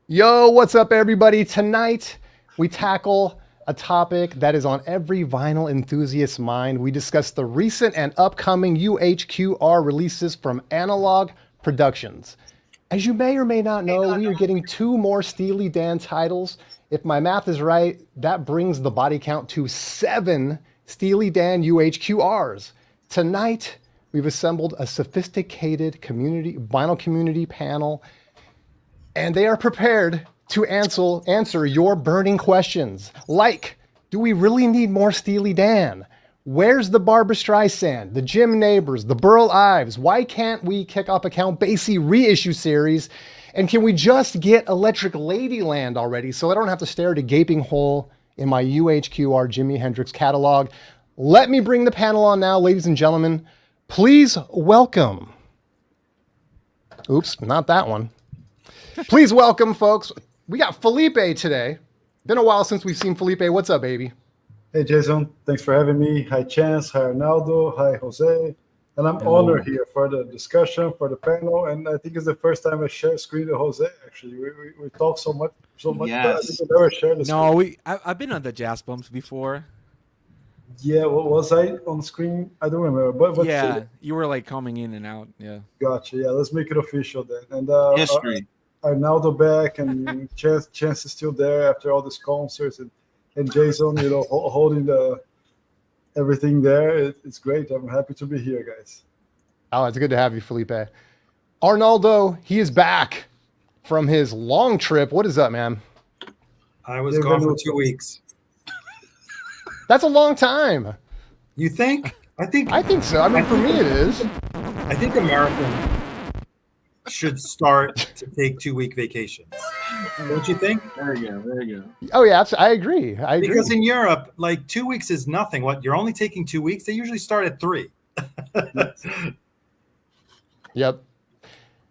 Yo, what's up, everybody? Tonight, we tackle a topic that is on every vinyl enthusiast's mind. We discuss the recent and upcoming UHQR releases from Analog Productions. As you may or may not know, we are getting two more Steely Dan titles. If my math is right, that brings the body count to 7 Steely Dan UHQRs. Tonight, we've assembled a sophisticated vinyl community panel, and they are prepared to answer your burning questions. Like, do we really need more Steely Dan? Where's the Barbra Streisand, the Jim Neighbors, the Burl Ives? Why can't we kick off a Count Basie reissue series? And can we just get Electric Ladyland already so I don't have to stare at a gaping hole in my UHQR Jimi Hendrix catalog? Let me bring the panel on now, ladies and gentlemen. Please welcome. Oops, not that one. Please welcome, folks. We got Felipe today. Been a while since we've seen Felipe. What's up, baby? Hey, Jason. Thanks for having me. Hi, Chance. Hi, Arnaldo. Hi, Jose. And I'm honored here for the discussion, for the panel. And I think it's the first time I share screen with Jose, actually. We talk so much. Yes. I think we never shared the screen. I've been on the Jazz Bumps before. Yeah, was I on screen? I don't remember. But yeah, you were like coming in and out. Yeah. Gotcha. Yeah, let's make it official then. And History. Arnaldo back, and Chance is still there after all these concerts, and Jason, holding everything there. It's great. I'm happy to be here, guys. Oh, it's good to have you, Felipe. Arnaldo, he is back from his long trip. What is up, man? I was gone for 2 weeks. That's a long time. You think? I think so. I mean, for me, it is. I think Americans should start to take 2-week vacations. Don't you think? There you go. Oh, yeah, I agree. Because in Europe, like 2 weeks is nothing. What, you're only taking 2 weeks? They usually start at 3. Yep.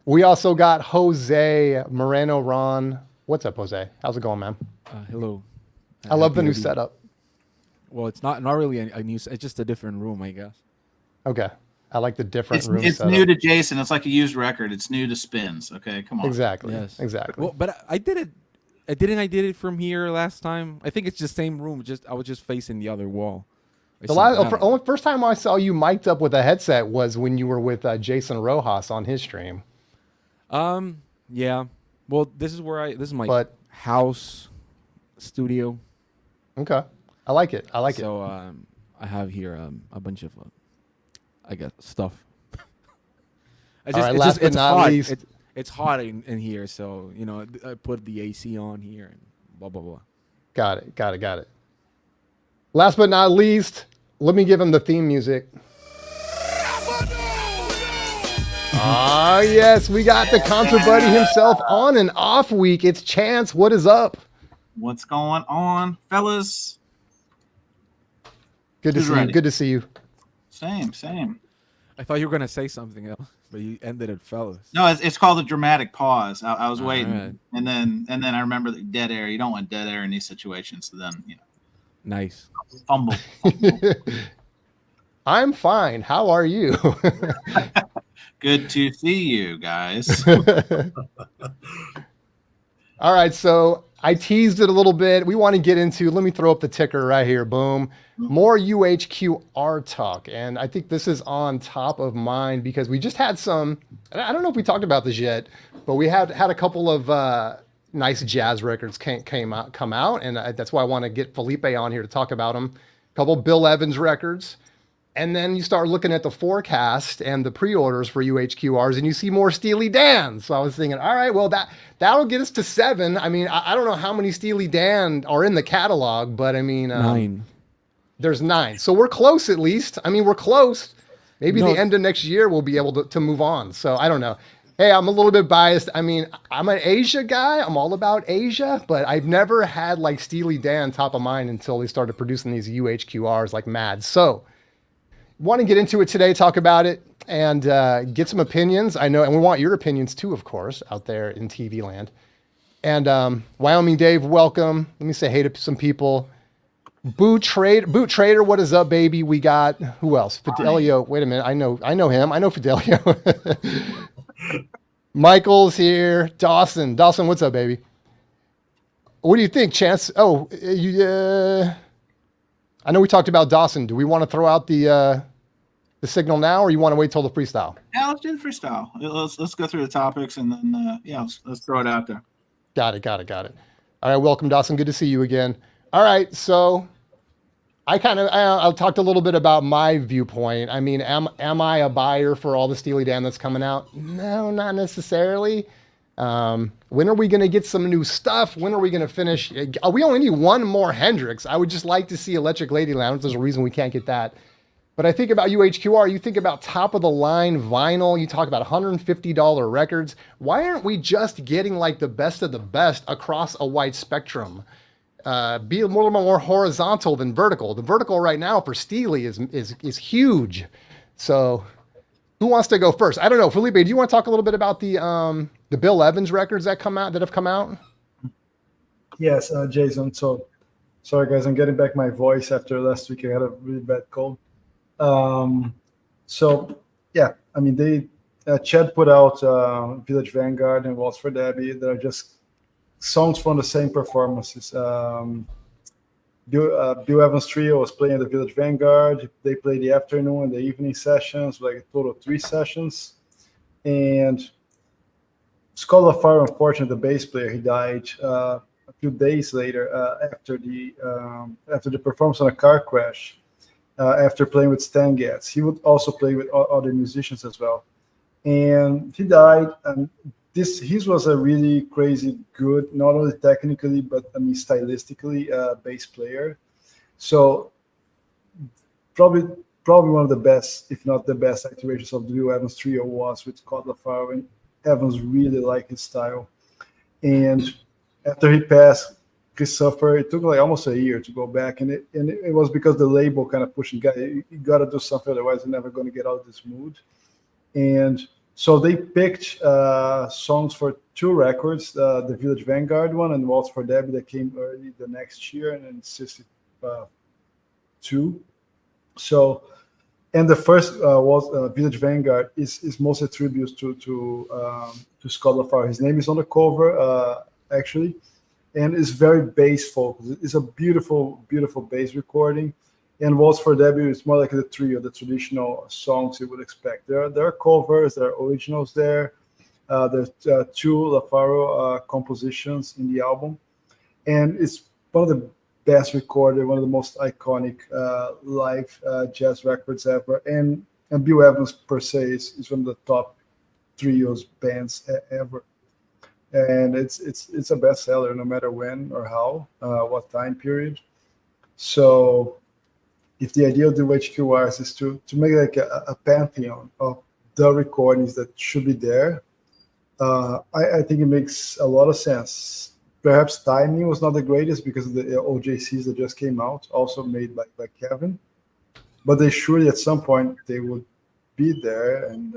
We also got Jose Moreno Ron. What's up, Jose? How's it going, man? Hello. I love the new setup. Well, it's not really a new. It's just a different room, I guess. Okay. I like the different room It's setup. new to Jason. It's like a used record. It's new to spins. Okay, come on. Exactly. Yes. Exactly. Well, but I did it. I did it from here last time. I think it's the same room. I was just facing the other wall. First time I saw you mic'd up with a headset was when you were with Jason Rojas on his stream. Yeah. Well, this is my house studio. Okay. I like it. So I have here a bunch of I got stuff. It's hot in here, so I put the AC on here and blah blah blah. Got it. Last but not least, let me give him the theme music. Ah, yes, we got the CONCERTBUDDIE himself on an off week. It's Chance. What is up? What's going on, fellas? Good to see you. Good to see you. Same. I thought you were gonna say something else, but you ended it, fellas. No, it's called a dramatic pause. I was waiting, right. and then I remember the dead air. You don't want dead air in these situations. So then Nice. Fumble. I'm fine. How are you? Good to see you guys. All right, so I teased it a little bit. We want to get into, let me throw up the ticker right here. Boom. More UHQR talk. And I think this is on top of mind because we just had some, I don't know if we talked about this yet, but we had a couple of nice jazz records come out. And that's why I want to get Felipe on here to talk about them. A couple Bill Evans records. And then you start looking at the forecast and the pre-orders for UHQRs and you see more Steely Dan. So I was thinking, all right, well, that'll get us to 7. I mean, I don't know how many Steely Dan are in the catalog, but I mean, 9. There's 9. So we're close at least. I mean, we're close. Maybe the end of next year we'll be able to move on. So I don't know. Hey, I'm a little bit biased. I mean, I'm an Asia guy. I'm all about Asia, but I've never had like Steely Dan top of mind until they started producing these UHQRs like mad. So want to get into it today, talk about it, and get some opinions. I know, and we want your opinions too, of course, out there in TV land. And Wyoming Dave, welcome. Let me say hey to some people. Boot Trader, what is up, baby? We got who else? Fidelio. Wait a minute, I know him. I know Fidelio. Michael's here. Dawson, what's up, baby? What do you think, Chance? Oh, I know we talked about Dawson. Do we want to throw out the signal now, or you want to wait till the freestyle? Yeah, let's do the freestyle. Let's go through the topics and then let's throw it out there. Got it. All right, welcome, Dawson. Good to see you again. All right, so I talked a little bit about my viewpoint. I mean, am I a buyer for all the Steely Dan that's coming out? No, not necessarily. When are we going to get some new stuff? When are we going to finish? We only need one more Hendrix. I would just like to see Electric Ladyland. There's a reason we can't get that. But I think about UHQR, you think about top of the line vinyl, you talk about $150 records. Why aren't we just getting like the best of the best across a wide spectrum? Be a little more horizontal than vertical. The vertical right now for Steely is huge. So who wants to go first? I don't know. Felipe, do you want to talk a little bit about the Bill Evans records that have come out? Yes, Jason. So sorry guys, I'm getting back my voice after last week. I had a really bad cold. So yeah, I mean Chad put out Village Vanguard and Waltz for Debbie that are just songs from the same performances. Bill Evans Trio was playing the Village Vanguard. They played the afternoon and the evening sessions, like a total of 3 sessions. And Scott LaFaro, unfortunately, the bass player, he died a few days later after the performance on a car crash. After playing with Stan Getz, he would also play with other musicians as well, and he died. And his was a really crazy good, not only technically but I mean stylistically, bass player. So probably one of the best, if not the best, activations of the Bill Evans Trio was with Scott LaFaro, and Evans really liked his style. And after he passed, Chris suffered. It took like almost a year to go back, and it was because the label kind of pushing guy. You got to do something, otherwise you're never going to get out of this mood. And so they picked songs for 2 records: the Village Vanguard one and Waltz for Debbie that came early the next year, and in '62. So, and the first was Village Vanguard is mostly tributes to Scott LaFaro. His name is on the cover, actually. And it's very bass focused. It's a beautiful, beautiful bass recording. And Waltz for Debbie is more like the trio, the traditional songs you would expect. There are covers, there are originals there. There's 2 LaFaro compositions in the album. And it's one of the best recorded, one of the most iconic live jazz records ever. And Bill Evans, per se, is one of the top trios bands ever. And it's a bestseller no matter when or how, what time period. So if the idea of the UHQR is to make like a pantheon of the recordings that should be there, I think it makes a lot of sense. Perhaps timing was not the greatest because of the OJCs that just came out, also made by Kevin. But they surely at some point they would be there. And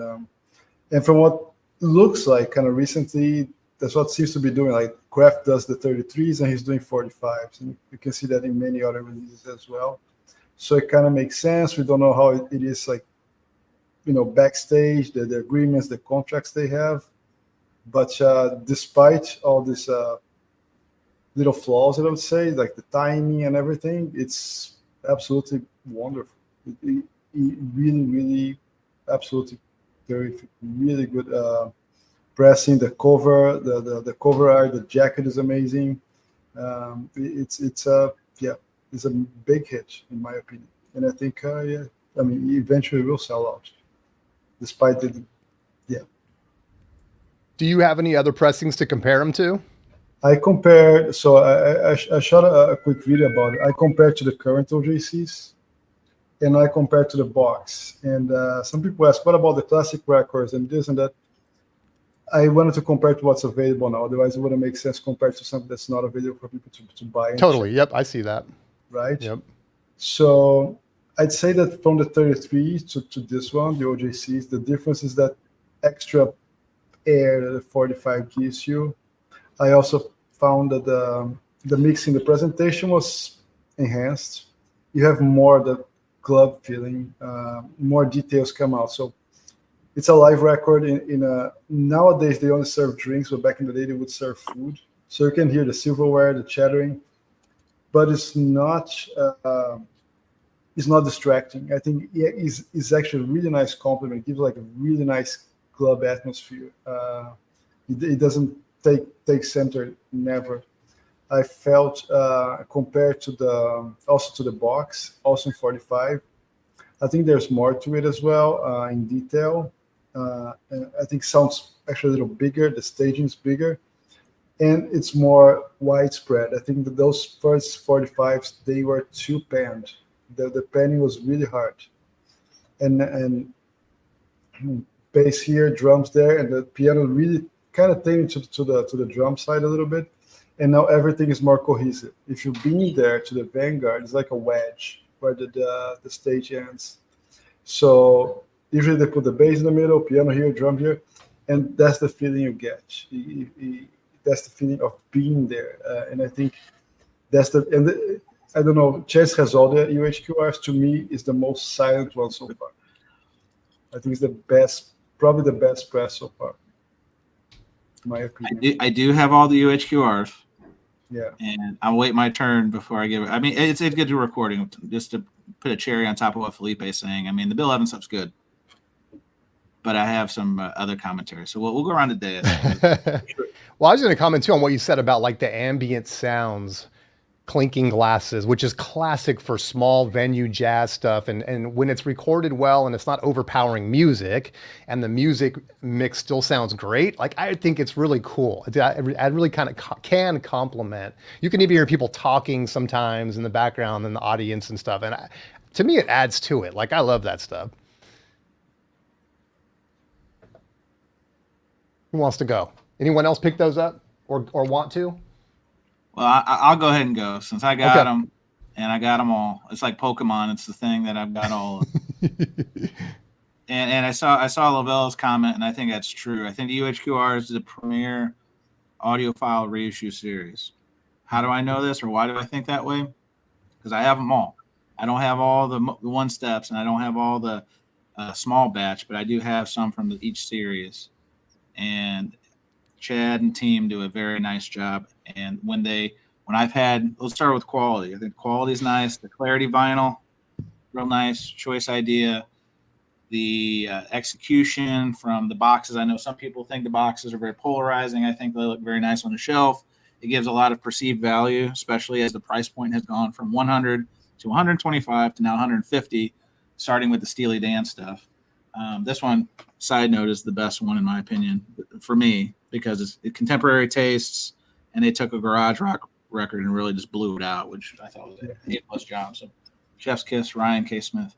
from what looks like kind of recently, that's what seems to be doing. Like Kraft does the 33s and he's doing 45s, and you can see that in many other releases as well. So it kind of makes sense. We don't know how it is, like, backstage, the agreements, the contracts they have. But despite all these little flaws, I would say, like the timing and everything, it's absolutely wonderful. It really, really, absolutely terrific. Really good. Pressing, the cover, the cover art, the jacket is amazing. It's a big hit in my opinion, and I think eventually will sell out, despite the. Do you have any other pressings to compare them to? I compared, so I shot a quick video about it. I compared to the current OJCs, and I compared to the box. And some people ask, what about the classic records and this and that? I wanted to compare to what's available now. Otherwise, it wouldn't make sense compared to something that's not available for people to buy. Totally. Yep. I see that. Right? Yep. So I'd say that from the 33 to this one, the OJCs, the difference is that extra air that the 45 gives you. I also found that the mixing, the presentation was enhanced. You have more the club feeling, more details come out. So it's a live record. Nowadays they only serve drinks, but back in the day they would serve food. So you can hear the silverware, the chattering, but it's not distracting. I think it's actually a really nice compliment. It gives like a really nice club atmosphere. It doesn't take center, never. I felt compared to the box, also in 45. I think there's more to it as well in detail. And I think sounds actually a little bigger. The staging is bigger, and it's more widespread. I think that those first 45s, they were too panned. The panning was really hard, and bass here, drums there, and the piano really kind of taken to the drum side a little bit. And now everything is more cohesive. If you've been there to the Vanguard, it's like a wedge where the stage ends. So usually they put the bass in the middle, piano here, drum here, and that's the feeling you get. That's the feeling of being there. And I think that's I don't know, Chess has all the UHQRs. To me, is the most silent one so far. I think it's the best, probably the best press so far, in my opinion. I do have all the UHQRs. Yeah. And I'll wait my turn before I give it. I mean, it's good to recording, just to put a cherry on top of what Felipe is saying. I mean, the Bill Evans stuff's good, but I have some other commentary. So we'll go around today. Well, I was going to comment too on what you said about like the ambient sounds, clinking glasses, which is classic for small venue jazz stuff. And when it's recorded well and it's not overpowering music and the music mix still sounds great, like I think it's really cool. I really kind of can compliment. You can even hear people talking sometimes in the background in the audience and stuff. And to me, it adds to it. Like I love that stuff. Who wants to go? Anyone else pick those up or want to? Well, I'll go ahead and go since I got them, and I got them all. It's like Pokemon. It's the thing that I've got all of. and I saw Lavelle's comment, and I think that's true. I think the UHQR is the premier audiophile reissue series. How do I know this, or why do I think that way? Because I have them all. I don't have all the one steps, and I don't have all the small batch, but I do have some from each series. And Chad and team do a very nice job. And when I've had, let's start with quality. I think quality is nice. The Clarity vinyl, real nice choice idea. The execution from the boxes. I know some people think the boxes are very polarizing. I think they look very nice on the shelf. It gives a lot of perceived value, especially as the price point has gone from 100 to 125 to now 150, starting with the Steely Dan stuff. This one, side note, is the best one in my opinion for me because it's contemporary tastes, and they took a garage rock record and really just blew it out, which I thought was an A+ job. So, chef's kiss, Ryan K. Smith,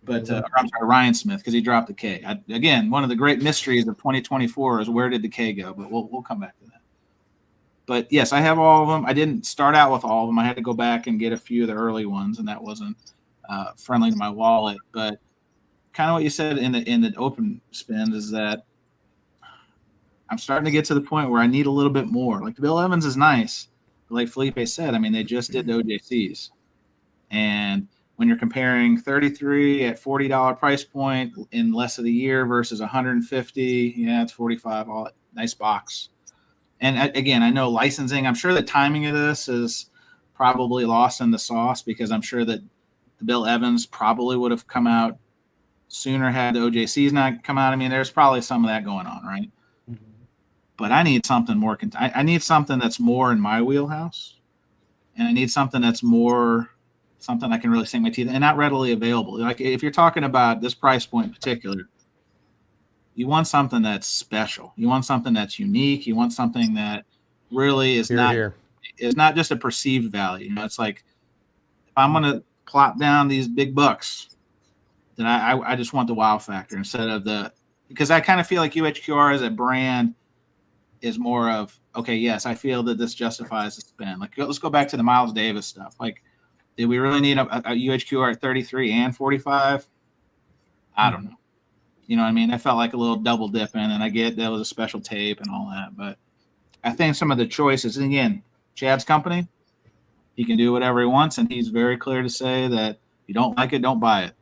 Ryan Smith, because he dropped the K. Again, one of the great mysteries of 2024 is where did the K go? But we'll come back to that. But yes, I have all of them. I didn't start out with all of them. I had to go back and get a few of the early ones, and that wasn't friendly to my wallet. But kind of what you said in the open spin is that I'm starting to get to the point where I need a little bit more. Like the Bill Evans is nice, but like Felipe said, I mean, they just did the OJCs, and when you're comparing 33 at $40 price point in less of the year versus 150, yeah, it's 45. All nice box. And again, I know licensing. I'm sure the timing of this is probably lost in the sauce because I'm sure that the Bill Evans probably would have come out sooner had the OJCs not come out. I mean, there's probably some of that going on, right? Mm-hmm. But I need something more. I need something that's more in my wheelhouse, and I need something that's more something I can really sink my teeth in and not readily available. Like if you're talking about this price point in particular, you want something that's special. You want something that's unique. You want something that really is not just a perceived value. You know, it's like if I'm going to plop down these big bucks, then I just want the wow factor instead of because I kind of feel like UHQR as a brand is more of, okay, yes, I feel that this justifies the spend. Like, let's go back to the Miles Davis stuff. Like, did we really need a UHQR at 33 and 45? I don't know. You know what I mean? I felt like a little double dipping, and I get that was a special tape and all that. But I think some of the choices, and again, Chad's company, he can do whatever he wants, and he's very clear to say that if you don't like it, don't buy it.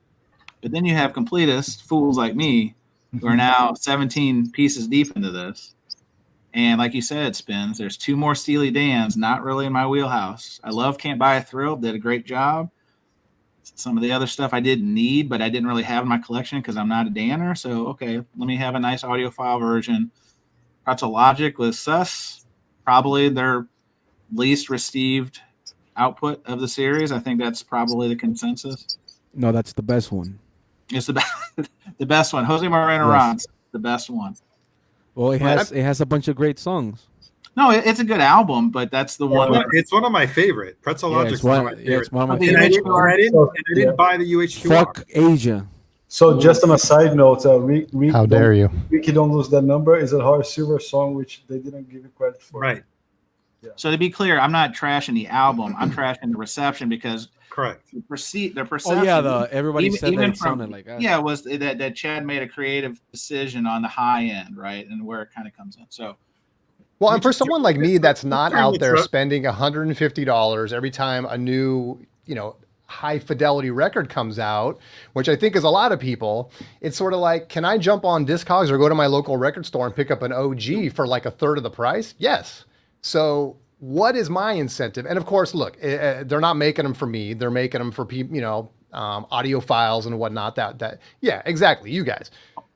But then you have completists, fools like me, who are now 17 pieces deep into this. And like you said, Spins, there's 2 more Steely Dans, not really in my wheelhouse. I love Can't Buy a Thrill, did a great job. Some of the other stuff I didn't need, but I didn't really have in my collection because I'm not a Danner. So, okay, let me have a nice audiophile version. Pretzel Logic with Sus, probably their least received output of the series. I think that's probably the consensus. No, that's the best one. It's the best one. Jose Moreno Yes. Ron's the best one. Well, it has a bunch of great songs. No, it's a good album, but that's the one. It's one of my favorite. Pretzel Yeah, Logic's it's one of one. my Yeah, favorite. it's one of my Okay, And I favorites. didn't buy the UHQR. Fuck Asia. So just on a side note, How dare you? Ricky Don't Lose That Number is a Horace Silver song which they didn't give you credit for. Right. So to be clear, I'm not trashing the album. I'm trashing the reception because Correct. the perception. Oh yeah, everybody even- said that even it from- sounded like that. Yeah, was that Chad made a creative decision on the high end, right, and where it kind of comes in. So Well, and for someone like me that's not certainly out there true. spending $150 every time a new, high fidelity record comes out, which I think is a lot of people, it's sort of like, can I jump on Discogs or go to my local record store and pick up an OG for like a third of the price? Yes. So what is my incentive? And of course, look, they're not making them for me. They're making them for people, audiophiles and whatnot. Yeah, exactly. You guys.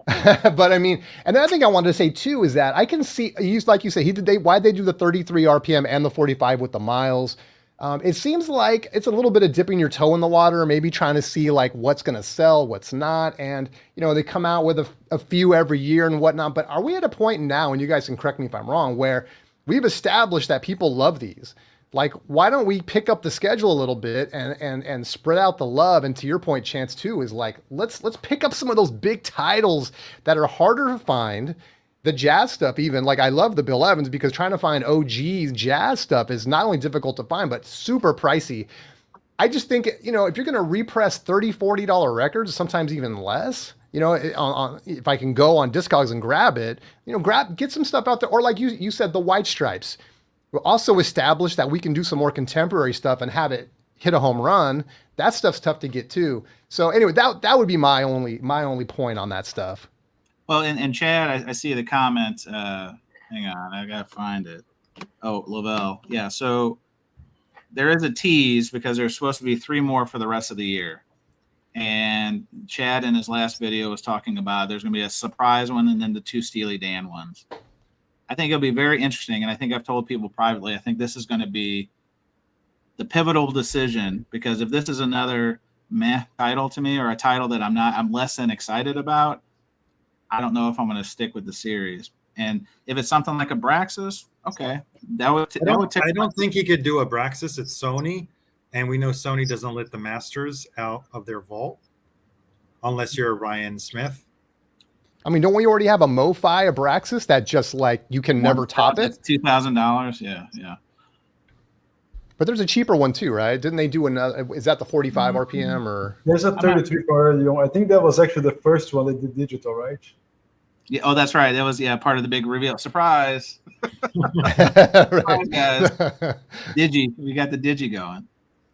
But I mean, and the other thing I wanted to say too is that I can see, like you say, why'd they do the 33 RPM and the 45 with the miles? It seems like it's a little bit of dipping your toe in the water, maybe trying to see like what's going to sell, what's not. And, they come out with a few every year and whatnot. But are we at a point now, and you guys can correct me if I'm wrong, where we've established that people love these? Like, why don't we pick up the schedule a little bit and spread out the love? And to your point, Chance, too, is like, let's pick up some of those big titles that are harder to find. The jazz stuff, even, like, I love the Bill Evans because trying to find OG jazz stuff is not only difficult to find, but super pricey. I just think, if you're going to repress $30, $40 records, sometimes even less, if I can go on Discogs and grab it, get some stuff out there. Or like you said, the White Stripes. We'll also establish that we can do some more contemporary stuff and have it hit a home run. That stuff's tough to get too. So anyway, that would be my only point on that stuff. well, and Chad, I see the comment. Hang on, I gotta find it. Oh, Lavelle, yeah. So there is a tease because there's supposed to be 3 more for the rest of the year. And Chad in his last video was talking about there's going to be a surprise one and then the 2 Steely Dan ones. I think it'll be very interesting. And I think I've told people privately, I think this is going to be the pivotal decision because if this is another meh title to me or a title that I'm less than excited about, I don't know if I'm going to stick with the series. And if it's something like Abraxas, okay, that would take. I don't think he could do Abraxas. It's Sony, and we know Sony doesn't let the masters out of their vault unless you're Ryan Smith. I mean, don't we already have a MoFi Abraxas that just like you can never top it? That's $2,000. Yeah. But there's a cheaper one too, right? Didn't they do another? Is that the 45 RPM or? There's a 33 for early on. I think that was actually the first one they did digital, right? Yeah. Oh, that's right. That was part of the big reveal. Surprise. Right. Guys. Digi. We got the Digi going.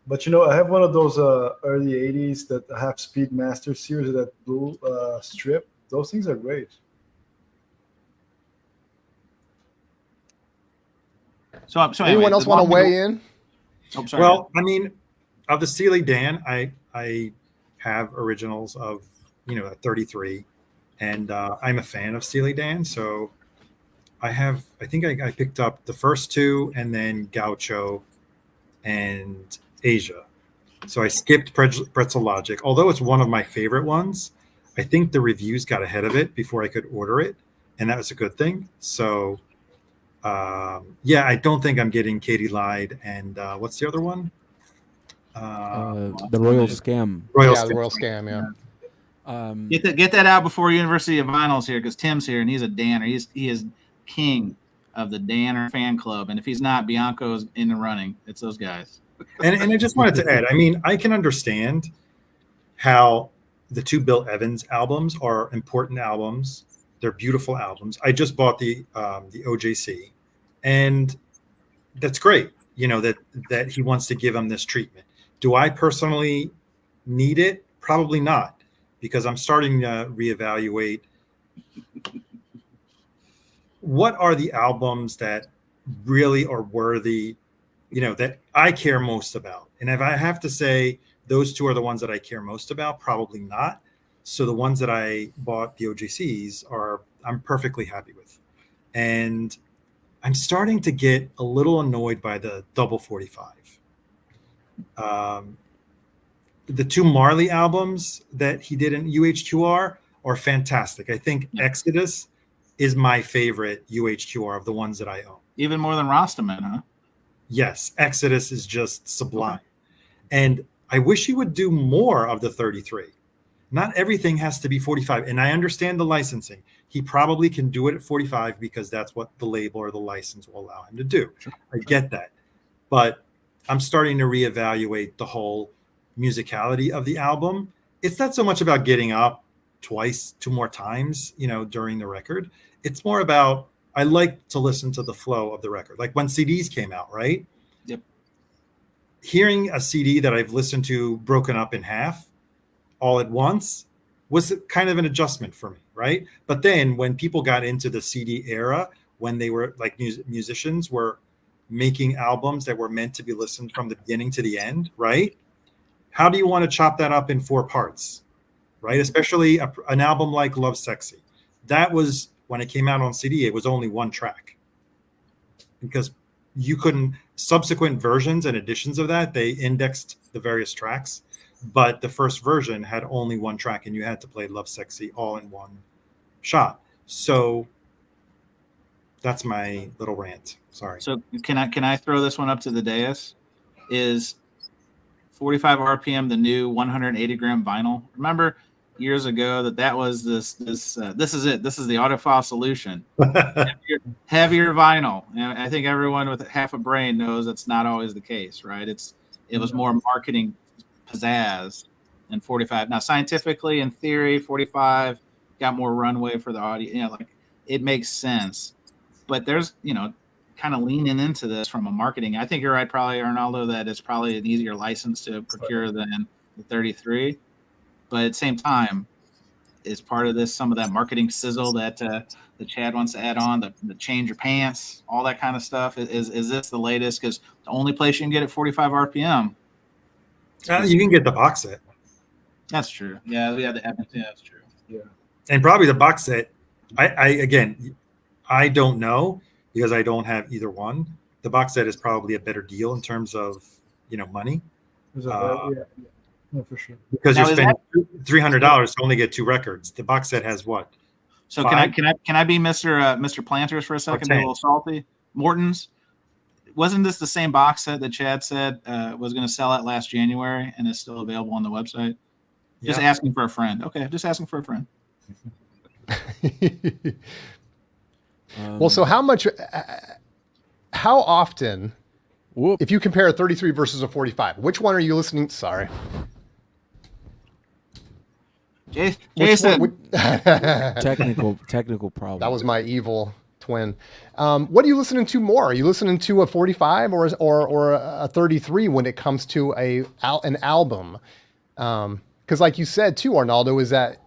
But I have one of those early 80s that have Speedmaster series, that blue strip. Those things are great. So Anyone anyway, else want to weigh in? Oh, sorry. Well, I mean, of the Steely Dan, I have originals of 33, and I'm a fan of Steely Dan. So I think I picked up the first 2 and then Gaucho and Asia. So I skipped Pretzel Logic, although it's one of my favorite ones. I think the reviews got ahead of it before I could order it, and that was a good thing. So, I don't think I'm getting Katie Lied and what's the other one? The Royal Scam. The Royal Scam, yeah. Get that out before University of Vinyl's here because Tim's here and he's a Danner. He is king of the Danner fan club, and if he's not, Bianco's in the running. It's those guys. And I just wanted to add, I mean, I can understand how the 2 Bill Evans albums are important albums. They're beautiful albums. I just bought the OJC, and that's great. That he wants to give him this treatment. Do I personally need it? Probably not, because I'm starting to reevaluate what are the albums that really are worthy, that I care most about? And if I have to say those two are the ones that I care most about, probably not. So the ones that I bought, the OJCs, I'm perfectly happy with. And I'm starting to get a little annoyed by the double 45. The two Marley albums that he did in UHQR are fantastic. I think Exodus is my favorite UHQR of the ones that I own. Even more than Rastaman, huh? Yes, Exodus is just sublime. Okay. And I wish he would do more of the 33. Not everything has to be 45. And I understand the licensing. He probably can do it at 45 because that's what the label or the license will allow him to do. Sure. I get that. But I'm starting to reevaluate the whole musicality of the album. It's not so much about getting up two more times, during the record. It's more about, I like to listen to the flow of the record. Like when CDs came out, right? Yep. Hearing a CD that I've listened to broken up in half all at once was kind of an adjustment for me, right? But then when people got into the CD era, when they were like musicians were making albums that were meant to be listened from the beginning to the end, right? How do you want to chop that up in 4 parts, right? Especially an album like Love Sexy. That was, when it came out on CD, it was only 1 track. Because you couldn't, subsequent versions and editions of that, they indexed the various tracks. But the first version had only 1 track, and you had to play Love Sexy all in 1 shot. So that's my little rant. Sorry. So can I throw this one up to the dais? Is 45 RPM the new 180 gram vinyl? Remember years ago that was this is it. This is the audiophile solution. heavier vinyl. And I think everyone with half a brain knows that's not always the case, right? It was more marketing pizzazz than 45. Now, scientifically, in theory, 45 got more runway for the audio. Like it makes sense, but there's kind of leaning into this from a marketing. I think you're right, probably Arnaldo, that it's probably an easier license to procure than the 33. But at the same time, is part of this some of that marketing sizzle that the Chad wants to add on, the change your pants, all that kind of stuff? Is this the latest? Because the only place you can get it 45 RPM. You can get the box set. That's true. Yeah, that's true. Yeah, and probably the box set. I don't know because I don't have either one. The box set is probably a better deal in terms of money. Yeah, for sure. Because you're spending $300 to only get 2 records. The box set has what? So 5? can I be Mr. Planters for a second? Be a little salty. Morton's. Wasn't this the same box set that Chad said was going to sell it last January and is still available on the website? Just asking for a friend. Okay, just asking for a friend. Well, so how often, if you compare a 33 versus a 45, which one are you listening? Sorry. Jason. Technical problem. That was my evil twin. What are you listening to more? Are you listening to a 45 or a 33 when it comes to an album? Because like you said too, Arnaldo, is that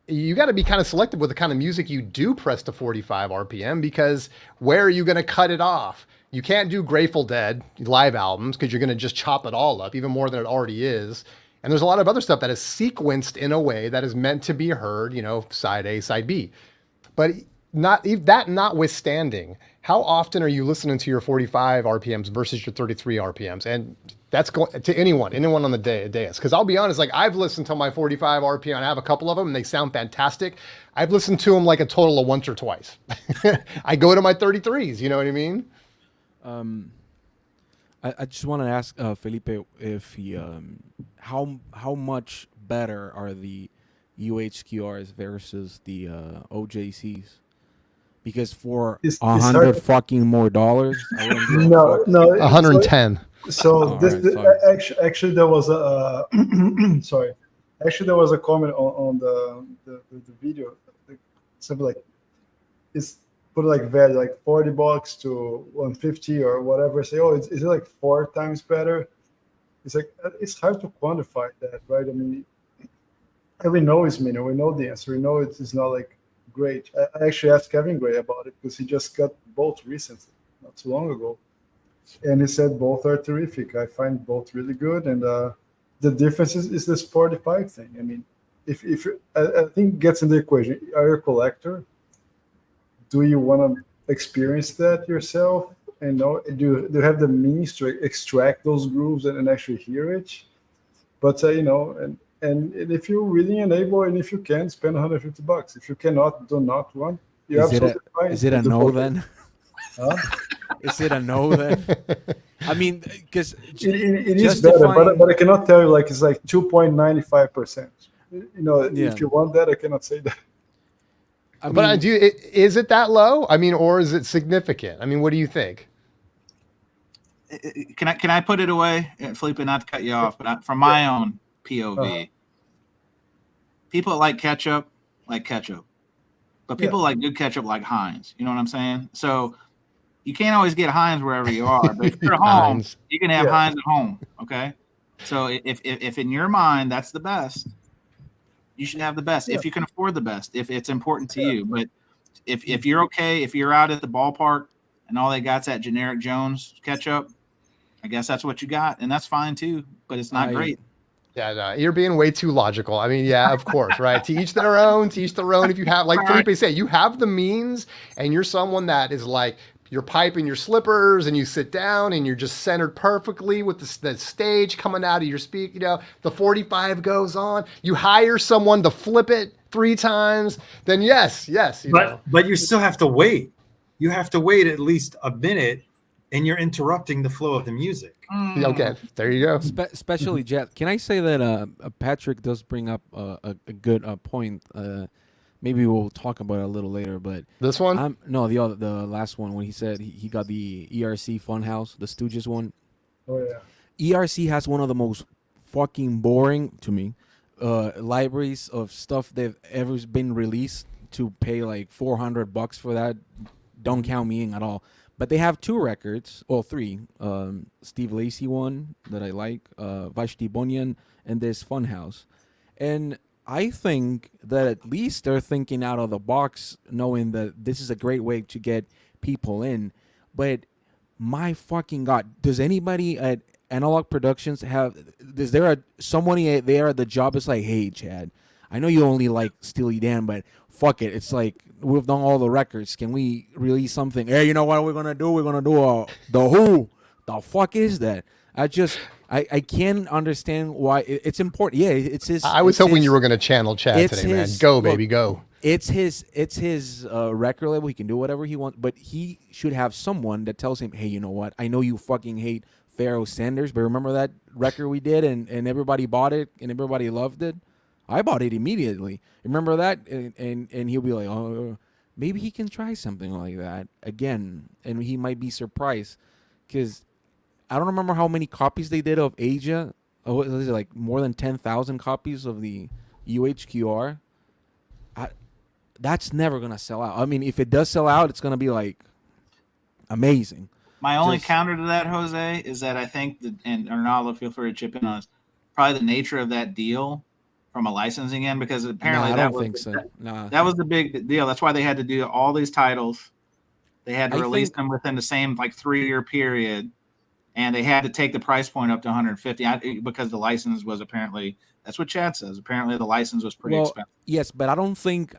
you got to be kind of selective with the kind of music you do press to 45 RPM, because where are you going to cut it off? You can't do Grateful Dead live albums because you're going to just chop it all up even more than it already is. And there's a lot of other stuff that is sequenced in a way that is meant to be heard, side A, side B. But notwithstanding, how often are you listening to your 45 RPMs versus your 33 RPMs? And that's going to anyone on the dais. Because I'll be honest, like I've listened to my 45 RPM. I have a couple of them and they sound fantastic. I've listened to them like a total of once or twice. I go to my 33s, you know what I mean? I just want to ask Felipe if he, how much better are the UHQRs versus the OJCs? Because for $100 fucking more dollars, I wouldn't no, 110. So actually there was a sorry. Actually there was a comment on the video, something like it's put like value like $40 to 150 or whatever. Say, is it like 4 times better? It's like it's hard to quantify that, right? I mean, and we know it's we know the answer. We know it's not like great. I actually asked Kevin Gray about it because he just got both recently, not too long ago, and he said both are terrific. I find both really good, and the difference is this 45 thing. I mean, if I think it gets in the equation. Are you a collector? Do you want to experience that yourself? And do you have the means to extract those grooves and actually hear it? But and if you're willing and able, and if you can, spend $150. If you cannot, do not want. You're absolutely fine. Is it a to do no both. then? Huh? Is it a no then? I mean, because It is better, but I cannot tell you like it's like 2.95%. Yeah. If you want that, I cannot say that. I mean, But is it that low? I mean, or is it significant? I mean, what do you think? Can I put it away, Felipe? Not to cut you off, but from my own POV, people like ketchup, but people like good ketchup like Heinz. You know what I'm saying? So you can't always get Heinz wherever you are, but if you're at home, Heinz. you can have Heinz at home. Okay, so if in your mind that's the best, you should have the best. If you can afford the best, if it's important to you. But if you're okay, if you're out at the ballpark and all they got's that generic Jones ketchup, I guess that's what you got, and that's fine too. But it's not great. Yeah, no, you're being way too logical. I mean, yeah, of course, right? To each their own, to each their own. If you have, like Felipe said, you have the means and you're someone that is like, you're piping your slippers and you sit down and you're just centered perfectly with the stage coming out of your speak, the 45 goes on. You hire someone to flip it 3 times, then yes. But you still have to wait. You have to wait at least a minute, and you're interrupting the flow of the music. Okay, there you go. Especially Jet. Can I say that Patrick does bring up a good point? Maybe we'll talk about it a little later. But this one, no, the last one when he said he got the ERC Funhouse, the Stooges one. Oh yeah. ERC has one of the most fucking boring to me libraries of stuff that ever been released. To pay like $400 for that, don't count me in at all. But they have 2 records, well 3. Steve Lacy one that I like, Vashti Bunyan, and this Funhouse. And I think that at least they're thinking out of the box, knowing that this is a great way to get people in. But my fucking God, does anybody at Analog Productions is there somebody there at the job is like, hey, Chad, I know you only like Steely Dan, but fuck it. It's like, we've done all the records. Can we release something? Hey, you know what we're going to do? We're going to do The Who. The fuck is that? I can't understand why it's important. Yeah, it's his. I was hoping you were going to channel Chad today, man. Go, baby, go. It's his record label. He can do whatever he wants, but he should have someone that tells him, hey, you know what? I know you fucking hate Pharoah Sanders, but remember that record we did and everybody bought it and everybody loved it? I bought it immediately. Remember that? And he'll be like, oh, maybe he can try something like that again. And he might be surprised. Because I don't remember how many copies they did of Asia. Oh, was it like more than 10,000 copies of the UHQR? That's never going to sell out. I mean, if it does sell out, it's going to be like amazing. My only counter to that, Jose, is that I think that, and Arnaldo, feel free to chip in on this, probably the nature of that deal from a licensing end, because apparently that was the big deal. That's why they had to do all these titles. They had to release them within the same 3-year period, and they had to take the price point up to 150 because the license was apparently, that's what Chad says. Apparently the license was pretty expensive. Yes, but I don't think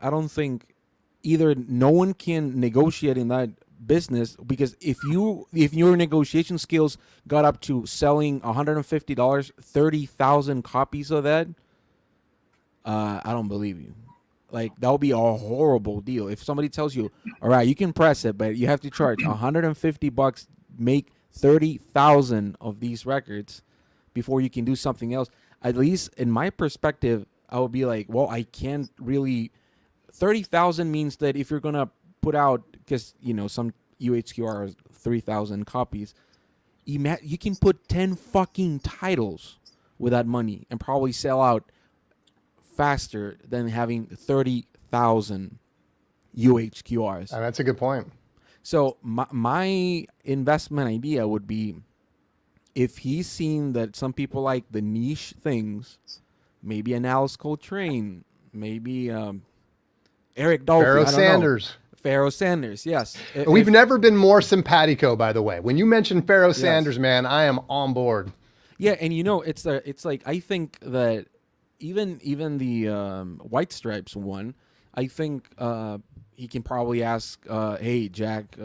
either no one can negotiate in that business, because if your negotiation skills got up to selling $150, 30,000 copies of that, I don't believe you. Like, that would be a horrible deal. If somebody tells you, all right, you can press it, but you have to charge $150, make 30,000 of these records before you can do something else. At least in my perspective, I would be like, well, I can't really. 30,000 means that if you're gonna put out, because some UHQR is 3,000 copies, you can put 10 fucking titles with that money and probably sell out faster than having 30,000 UHQRs. That's a good point. So my investment idea would be, if he's seen that some people like the niche things, maybe an Alice Coltrane, maybe Eric Dolphy. Pharaoh I don't Sanders. know. Pharaoh Sanders. Yes. We've never been more simpatico, by the way. When you mention Pharaoh Yes. Sanders, man, I am on board. Yeah, and it's like I think that even the White Stripes one, I think he can probably ask, hey Jack,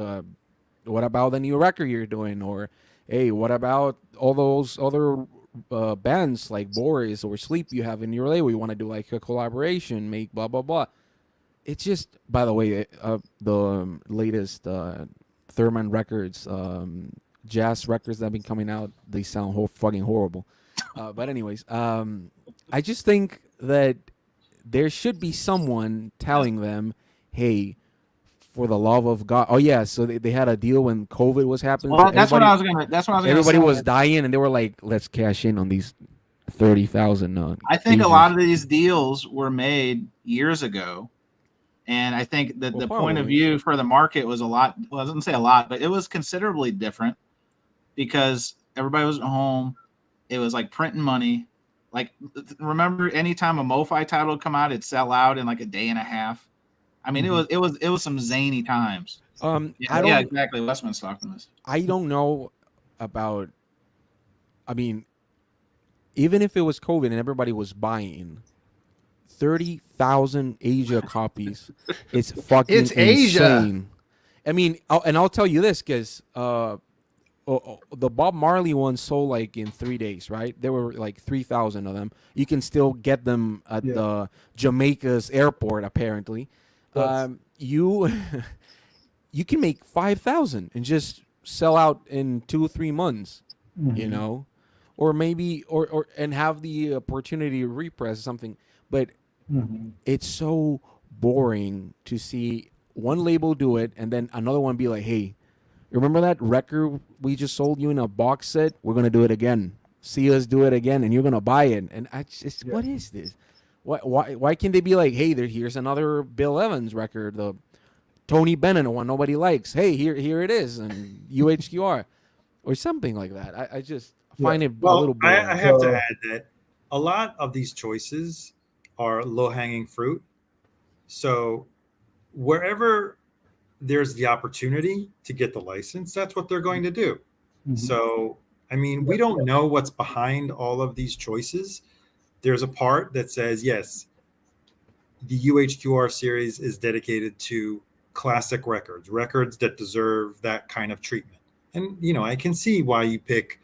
what about the new record you're doing, or hey, what about all those other bands like Boris or Sleep you have in your label? We want to do like a collaboration, make blah blah blah. It's just, by the way, the latest Thurman Records jazz records that have been coming out, they sound fucking horrible. But anyways, I just think that there should be someone telling them, hey, for the love of God. Oh yeah, so they had a deal when COVID was happening. Well, so that's what I was gonna. That's what I was gonna everybody say. was dying, and they were like, let's cash in on these 30,000. I think a lot of these deals were made years ago, and I think that the point of view for the market was a lot. Well, I wouldn't say a lot, but it was considerably different because everybody was at home. It was like printing money. Like, remember, anytime a MoFi title would come out, it'd sell out in like a day and a half. I mean, it was some zany times. Yeah, exactly. Westman's talking this. I don't know about. I mean, even if it was COVID and everybody was buying 30,000 Asia copies, it's fucking It's Asia. insane. I mean, I'll tell you this, because the Bob Marley one sold like in 3 days, right? There were like 3,000 of them. You can still get them at the Jamaica's airport, apparently. You can make 5,000 and just sell out in 2 or 3 months, you know, or maybe or and have the opportunity to repress something. But it's so boring to see one label do it and then another one be like, hey, remember that record we just sold you in a box set? We're gonna do it again. See us do it again, and you're gonna buy it. And I just, what is this? Why can't they be like, hey, here's another Bill Evans record, the Tony Bennett one nobody likes. Hey, here it is, and UHQR or something like that. I just find it a little boring. I have to add that a lot of these choices are low-hanging fruit. So wherever there's the opportunity to get the license, that's what they're going to do. So, I mean, we don't know what's behind all of these choices. There's a part that says, yes, the UHQR series is dedicated to classic records that deserve that kind of treatment. And, you know, I can see why you pick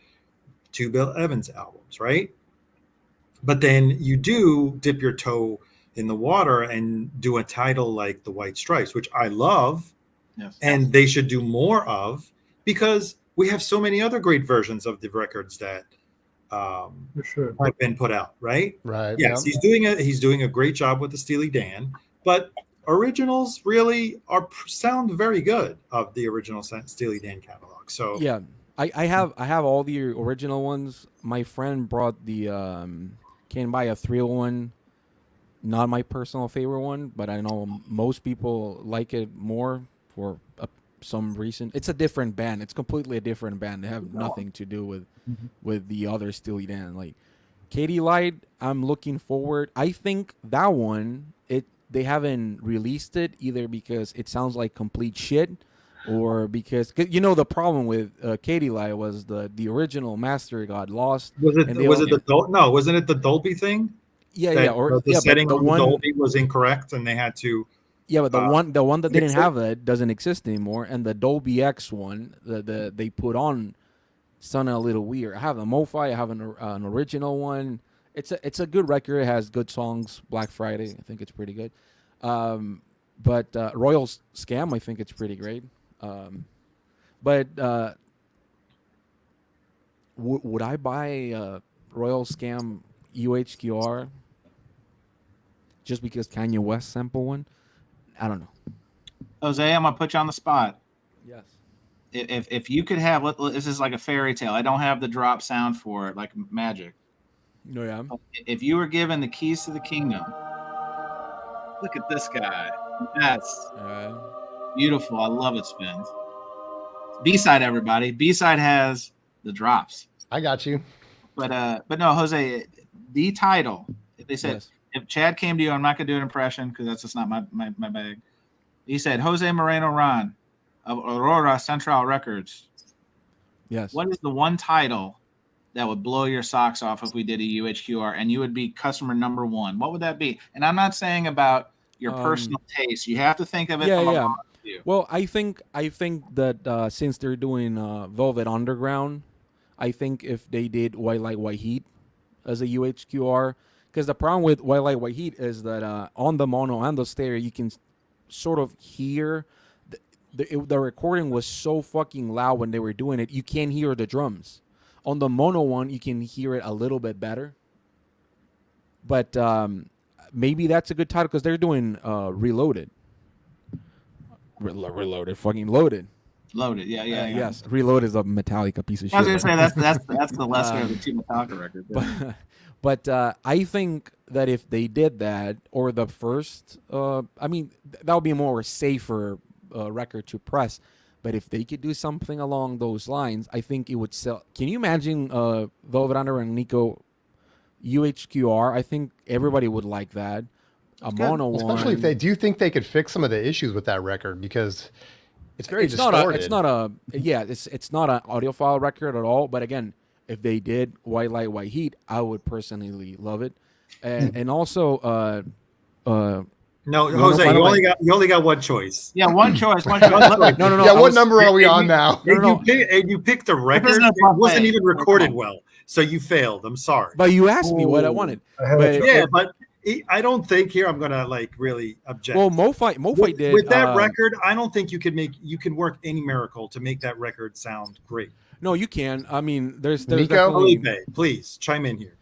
2 Bill Evans albums, right? But then you do dip your toe in the water and do a title like The White Stripes, which I love. Yes. And they should do more of, because we have so many other great versions of the records that have been put out, right? Right. Yes, he's doing a great job with the Steely Dan, but originals really sound very good of the original Steely Dan catalog. So yeah, I have all the original ones. My friend brought the Can't Buy a 301. Not my personal favorite one, but I know most people like it more for some reason. It's a different band. It's completely a different band. They have nothing to do with the other Steely Dan. Like Katie Light, I'm looking forward. I think that one, they haven't released it either because it sounds like complete shit, or because you know the problem with Katie Light was the original master got lost. Wasn't it the Dolby thing? The setting on the Dolby was incorrect, and they had to. Yeah, but the one that didn't have it doesn't exist anymore, and the Dolby X one they put on sounded a little weird. I have a MoFi, I have an original one. It's a good record. It has good songs. Black Friday, I think it's pretty good. But Royal Scam, I think it's pretty great. But would I buy Royal Scam UHQR just because Kanye West sampled one? I don't know. Jose, I'm gonna put you on the spot. Yes. If you could have, this is like a fairy tale. I don't have the drop sound for it, like magic. No, yeah. If you were given the keys to the kingdom, look at this guy. That's beautiful. I love it, Spins. B-side, everybody. B-side has the drops. I got you. But no, Jose, the title. If they said, if Chad came to you, I'm not gonna do an impression because that's just not my bag. He said, Jose Moreno Ron of Aurora Central Records. Yes. What is the one title that would blow your socks off if we did a UHQR and you would be customer number one? What would that be? And I'm not saying about your personal taste. You have to think of it from a broad view. Well, I think that since they're doing Velvet Underground, I think if they did White Light White Heat as a UHQR, because the problem with White Light White Heat is that on the mono and the stereo you can sort of hear the recording was so fucking loud when they were doing it. You can't hear the drums. On the mono one, you can hear it a little bit better. But maybe that's a good title because they're doing Reloaded. Reloaded, fucking loaded. Loaded, yeah. Yes, Reloaded is a Metallica piece of shit. I was gonna say that's the lesser of the two Metallica records. But I think that if they did that, or the first, I mean, that would be a more safer record to press. But if they could do something along those lines, I think it would sell. Can you imagine Velvet Underground and Nico UHQR? I think everybody would like that. Mono one. Especially if they do you think they could fix some of the issues with that record because it's very distorted. It's not an audiophile record at all. But again, if they did White Light White Heat, I would personally love it. And also no, Jose, you only got one choice. Yeah, one choice. No. Yeah, what number are we on now? You picked the record. It wasn't even recorded well, so you failed. I'm sorry. But you asked me what I wanted. But I don't think here I'm gonna really object. Well, MoFi did with that record. I don't think you can work any miracle to make that record sound great. No, you can. I mean, there's Nico? Felipe, please chime in here.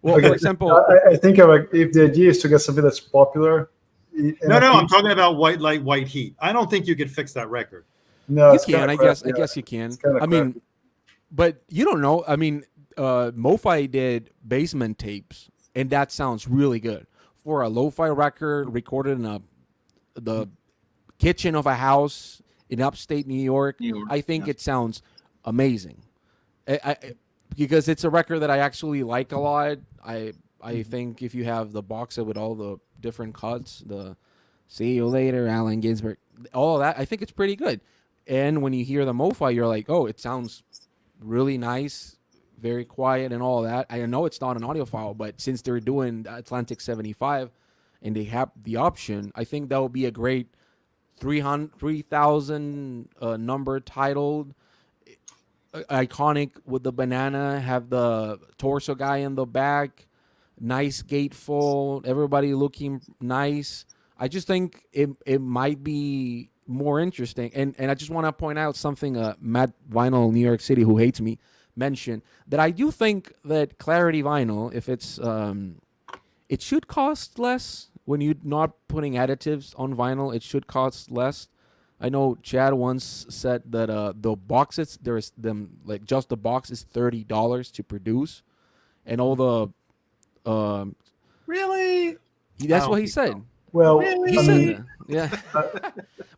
Well, Okay, for example, I think if the idea is to get something that's popular. I'm talking about White Light White Heat. I don't think you could fix that record. No, you can. I guess you can. I mean, but you don't know. I mean, MoFi did Basement Tapes, and that sounds really good for a lo-fi record recorded in the kitchen of a house in upstate New York. I think it sounds amazing. Because it's a record that I actually like a lot. I think if you have the box set with all the different cuts, the See You Later, Allen Ginsberg, all of that, I think it's pretty good. And when you hear the MoFi, you're like, oh, it sounds really nice, very quiet and all that. I know it's not an audiophile, but since they're doing Atlantic 75 and they have the option, I think that would be a great 3,000 number titled, iconic with the banana, have the torso guy in the back, nice gatefold, everybody looking nice. I just think it might be more interesting. And I just want to point out something Matt Vinyl New York City, who hates me, mentioned, that I do think that Clarity Vinyl, if it's it should cost less when you're not putting additives on vinyl. It should cost less. I know Chad once said that the boxes, there's them, like just the box is $30 to produce, and all the really, that's what he said. So. Well, he said that. Yeah,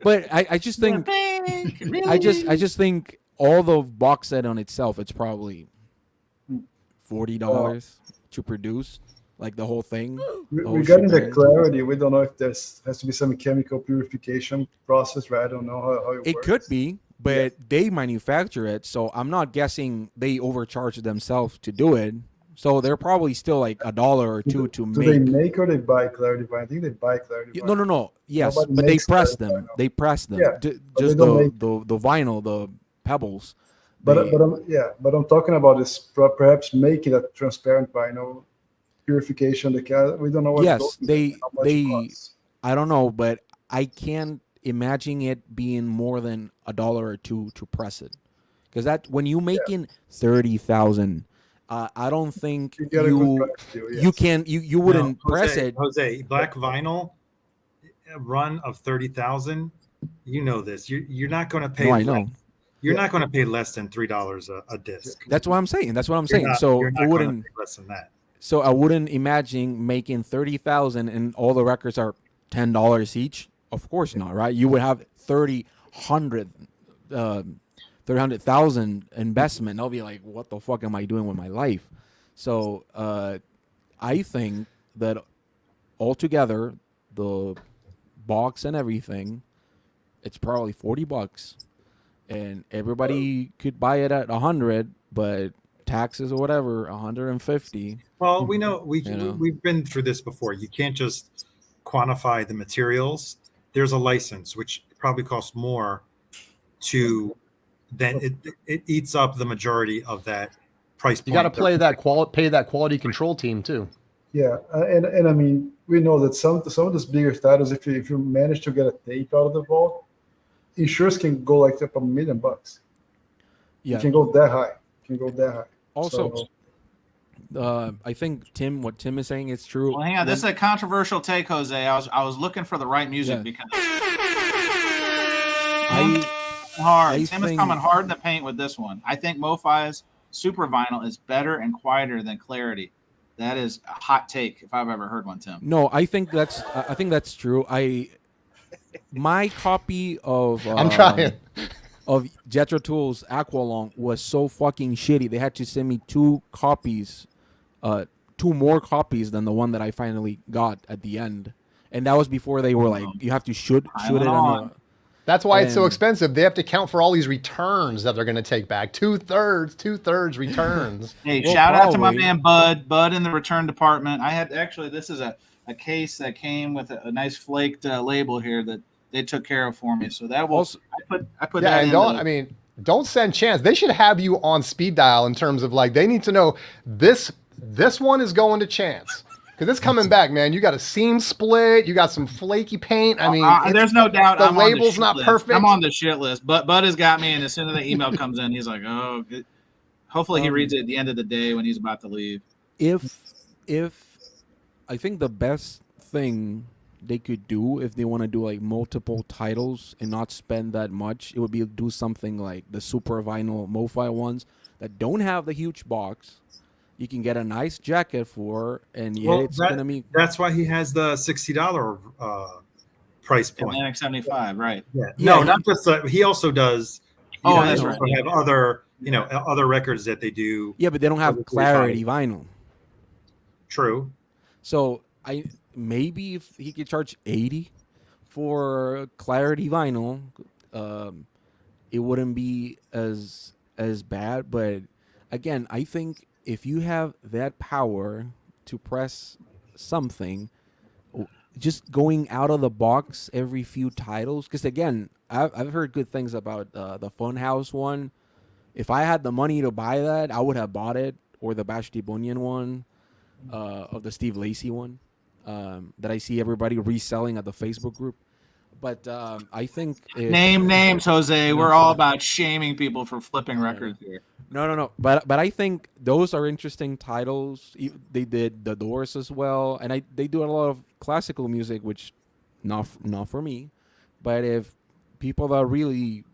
but I just think really? I just think all the box set on itself, it's probably $40 to produce. Like the whole thing. Regarding the clarity, we don't know if has to be some chemical purification process, right? I don't know how it works. Could be, but they manufacture it, so I'm not guessing they overcharge themselves to do it. So they're probably still like $1 or $2 to make. Do they make or they buy Clarity Vinyl? I think they buy Clarity Vinyl. No. Yes, but they press them. They press them. Yeah, just the vinyl, the pebbles. But I'm talking about this perhaps making a transparent vinyl. Purification, we don't know what. Yes, they. I don't know, but I can't imagine it being more than $1 or $2 to press it, because that when you making 30,000, I don't think you can you wouldn't press it. Jose, black vinyl, a run of 30,000. You know this. You're not going to pay. No, I know. You're not going to pay less than $3 a disc. That's what I'm saying. So it wouldn't pay less than that. So I wouldn't imagine making 30,000 and all the records are $10 each. Of course not, right? You would have 300,000 investment. I'll be like, what the fuck am I doing with my life? So I think that altogether, the box and everything, it's probably $40, and everybody could buy it at 100, but taxes or whatever, 150. Well, we know You know? we've been through this before. You can't just quantify the materials. There's a license which probably costs more to then it eats up the majority of that price point. You got to pay that quality control team too. Yeah, and I mean, we know that some of these bigger titles, if you manage to get a tape out of the vault, insurance can go like up $1 million. Yeah. It can go that high. Also, I think what Tim is saying is true. Well, hang on. This is a controversial take, Jose. I was looking for the right music because Tim is coming hard in the paint with this one. I think MoFi's Super Vinyl is better and quieter than Clarity. That is a hot take if I've ever heard one, Tim. No, I think that's true. My copy of I'm trying. Of Jethro Tull's Aqualung was so fucking shitty. They had to send me 2 more copies than the one that I finally got at the end, and that was before they were like, you have to shoot it on. That's why it's so expensive. They have to count for all these returns that they're going to take back. Two-thirds returns. Hey, shout out to my man Bud in the return department. I had this is a case that came with a nice flaked label here that they took care of for me. So that was I put that in. Don't send Chance. They should have you on speed dial in terms of like they need to know this one is going to Chance. Because it's coming back, man. You got a seam split. You got some flaky paint. I mean, there's no doubt the label's not perfect. I'm on the shit list. But Bud has got me, and as soon as the email comes in, he's like, "Oh, good." Hopefully he reads it at the end of the day when he's about to leave. If I think the best thing they could do if they want to do like multiple titles and not spend that much, it would be do something like the Super Vinyl MoFi ones that don't have the huge box. You can get a nice jacket for, and gonna be. That's why he has the $60 price point. Atlantic 75, right? Yeah. No, not just he also does. That's right. They have other records that they do. Yeah, but they don't have Clarity vinyl. True. So maybe if he could charge $80 for Clarity vinyl, it wouldn't be as bad. But again, I think if you have that power to press something, just going out of the box every few titles, because again, I've heard good things about the Funhouse one. If I had the money to buy that, I would have bought it, or the Bashti Bunyan one, of the Steve Lacy one, that I see everybody reselling at the Facebook group. But I think name names, Jose. We're all about shaming people for flipping records here. No. But I think those are interesting titles. They did The Doors as well, and they do a lot of classical music, which not for me. But if people that are really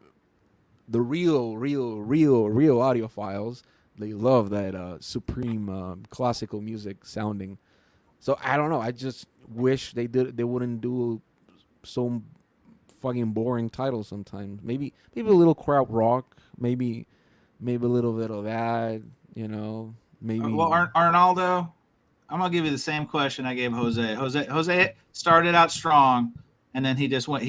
the real audiophiles, they love that supreme classical music sounding. So I don't know. I just wish they wouldn't do so fucking boring titles sometimes. Maybe a little crowd rock. Maybe a little bit of that. Maybe. Well, Arnaldo, I'm gonna give you the same question I gave Jose. Jose started out strong, and then he just went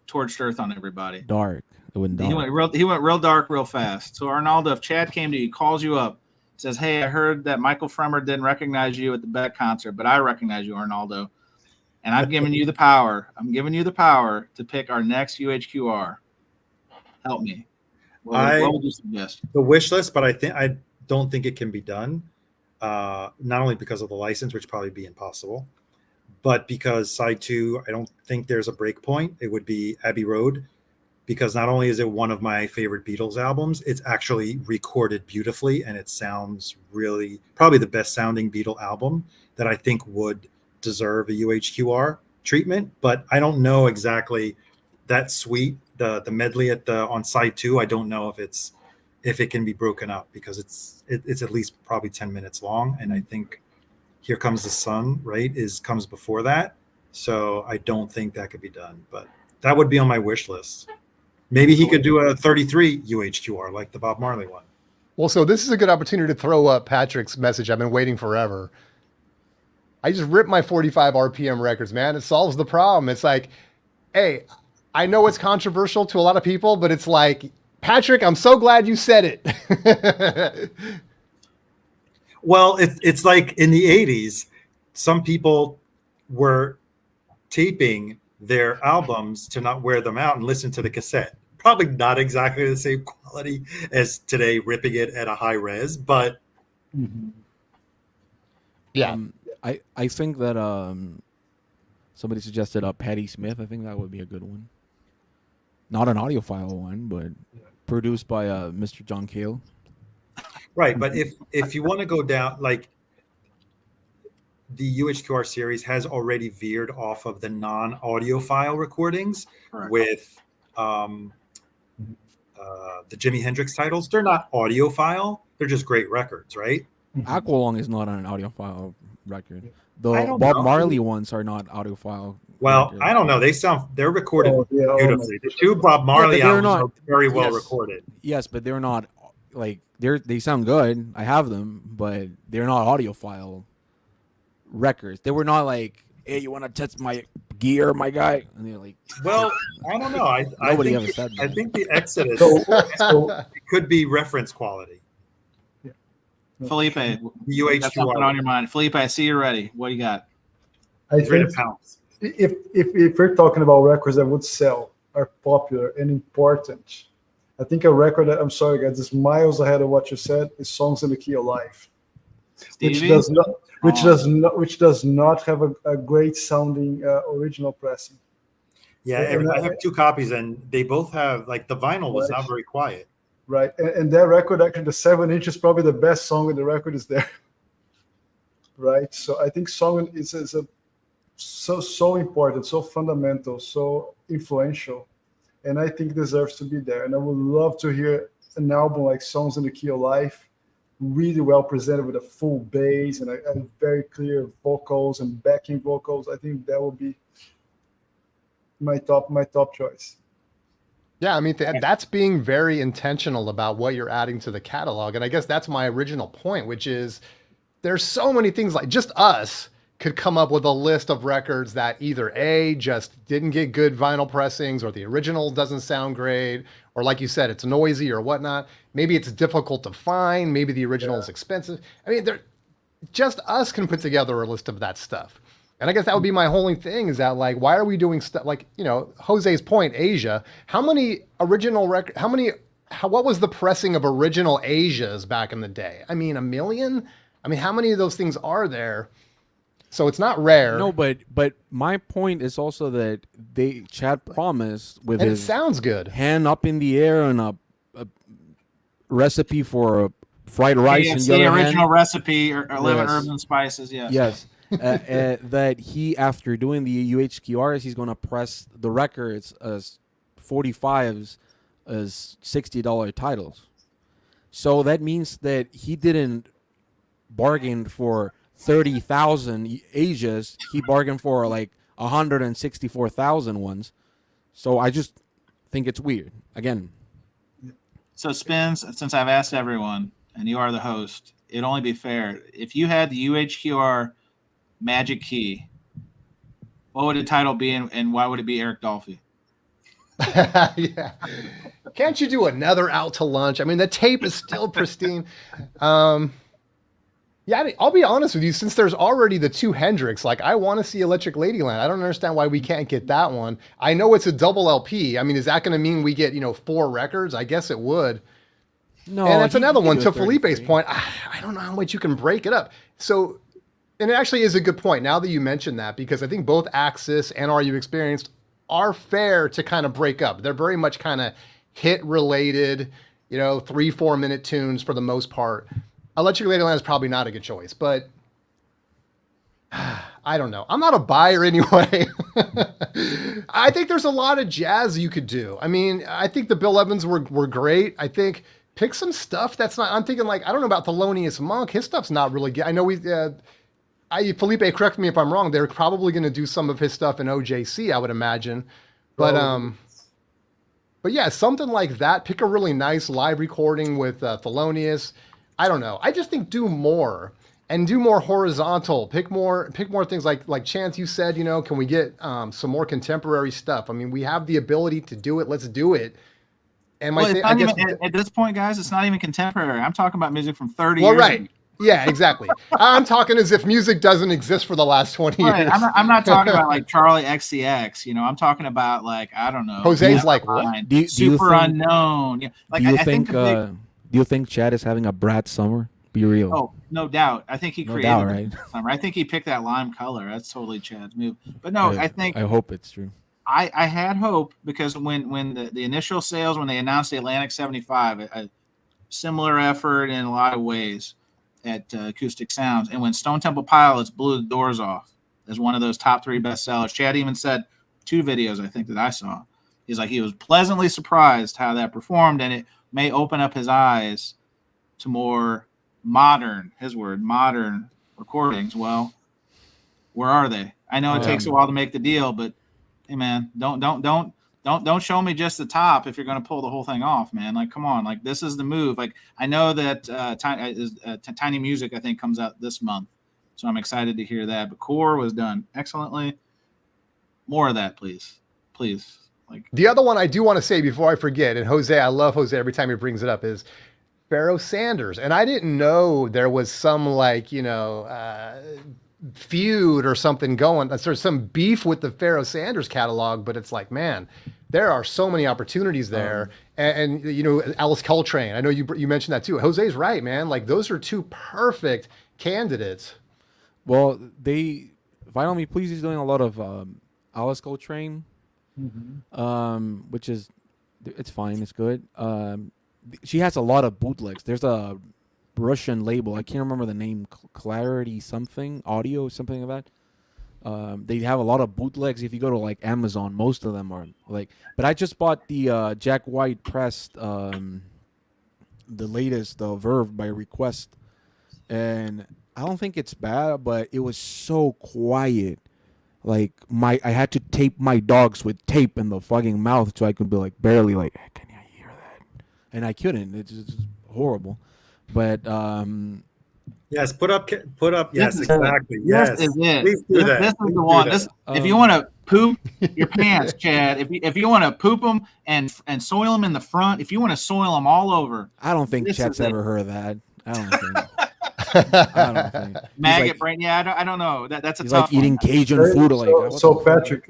torched earth on everybody. Dark. It went dark. He went real dark real fast. So Arnaldo, if Chad came to you, calls you up, says, "Hey, I heard that Michael Fremer didn't recognize you at the Beck concert, but I recognize you, Arnaldo. And I've given you the power. I'm giving you the power to pick our next UHQR. Help me. What would you suggest?" The wish list, but I don't think it can be done. Not only because of the license, which probably be impossible, but because side 2, I don't think there's a break point. It would be Abbey Road, because not only is it one of my favorite Beatles albums, it's actually recorded beautifully, and it sounds really probably the best sounding Beatle album that I think would deserve a UHQR treatment. But I don't know exactly that suite, the medley on side 2. I don't know if it can be broken up, because it's at least probably 10 minutes long, and I think Here Comes the Sun, right, comes before that. So I don't think that could be done, but that would be on my wish list. Maybe he could do a 33 UHQR like the Bob Marley one. Well, so this is a good opportunity to throw up Patrick's message I've been waiting forever. I just rip my 45 RPM records, man. It solves the problem. It's like, hey, I know it's controversial to a lot of people, but it's like, Patrick, I'm so glad you said it. Well, it's like in the 80s, some people were taping their albums to not wear them out and listen to the cassette. Probably not exactly the same quality as today, ripping it at a high res, but Yeah. I think that somebody suggested Patti Smith. I think that would be a good one. Not an audiophile one, but produced by Mr. John Cale. right. But if you want to go down, like the UHQR series has already veered off of the non-audiophile recordings with the Jimi Hendrix titles. They're not audiophile. They're just great records, right? Aqualung is not an audiophile record. The I don't Bob know. Marley ones are not audiophile. Well, records. I don't know. They're recorded Oh, yeah, beautifully. The two Bob Marley they're albums not- are very well yes. recorded. Yes, but they're not like they sound good. I have them, but they're not audiophile records. They were not like, hey, you want to test my gear, my guy? And they're like, Well, I don't know. I Nobody think, ever said I that. think the Exodus So it could be reference quality. Felipe, The you got something on UHQR. your mind. Felipe, I see you're ready. What do you got? I Ready think to pounce. if we're talking about records that would sell, are popular and important, I think a record that, I'm sorry guys, is miles ahead of what you said, is Songs in the Key of Life, which Stevie? which does not have a great sounding original pressing. Yeah, I have two copies, and they both have, like, the vinyl was not very quiet. Right, and that record, actually, the 7-inch is probably the best song in the record is there. Right, so I think song is so important, so fundamental, so influential, and I think deserves to be there. And I would love to hear an album like Songs in the Key of Life, really well presented with a full bass and a very clear vocals and backing vocals. I think that would be my top choice. Yeah, I mean, that's being very intentional about what you're adding to the catalog. And I guess that's my original point, which is there's so many things, like just us could come up with a list of records that either A, just didn't get good vinyl pressings, or the original doesn't sound great, or like you said, it's noisy or whatnot. Maybe it's difficult to find. Maybe the original is expensive. I mean, just us can put together a list of that stuff. And I guess that would be my whole thing, is that, like, why are we doing stuff like, Jose's point, Asia? How many original records, what was the pressing of original Asias back in the day? I mean, 1 million? I mean, how many of those things are there? So it's not rare. no, but my point is also that Chad promised with and it his sounds good. hand up in the air and a recipe for fried rice Yeah, and it's the the other original hand. recipe, or 11 Yes. herbs and spices. Yes. Yes. That he, after doing the UHQRs, he's going to press the records as 45s as $60 titles. So that means that he didn't bargain for 30,000 Asias. He bargained for like 164,000 ones. So I just think it's weird. Again, So, Spins, since I've asked everyone, and you are the host, it'd only be fair. If you had the UHQR Magic Key, what would the title be, and why would it be Eric Dolphy? Yeah. Can't you do another Out to Lunch? I mean, the tape is still pristine. Yeah, I'll be honest with you. Since there's already the 2 Hendrix, like, I want to see Electric Ladyland. I don't understand why we can't get that one. I know it's a double LP. I mean, is that going to mean we get 4 records? I guess it would. no. And that's another he one. could To do a 33. Felipe's point, I don't know how much you can break it up. So, and it actually is a good point now that you mentioned that, because I think both Axis and Are You Experienced are fair to kind of break up. They're very much kind of hit related, 3-4 minute tunes for the most part. Electric Ladyland is probably not a good choice, but I don't know. I'm not a buyer anyway. I think there's a lot of jazz you could do. I mean, I think the Bill Evans were great. I think pick some stuff that's not, I'm thinking, like, I don't know about Thelonious Monk. His stuff's not really good. I know Felipe, correct me if I'm wrong. They're probably going to do some of his stuff in OJC, I would imagine. But yeah, something like that. Pick a really nice live recording with Thelonious. I don't know. I just think do more. and do more horizontal. Pick more things like Chance, you said, you know, can we get some more contemporary stuff? I mean, we have the ability to do it. Let's do it. And Well, it's not even, at this point, guys, it's not even contemporary. I'm talking about music from 30 years ago. Yeah, exactly. I'm talking as if music doesn't exist for the last 20 years. I'm not talking about like Charlie XCX. You know, I'm talking about like, I don't know. Jose's like what? Super unknown. Yeah, like do you think Chad is having a Brad Summer? Be real. Oh, no doubt. I think he created right? Summer. I think he picked that lime color. That's totally Chad's move. But no, I hope it's true. I had hope because when the initial sales, when they announced the Atlantic 75, a similar effort in a lot of ways at Acoustic Sounds, and when Stone Temple Pilots blew the doors off as one of those top 3 bestsellers, Chad even said 2 videos I think that I saw. He's like, he was pleasantly surprised how that performed, and it may open up his eyes to more modern recordings. Well, where are they? I know it takes a while to make the deal, but hey man, don't show me just the top if you're going to pull the whole thing off, man. Like, come on, like this is the move. Like, I know that Tiny Music I think comes out this month, so I'm excited to hear that. But Core was done excellently. More of that, please. Like the other one I do want to say before I forget, and Jose, I love Jose every time he brings it up, is Pharoah Sanders. And I didn't know there was some like, you know, feud or something going. There's some beef with the Pharoah Sanders catalog, but it's like, man, there are so many opportunities there. And you know, Alice Coltrane, I know you mentioned that too. Jose's right, man. Like those are 2 perfect candidates. Well, Vinyl Me Please is doing a lot of Alice Coltrane, which is, it's fine, it's good. She has a lot of bootlegs. There's a Russian label, I can't remember the name, Clarity something audio, something like that. They have a lot of bootlegs. If you go to like Amazon, most of them are like, but I just bought the Jack White pressed the latest Verve by request, and I don't think it's bad, but it was so quiet. Like I had to tape my dogs with tape in the fucking mouth so I could be like barely like, can you hear that? And I couldn't. It's horrible. But yes, put up. Yes, exactly. Yes, this is it. Please do that. This is the one. If you want to poop your pants, Chad, if you want to poop them and soil them in the front, if you want to soil them all over, I don't think Chad's ever heard of that. I don't think. Maggot like, brain. Yeah, I don't know. That's a he's tough like eating one. Cajun food. Like so Patrick,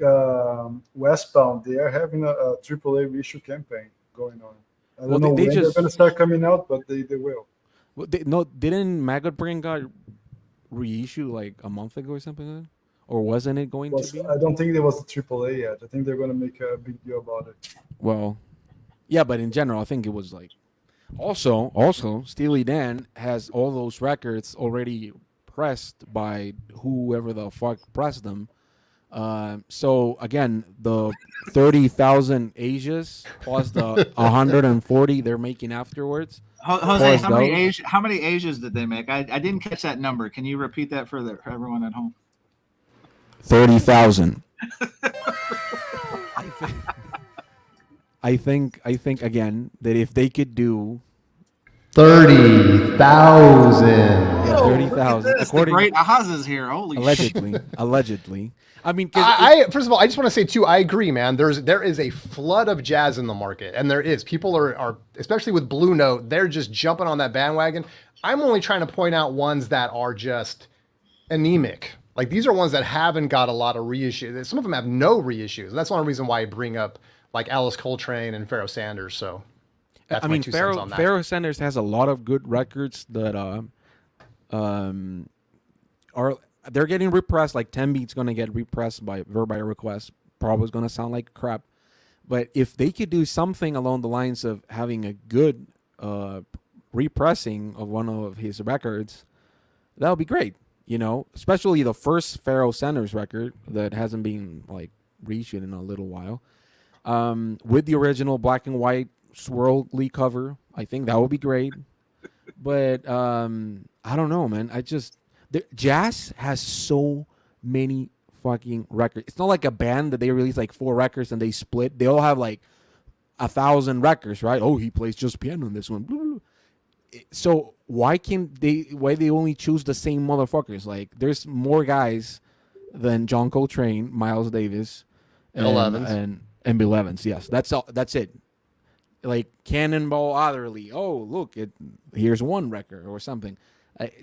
Westbound, they are having a AAA reissue campaign going on. I don't know when they're going to start coming out, but they will. Well, didn't Maggot Brain got reissued like a month ago or something like that? Or wasn't it going to be? I don't think there was a AAA yet. I think they're going to make a big deal about it. Well, yeah, but in general, I think it was like. Also, Steely Dan has all those records already pressed by whoever the fuck pressed them. So again, the 30,000 Asias plus the 140 they're making afterwards. Jose, how many Asias did they make? I didn't catch that number. Can you repeat that for everyone at home? 30,000. I think again that if they could do 30,000. Yeah, 30,000. According great Ahazes here. Holy allegedly. I mean, I first of all, I just want to say too, I agree, man. There is a flood of jazz in the market, and there is. People are especially with Blue Note, they're just jumping on that bandwagon. I'm only trying to point out ones that are just anemic. Like these are ones that haven't got a lot of reissues. Some of them have no reissues. And that's one reason why I bring up like Alice Coltrane and Pharoah Sanders. So that's my 2 cents on that. Pharoah Sanders has a lot of good records that they're getting repressed. Like 10 Beat's gonna get repressed by Verve by request. Probably gonna sound like crap. But if they could do something along the lines of having a good repressing of one of his records, that would be great. You know, especially the first Pharoah Sanders record that hasn't been like reissued in a little while, with the original black and white swirly cover. I think that would be great. But I don't know, man. Jazz has so many fucking records. It's not like a band that they release like 4 records and they split. They all have like 1,000 records, right? Oh, he plays just piano in this one. So why they only choose the same motherfuckers? Like, there's more guys than John Coltrane, Miles Davis, Bill Evans. and Bill Evans. Yes, that's all. That's it. Like Cannonball Adderley. Oh, look, here's one record or something.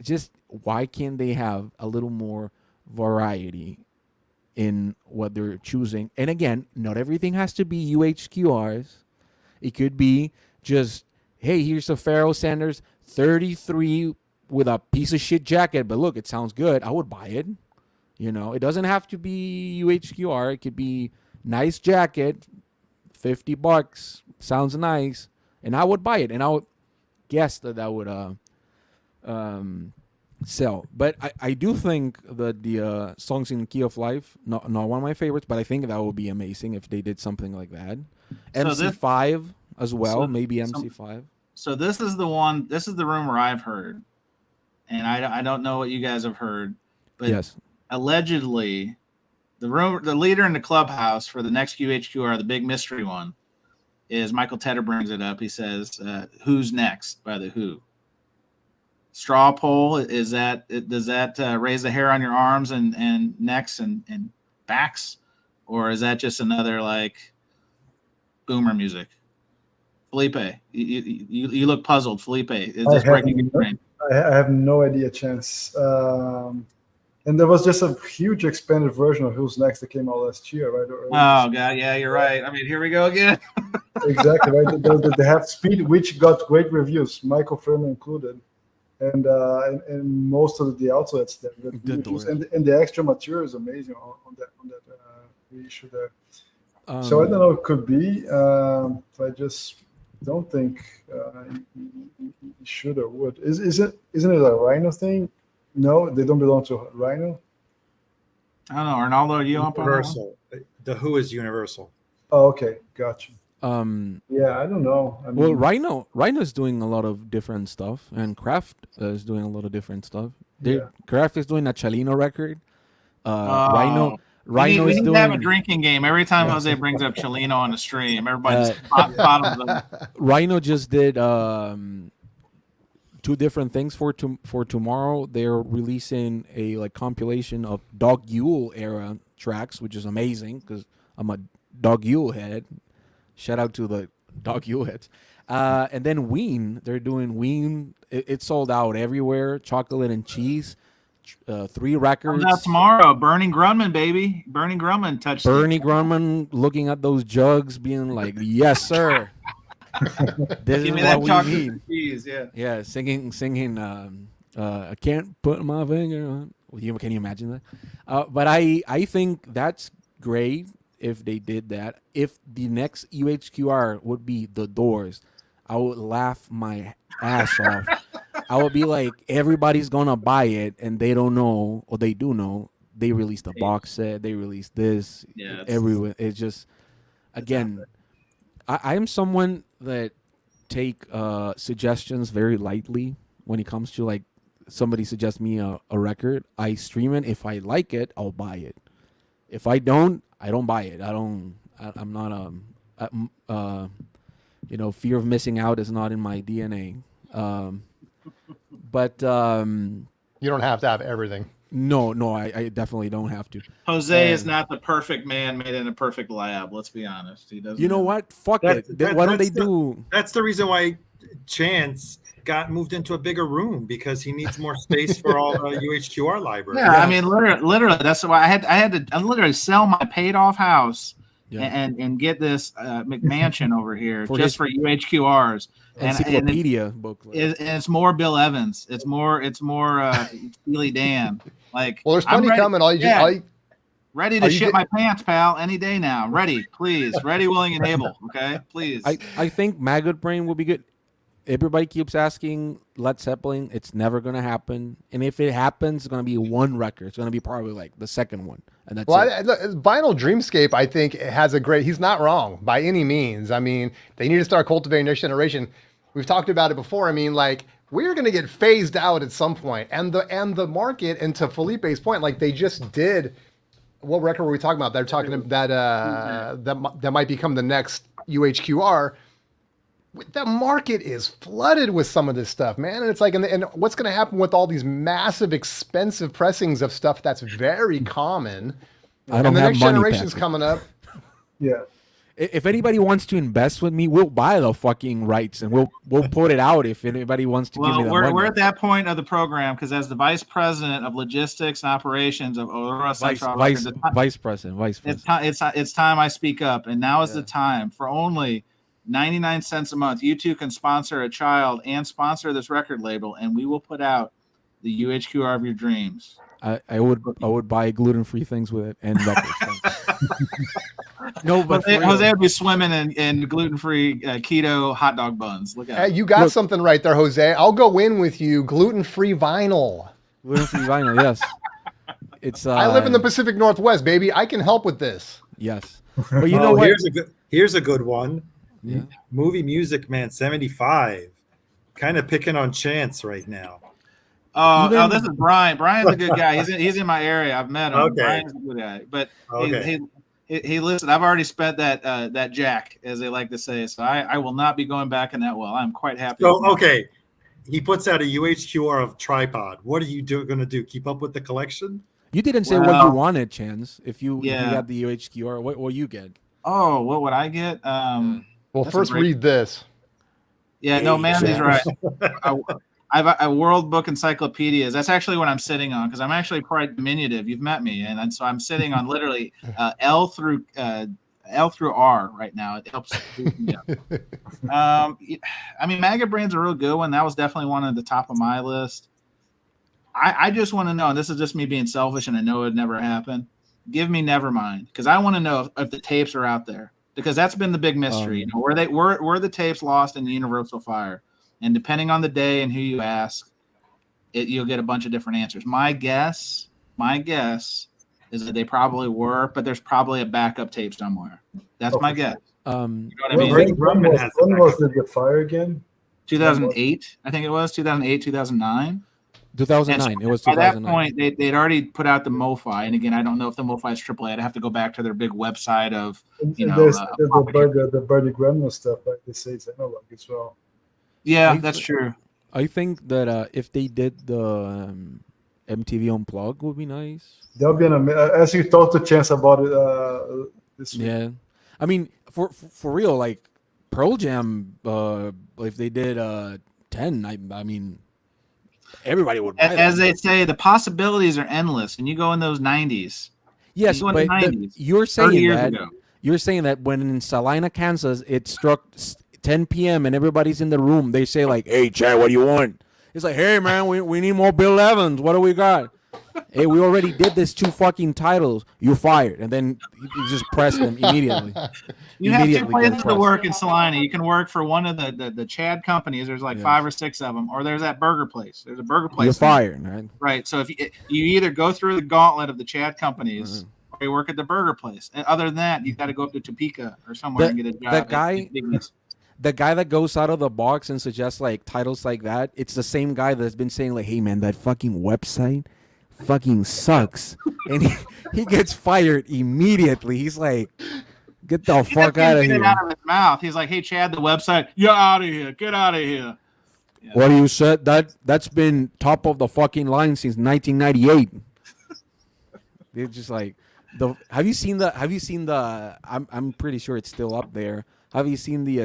Just why can't they have a little more variety in what they're choosing? And again, not everything has to be UHQRs. It could be just, hey, here's a Pharoah Sanders 33 with a piece of shit jacket, but look, it sounds good. I would buy it. You know, it doesn't have to be UHQR. It could be nice jacket, $50, sounds nice, and I would buy it, and I would guess that would sell. But I do think that the Songs in the Key of Life, not one of my favorites, but I think that would be amazing if they did something like that. So MC5 as well, maybe MC5. So this is the one. This is the rumor I've heard, and I don't know what you guys have heard, but yes, allegedly, the leader in the clubhouse for the next UHQR, the big mystery one, is Michael Tedder brings it up. He says, "Who's Next" by the Who. Straw poll, does that raise the hair on your arms and necks and backs, or is that just another like boomer music? Felipe, you look puzzled. Felipe, is this breaking your brain? I have no idea, Chance. And there was just a huge expanded version of Who's Next that came out last year, right? Oh god, yeah, you're right. I mean, here we go again. Exactly, right. They have Speed, which got great reviews, Michael Furman included, and most of the outlets that reviews, and the extra material is amazing on that reissue there. So I don't know, it could be, but I just don't think he should or would. Isn't it a Rhino thing? No, they don't belong to Rhino. I don't know, Arnaldo. Are you up on Universal? The Who is Universal. Oh, okay, gotcha. Yeah, I don't know. I mean, well, Rhino is doing a lot of different stuff, and Kraft is doing a lot of different stuff. Kraft is doing a Chalino record. Rhino we is need doing. to have a drinking game every time Jose brings up Chalino on the stream. Everybody's bottoms up. Rhino just did two different things for tomorrow. They're releasing a compilation of Dog Yule era tracks, which is amazing because I'm a Dog Yule head. Shout out to the Dog Yule heads. And then Ween, they're doing Ween. It's sold out everywhere. Chocolate and cheese. 3 records. Comes out tomorrow. Bernie Grunman, baby. Bernie Grunman touched. Bernie Grunman looking at those jugs, being like, "Yes, sir." This Give me is that what chocolate we need. and cheese, yeah. Yeah, singing. I can't put my finger on. Can you imagine that? But I think that's great if they did that. If the next UHQR would be The Doors, I would laugh my ass off. I would be like, everybody's gonna buy it, and they don't know, or they do know. They released a box set. They released this. Yeah, everywhere. It's just, again, I am someone that take suggestions very lightly when it comes to like somebody suggests me a record. I stream it. If I like it, I'll buy it. If I don't buy it. I'm not fear of missing out is not in my DNA. But you don't have to have everything. No, I definitely don't have to. Jose is not the perfect man made in a perfect lab. Let's be honest. He doesn't. You know what? Fuck it. Why don't they do? That's the reason why Chance got moved into a bigger room, because he needs more space for all the UHQR library. Yeah, I mean, literally, that's why I had to literally sell my paid off house and get this McMansion over here for UHQRs. Encyclopedia booklet. And it's more Bill Evans. It's more Steely Dan. Like, well, there's plenty coming. Ready to shit my pants, pal, any day now. Ready, please. Ready, willing, and able. Okay, please. I think Maggot Brain will be good. Everybody keeps asking Led Zeppelin. It's never going to happen. And if it happens, it's going to be one record. It's going to be probably like the second one. And that's it. Vinyl Dreamscape, I think, has a great... He's not wrong by any means. I mean, they need to start cultivating next generation. We've talked about it before. I mean, like, we're going to get phased out at some point. And the market, and to Felipe's point, like they just did... What record were we talking about? They're talking about that might become the next UHQR. the market is flooded with some of this stuff, man. And it's like, and what's going to happen with all these massive, expensive pressings of stuff that's very common? I don't and the have next money, generation's Patrick. coming up. Yeah. If anybody wants to invest with me, we'll buy the fucking rights and we'll put it out if anybody wants to give me the money. We're at that point of the program because as the vice president of logistics and operations of Aurora Central Vice president. it's time I speak up, and now is the time. For only 99 cents a month, you two can sponsor a child and sponsor this record label, and we will put out the UHQR of your dreams. I would buy gluten-free things with it and records. No, but Jose would be swimming in gluten-free keto hot dog buns. Look at Hey, you got something right there, Jose. I'll go in with you. Gluten-free vinyl. Gluten-free vinyl, yes. It's. I live in the Pacific Northwest, baby. I can help with this. Yes, but you know what? Here's a good one. Yeah. Movie Music Man 75, kind of picking on Chance right now. Oh, this is Brian. Brian's a good guy. He's in my area. I've met him. Okay. Brian's a good guy. But he listen, I've already spent that jack, as they like to say. So I will not be going back in that well. I'm quite happy. So okay. He puts out a UHQR of Tripod. What are you going to do? Keep up with the collection? You didn't say what you wanted, Chance. If you got the UHQR, what will you get? Oh, what would I get? Well, first read this. Yeah, no, Mandy's right. I have a World Book Encyclopedias. That's actually what I'm sitting on because I'm actually quite diminutive. You've met me, and so I'm sitting on literally L through R right now. It helps. I mean, Maggot Brain's a real good one. That was definitely one at the top of my list. I just want to know, and this is just me being selfish, and I know it would never happen. Give me Nevermind because I want to know if the tapes are out there because that's been the big mystery. Were the tapes lost in the universal fire? And depending on the day and who you ask, you'll get a bunch of different answers. My guess is that they probably were, but there's probably a backup tape somewhere. That's my guess. You know what I mean? When was the fire again? 2008, I think it was 2008, 2009. 2009. It was 2009. By that point, they'd already put out the MoFi, and again, I don't know if the MoFi is AAA. I'd have to go back to their big website of the Birdie Grandma stuff, like they say, it's analog as well. Yeah, that's true. I think that if they did the MTV Unplugged would be nice. That would be as you talked to Chance about it this week. Yeah, I mean, for real, like Pearl Jam, if they did 10, I mean, everybody would buy As they say, the possibilities are endless, and you go in those 90s. Yes, but you're saying that when in Salina, Kansas, it struck 10 p.m. and everybody's in the room, they say like, "Hey, Chad, what do you want?" It's like, "Hey, man, we need more Bill Evans. What do we got?" "Hey, we already did this 2 fucking titles. You're fired." And then you just press them immediately. You have 2 places to work in Salina. You can work for one of the Chad companies. There's like 5 or 6 of them, or there's that burger place. There's a burger place. You're fired, right? Right. So if you either go through the gauntlet of the Chad companies, or you work at the burger place. And other than that, you got to go up to Topeka or somewhere and get a job. The guy that goes out of the box and suggests like titles like that, it's the same guy that's been saying like, "Hey man, that fucking website fucking sucks," and he gets fired immediately. He's like, "Get the fuck out of here!" Out of his mouth. He's like, "Hey Chad, the website, you're out of here. Get out of here." Yeah. What do you said? That's been top of the fucking line since 1998. They're just like Have you seen the? I'm pretty sure it's still up there. Have you seen the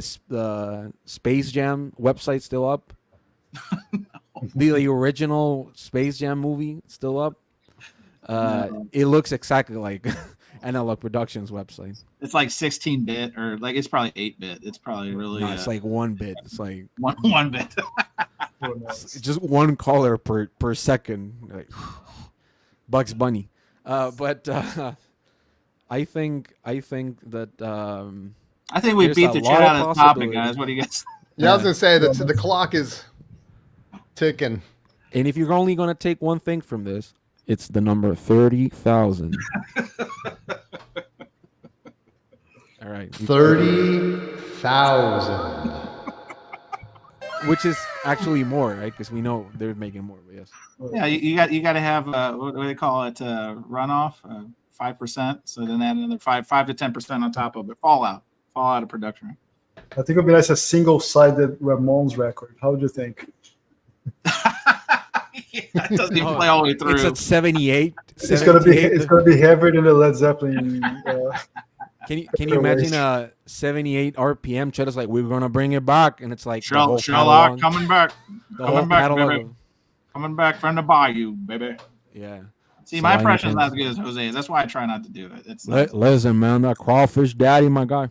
Space Jam website still up? The original Space Jam movie still up? No. It looks exactly like Analog Productions website. It's like 16-bit or like it's probably 8-bit. It's probably really. No, it's like 1-bit. It's like one bit. It's just one color per second. Like, Bugs Bunny. But I think that. I think we beat the chat out of the topic, guys. What do you guys? Yeah, I was gonna say that the clock is ticking. And if you're only gonna take one thing from this, it's the number 30,000. All right, 30,000. Which is actually more, right? Because we know they're making more. But yes. Yeah, you got to have what do they call it? Runoff, 5%. So then add another 5 to 10% on top of it. Fallout of production. I think it would be nice a single-sided Ramones record. How would you think? It doesn't even play all the way through. It's at 78. It's gonna be heavier than the Led Zeppelin. Can you imagine a 78 RPM? Cheddar's like, we're gonna bring it back, and it's like the whole Sherlock catalog, coming back, the whole catalog baby. Coming back from the bayou, baby. Yeah. See, my impression's not as good as Jose's. That's why I try not to do it. It's listen, man, that crawfish daddy, my guy.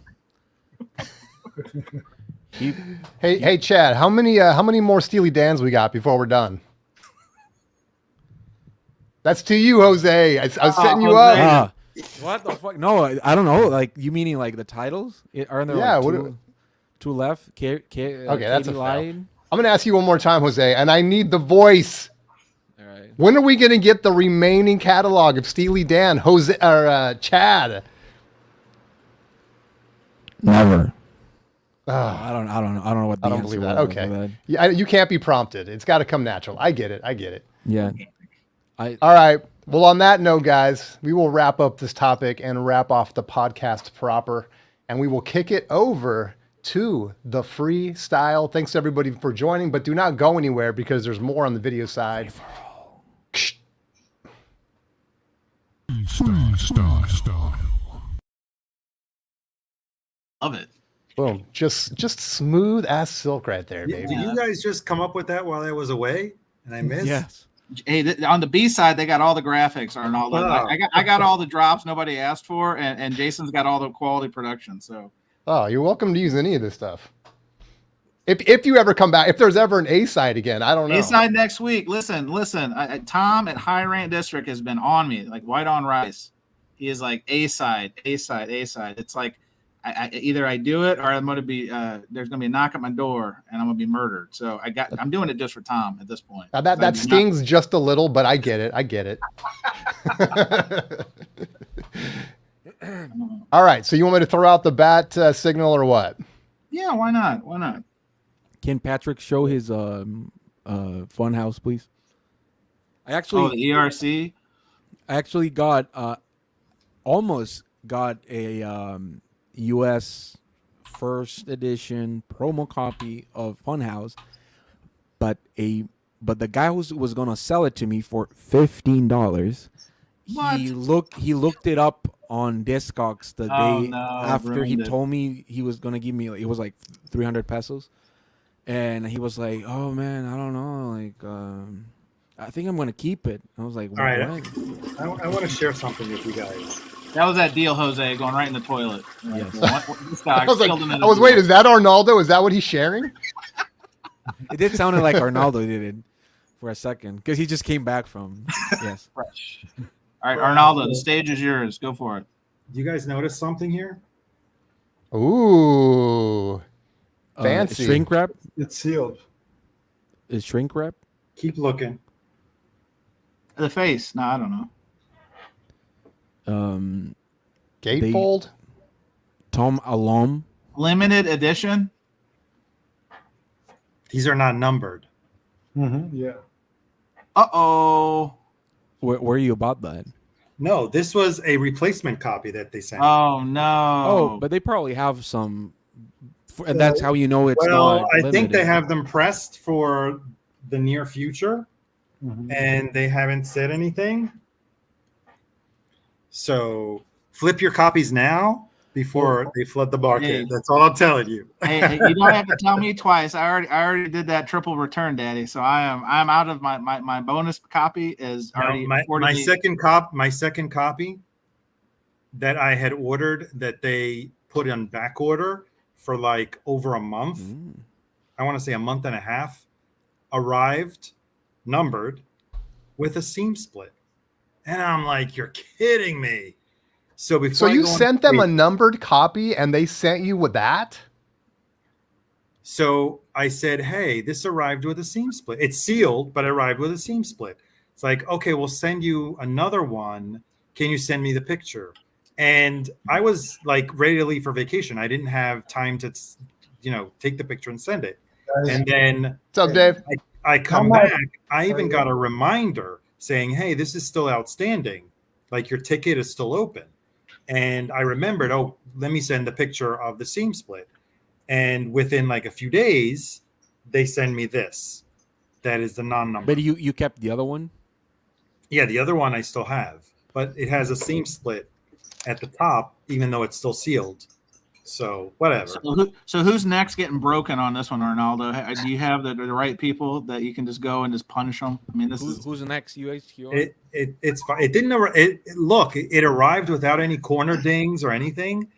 Hey, Chad, how many more Steely Dans we got before we're done? That's to you, Jose. I was setting you up. What the fuck? No, I don't know. Like, you meaning like the titles? Aren't there like two left? Okay, that's a fail. I'm gonna ask you one more time, Jose, and I need the voice. All right. When are we gonna get the remaining catalog of Steely Dan, Jose or Chad? Never. Oh, I don't know what the I don't answer believe that. was Okay. for that. Yeah, you can't be prompted. It's got to come natural. I get it. Yeah. All right. Well, on that note, guys, we will wrap up this topic and wrap off the podcast proper, and we will kick it over to the freestyle. Thanks everybody for joining, but do not go anywhere because there's more on the video side. Love it. Boom. Just smooth as silk right there, baby. Did you guys just come up with that while I was away and I missed? Yes. Hey, on the B side, they got all the graphics, Arnaldo. Wow. I got all the drops nobody asked for, and Jason's got all the quality production. So, Oh, you're welcome to use any of this stuff. If you ever come back, if there's ever an A side again, I don't know. A side next week. Listen. Tom at High Rant District has been on me like white on rice. He is like A side. It's like either I do it or I'm gonna be there's gonna be a knock at my door and I'm gonna be murdered. So I'm doing it just for Tom at this point. Now that stings just a little, but I get it. All right, so you want me to throw out the bat signal or what? Yeah, why not? Can Patrick show his fun house, please? The ERC. I actually almost got a U.S. first edition promo copy of Funhouse, but the guy who was gonna sell it to me for $15. What? He looked it up on Discogs the day after he told me he was gonna give me. It was like 300 pesos, and he was like, "Oh man, I don't know, like I think I'm gonna keep it." I was like, "All right, I want to share something with you guys." That was that deal, Jose, going right in the toilet. Yes. I was wait, is that Arnaldo? Is that what he's sharing? It did sound like Arnaldo did it for a second because he just came back from yes. Fresh. All right, Arnaldo, the stage is yours. Go for it. Do you guys notice something here? Ooh, fancy. Shrink wrap. It's sealed. Is shrink wrap? Keep looking. The face. No, I don't know. Gatefold. Tom Alum. Limited edition. These are not numbered. Mm-hmm, yeah. Uh-oh. Where are you about that? No, this was a replacement copy that they sent. Oh no. Oh, but they probably have some. And that's how you know it's not. I think they have them pressed for the near future, and they haven't said anything. So flip your copies now before they flood the market. Hey. That's all I'm telling you. Hey, you don't have to tell me twice. I already did that triple return, Daddy. So I'm out of my bonus copy is already my second copy that I had ordered that they put on back order for like over a month. I want to say a month and a half, arrived numbered with a seam split. And I'm like, you're kidding me. So you sent them a numbered copy and they sent you with that? So I said, hey, this arrived with a seam split. It's sealed, but arrived with a seam split. It's like, okay, we'll send you another one. Can you send me the picture? And I was like ready to leave for vacation. I didn't have time to, take the picture and send it. And then what's up, Dave? I come back. I even got a reminder saying, hey, this is still outstanding. Like your ticket is still open. And I remembered, let me send a picture of the seam split. and within like a few days, they send me this. That is the non-number. But you kept the other one? Yeah, the other one I still have, but it has a seam split at the top, even though it's still sealed. So whatever. So who's next getting broken on this one, Arnaldo? Do you have the right people that you can just go and just punish them? I mean, who's the next UHQR? It's fine. It didn't. It arrived without any corner dings or anything.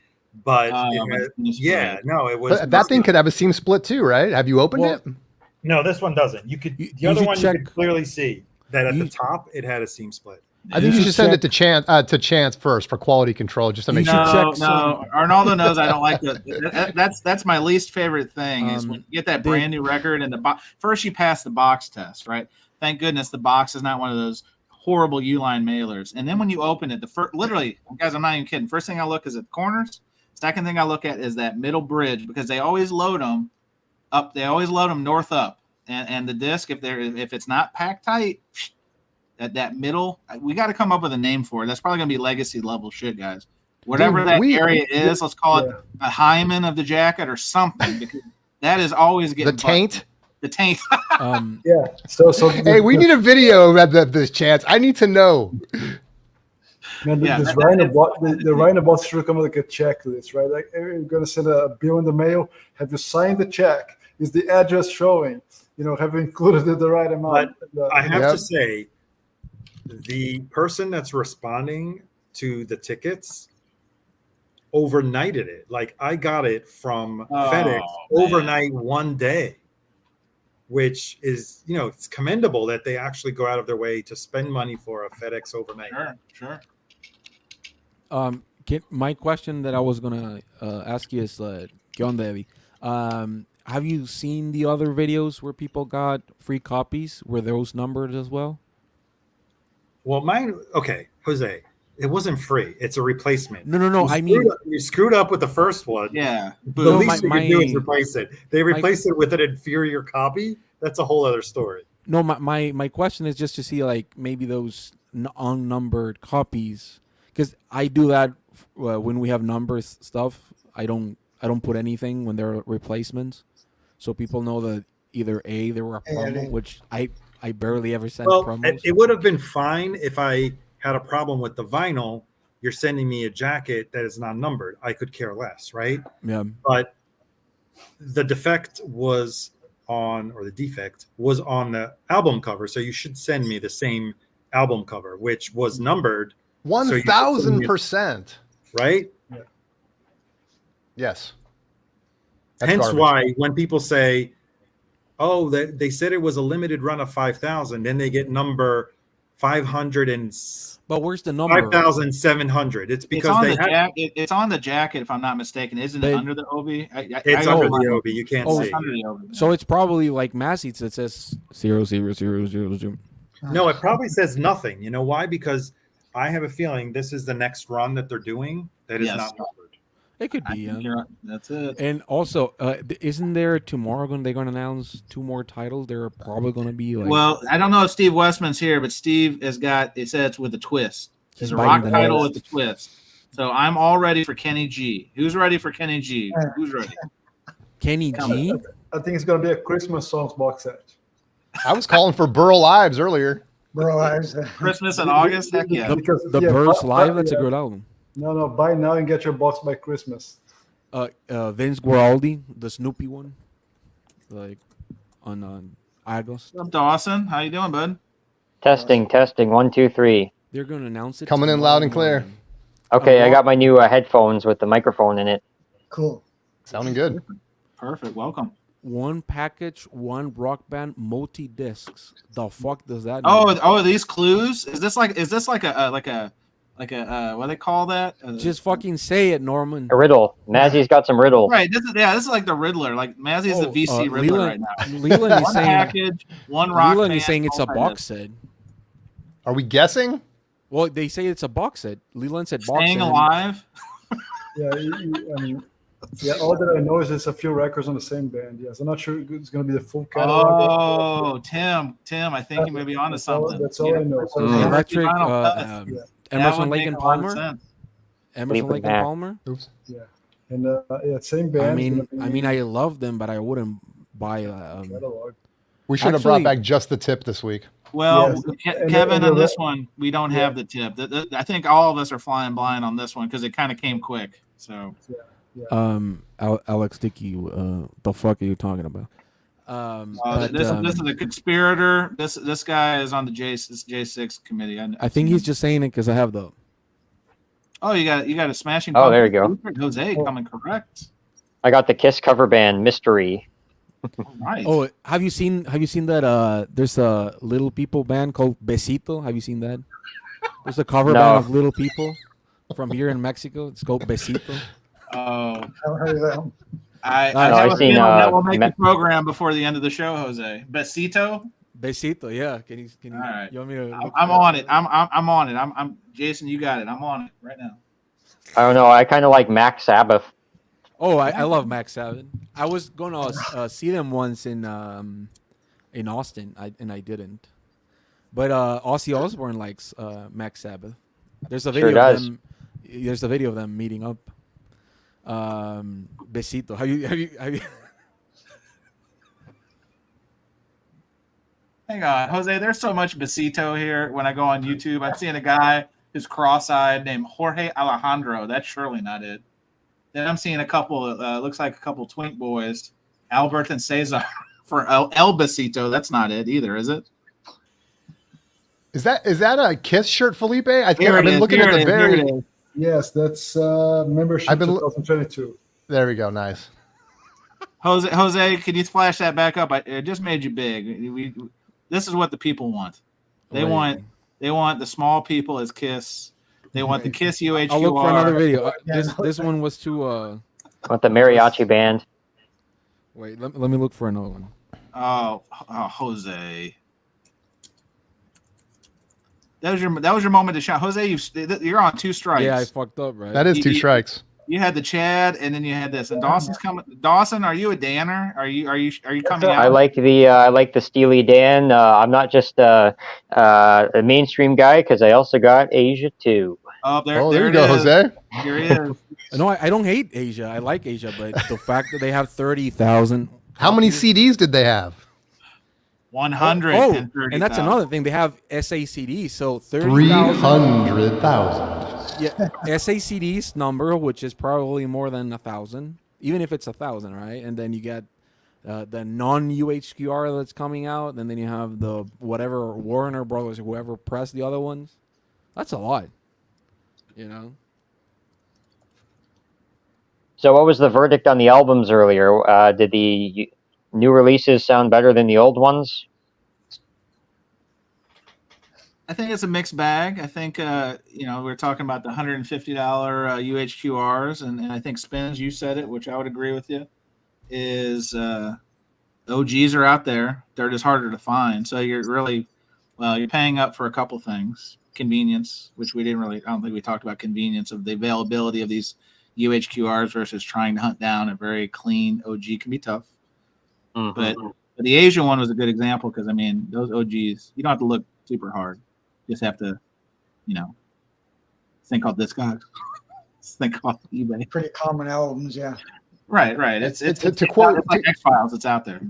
But it was. That thing could have a seam split too, right? Have you opened it? No, this one doesn't. You could. The other one you could clearly see that at the top it had a seam split. I think you should send it to Chance first for quality control, just to make sure. No, Arnaldo knows I don't like that's my least favorite thing is when you get that brand new record and the box. First, you pass the box test, right? Thank goodness the box is not one of those horrible Uline mailers. And then when you open it, literally, guys, I'm not even kidding. First thing I look is at the corners. Second thing I look at is that middle bridge because they always load them up. They always load them north up, and the disc if it's not packed tight. At that middle, we got to come up with a name for it. That's probably going to be legacy level shit, guys. Whatever area is, let's call it a hymen of the jacket or something, because that is always getting the taint. The taint. Yeah. So hey, we need a video of this, Chance. I need to know. Man, the Rhino bots should come with like a checklist, right? Like, you're gonna send a bill in the mail. Have you signed the check? Is the address showing? Have you included the right amount? But I have to say, the person that's responding to the tickets overnighted it. Like I got it from FedEx overnight one day, which is, it's commendable that they actually go out of their way to spend money for a FedEx overnight. Sure. My question that I was gonna ask you is, ¿qué onda, Eddie? Have you seen the other videos where people got free copies? Were those numbered as well? Well, Jose, it wasn't free. It's a replacement. No. You screwed up with the first one. Yeah. The least you can do is replace it. They replaced it with an inferior copy. That's a whole other story. No, my question is just to see like maybe those unnumbered copies, because I do that when we have numbers stuff. I don't put anything when they're replacements, so people know that either A, they were a promo, which I barely ever send promos. It would have been fine if I had a problem with the vinyl. You're sending me a jacket that is not numbered. I could care less, right? Yeah. But the defect was on the album cover. So you should send me the same album cover, which was numbered. 1,000%. Right? Yeah. Yes. That's hence garbage. Why when people say, oh, they said it was a limited run of 5,000. Then they get number 500 and. But where's the number? 5,700. It's because it's on the jacket, if I'm not mistaken. Isn't it under the OB? It's under the OB. You can't see. It's under the OB. So it's probably like Massey's that says 00000. No, it probably says nothing. You know why? Because I have a feeling this is the next run that they're doing that is not numbered. It could be, That's it. And also, isn't there tomorrow they're going to announce 2 more titles? They're probably going to be like. Well, I don't know if Steve Westman's here, but Steve has got. It says it's with a twist. It's a rock title with a twist. So I'm all ready for Kenny G. Who's ready for Kenny G? Who's ready? Kenny G. I think it's going to be a Christmas songs box set. I was calling for Burl Ives earlier. Burl Ives. Christmas in August. Heck yeah. The Burst Live. That's a good album. No, buy now and get your box by Christmas. Vince Guaraldi, the Snoopy one, like on August. What's up, Dawson? How you doing, bud? Testing. 1, 2, 3. They're gonna announce it. Coming in loud and clear. Okay, I got my new headphones with the microphone in it. Cool. Sounding good. Perfect. Welcome. One package, one rock band, multi discs. The fuck does that mean? Oh, these clues? Is this like a what do they call that? Just fucking say it, Norman. A riddle. Mazzy's got some riddle. Right. This is like the Riddler. Like Mazzy's the VC Riddler right now. Leland is saying package, one rock. Leland is saying it's a box set. Are we guessing? Well, they say it's a box set. Leland said box set. Staying Alive. Yeah, all that I know is there's a few records on the same band. Yes, I'm not sure it's going to be the full catalog. Oh, Tim, I think you may be onto something. That's all I know. So Electric. Emerson, Lake and Palmer. Emerson, Lake and Palmer. Oops. Yeah. And yeah, same band. I mean, I love them, but I wouldn't buy. catalog. We should have brought Actually- back just the tip this week. Well, Yes. And Kevin, the on this re- one, we don't Yeah. have the tip. I think all of us are flying blind on this one because it kind of came quick. So Alex Dickey, the fuck are you talking about? this is a conspirator. This guy is on the J6 committee. I think he's just saying it because I have the. Oh, you got a smashing. Oh, there you go. Jose coming correct. I got the Kiss cover band Mystery. Right. Oh, have you seen that? There's a Little People band called Besito. Have you seen that? There's a cover No. band of Little People from here in Mexico. It's called Besito. Oh, I haven't heard of that one. I No, have I've a seen, feeling that will make Me- the program before the end of the show, Jose. Besito. Besito, yeah. Can you? All right. You want me to? I'm on it. I'm on it. I'm Jason. You got it. I'm on it right now. I don't know. I kind of like Mac Sabbath. Oh, I love Max Sabbath. I was gonna see them once in Austin, and I didn't. But Ozzy Osbourne likes Max Sabbath. There's a Sure video of does. them. There's a video of them meeting up. Besito. Have you? Hang on, Jose. There's so much besito here. When I go on YouTube, I'm seeing a guy who's cross-eyed named Jorge Alejandro. That's surely not it. Then I'm seeing a couple. Looks like a couple twink boys, Albert and Cesar for El Besito. That's not it either, is it? Is that a Kiss shirt, Felipe? I think Here I've it been is, looking here at it the is, here very. it is. Yes, that's membership I've been 2022. There we go. Nice. Jose, can you flash that back up? It just made you big. This is what the people want. They Wait. want the small people as Kiss. They want the Kiss UHQR. I'll look for another video. Yeah, This one was too. With the mariachi band. Wait, let me look for another one. Oh, Jose. That was your moment to shine. Jose, you're on 2 strikes. Yeah, I fucked up, right? That is 2 strikes. You had the Chad, and then you had this. And Dawson's coming. Dawson, are you a Danner? Are you coming out? I like the Steely Dan. I'm not just a mainstream guy because I also got Asia too. Oh, there There it you go, is. Jose. Here he is. No, I don't hate Asia. I like Asia, but the fact that they have 30,000. How many CDs did they have? 100. Oh, and that's another thing. They have SACD, so 30,000. 300,000. Yeah, SACD's number, which is probably more than 1,000, even if it's 1,000, right? And then you get the non-UHQR that's coming out, and then you have the whatever Warner Brothers or whoever pressed the other ones. That's a lot, you know. So what was the verdict on the albums earlier? Did the new releases sound better than the old ones? I think it's a mixed bag. I think we're talking about the $150 UHQRs, and I think Spins, you said it, which I would agree with you, is OGs are out there. They're just harder to find. So you're paying up for a couple things. Convenience, which I don't think we talked about convenience of the availability of these UHQRs versus trying to hunt down a very clean OG can be tough. Mm-hmm. But the Asian one was a good example because, I mean, those OGs, you don't have to look super hard. You just have to, think off Discogs, think off eBay. Pretty common albums, yeah. Right. It's quote- like X-Files. It's out there.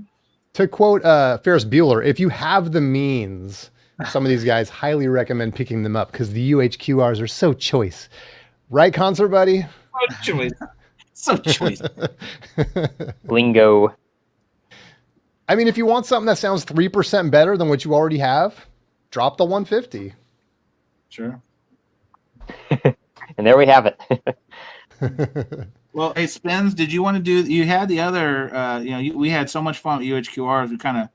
To quote Ferris Bueller, if you have the means, some of these guys highly recommend picking them up because the UHQRs are so choice. Right, Concert Buddy? So choice. Lingo. I mean, if you want something that sounds 3% better than what you already have, drop the 150. Sure. And there we have it. Well, hey, Spins, did you want to do? You had the other. We had so much fun with UHQRs. We kind of.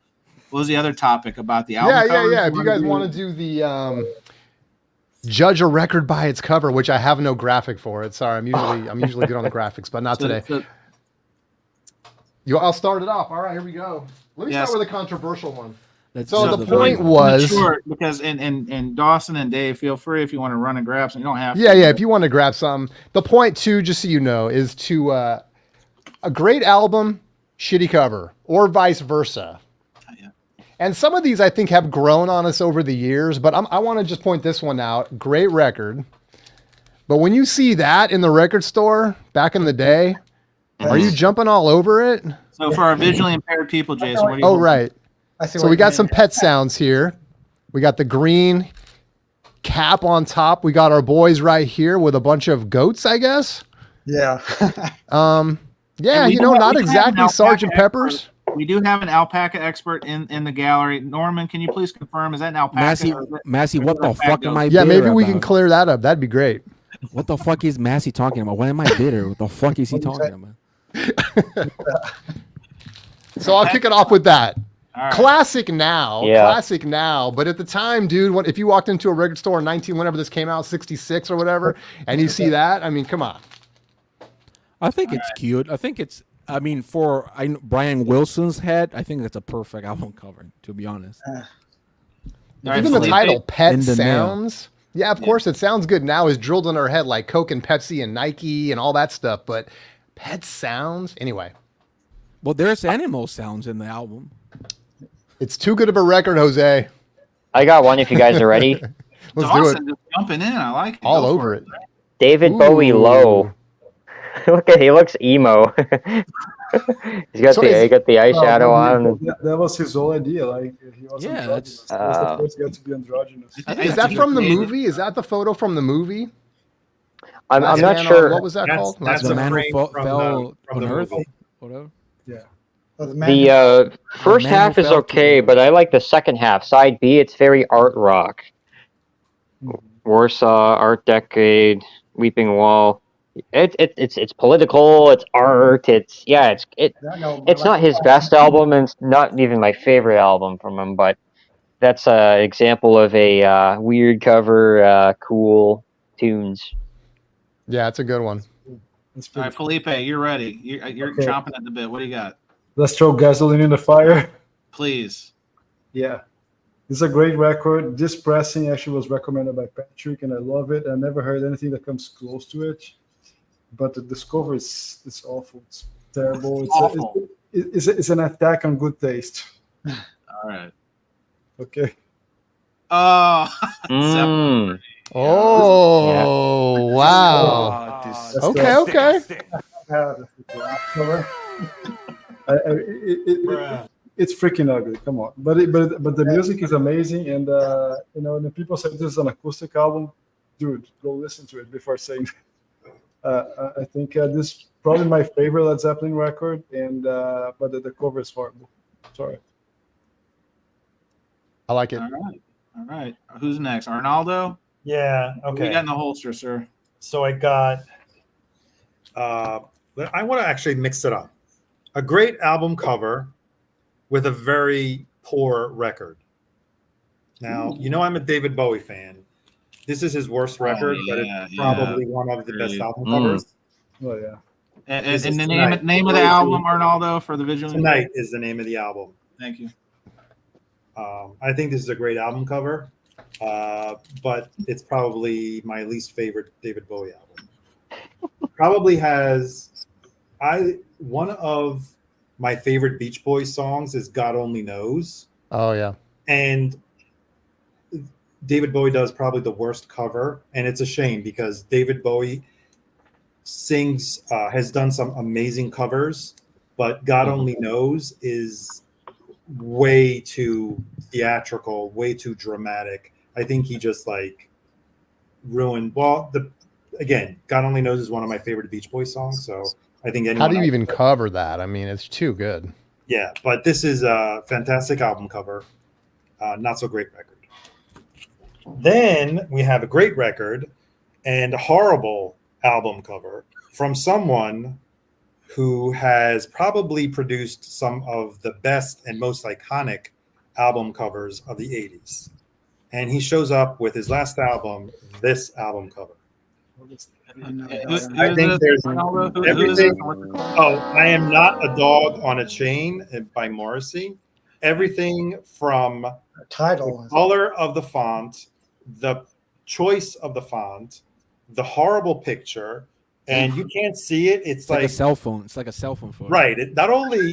What was the other topic about the album? Yeah. If you guys want to do the judge a record by its cover, which I have no graphic for it. Sorry, I'm usually good on the graphics, but not today. I'll start it off. All right, here we go. Let me start with a controversial one. So the point was short because and Dawson and Dave, feel free if you want to run and grab some. You don't have to. Yeah. If you want to grab some, the point too, just so you know, is to a great album, shitty cover, or vice versa. Yeah. And some of these I think have grown on us over the years, but I want to just point this one out. Great record, But when you see that in the record store back in the day, are you jumping all over it? So for our visually impaired people, Jason, what do you? Oh, right. I see. So we got some pet sounds here. We got the green cap on top. We got our boys right here with a bunch of goats, I guess. Yeah. Yeah, And you know, not we have an exactly alpaca Sergeant expert. Peppers. We do have an alpaca expert in the gallery. Norman, can you please confirm, is that an alpaca? Massey, what the fuck am I Yeah, bitter maybe we can about? clear that up. That'd be great. What the fuck is Massey talking about? Why am I bitter? What the fuck is he talking about? So I'll kick it off with that. All right. Classic now. Yeah. Classic now. But at the time, dude, if you walked into a record store in whenever this came out, 66 or whatever, and you see that, I mean, come on. I think it's cute. I think it's. I mean, for Brian Wilson's head, I think that's a perfect album cover. To be honest, All right, Even the Felipe, title, Pet In the Nail. Sounds. Yeah, of course, it sounds good now. Is drilled in our head like Coke and Pepsi and Nike and all that stuff. But Pet Sounds, anyway, well, there's animal sounds in the album. it's too good of a record, Jose. I got one if you guys are ready. Let's do Dawson it. just jumping in. I like it. All Go for over it. David Bowie Ooh. Low. Look at, he looks emo. He's got So he got the eyeshadow on. That was his whole idea. Like he was Yeah, androgynous. that's- He was the first guy to be androgynous. Is that from the movie? Is that the photo from the movie? I'm Last not Man on- sure. What was that called? That's Last The a Man- man frame who from fell from on the Earth. movie. Whatever. Yeah. Well, the man- The first Man Who half is Fell to okay, the but I like the second half. Side B, it's very art rock. Warsaw, Art Decade, Weeping Wall. It's political. It's art. It's not his best album, and it's not even my favorite album from him. But that's an example of a weird cover, cool tunes. Yeah, it's a good one. It's All pretty right, Felipe, you're ready. You're Okay. chomping at the bit. What do you got? Let's throw gasoline in the fire. Please. Yeah. It's a great record. This pressing actually was recommended by Patrick, and I love it. I never heard anything that comes close to it. But the discover is awful. It's terrible. Awful. It's an attack on good taste. All right. Okay. Oh, Mm. Oh, wow. That's Okay, the- okay. It's freaking ugly. Come on, but the music is amazing, and when people say this is an acoustic album, dude, go listen to it before saying. I think this is probably my favorite Led Zeppelin record, and but the cover is horrible. Sorry. I like it. all right. All right. Who's next? Arnaldo? Yeah. What we Okay. got in the holster, sir? So I got. I want to actually mix it up. A great album cover with a very poor record. Now, I'm a David Bowie fan. This is his worst record, but it's probably one of the best album covers. Oh yeah. And This is the Tonight. name of the album, Arnaldo, for the visual. Tonight is the name of the album. Thank you. I think this is a great album cover, but it's probably my least favorite David Bowie album. Probably has one of my favorite Beach Boys songs is God Only Knows, Oh, yeah. and David Bowie does probably the worst cover, and it's a shame because David Bowie sings has done some amazing covers, but God Only Knows is way too theatrical, way too dramatic. I think he just ruined. Well, again, God Only Knows is one of my favorite Beach Boys songs, so I think anyone How do you else- even cover that? I mean, it's too good. Yeah, but this is a fantastic album cover, not so great record. Then we have a great record and a horrible album cover from someone who has probably produced some of the best and most iconic album covers of the 80s. And he shows up with his last album, this album cover. I think there's everything. Oh, I Am Not a Dog on a Chain by Morrissey. Everything from title. the color of the font, the choice of the font, the horrible picture, and you can't see it. It's like a cell phone. It's like a cell phone photo. right. Not only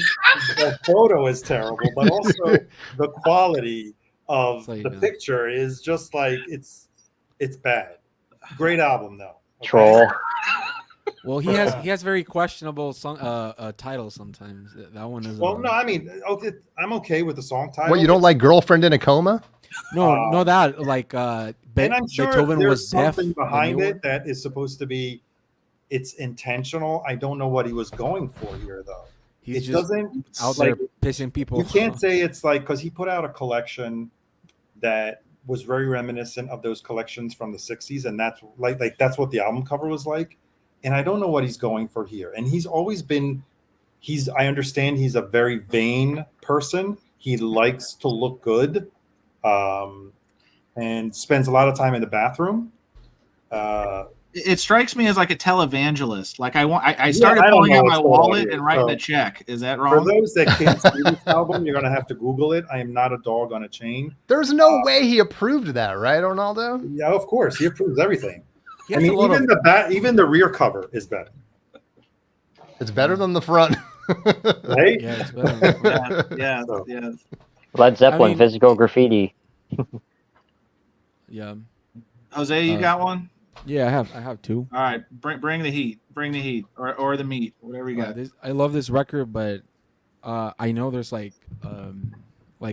the photo is terrible, but also the quality of It's like, the picture is just it's bad. Great album though. Troll. Well, he has very questionable song titles sometimes. That one is. Well, no, I mean, okay, I'm okay with the song title. What, you don't like Girlfriend in a Coma? No, that like and I'm sure Beethoven there's was deaf. something the behind new it one. that is supposed to be, it's intentional. I don't know what he was going for here, though. He's It just doesn't out like there pissing people you off. can't say it's like, because he put out a collection that was very reminiscent of those collections from the 60s, and that's like that's what the album cover was like. And I don't know what he's going for here. And he's always been, I understand he's a very vain person. He likes to look good, and spends a lot of time in the bathroom. It strikes me as like a televangelist. Like I started I don't pulling know out my what's going on wallet here, and writing so- a check. Is that For wrong? those that can't see this album, you're going to have to Google it. I am not a dog on a chain. There's no way he approved that, right, Ronaldo? Yeah, of course. He approves everything. He I has a mean, lot even of- even the rear cover is better. It's better than the front. Right? Yeah, it's better. Yeah, So- yeah. Led Zeppelin, mean- physical graffiti. Yeah, Jose, you got one? yeah. I have two. All right, bring the heat, or the meat, whatever you got. I love this record, but I know there's like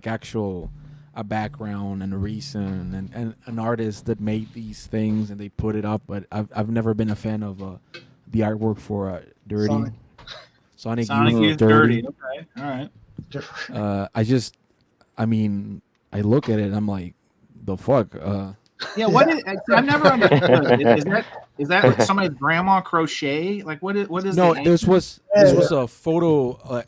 actual a background and a reason and an artist that made these things and they put it up. But I've never been a fan of the artwork for Dirty. Sonic Sonic Youth, Youth Dirty. Okay, all right. I mean, I look at it and I'm like, the fuck. Yeah, what is? I've never understood. Is that like somebody's grandma crochet? Like what is? No, the this was a photo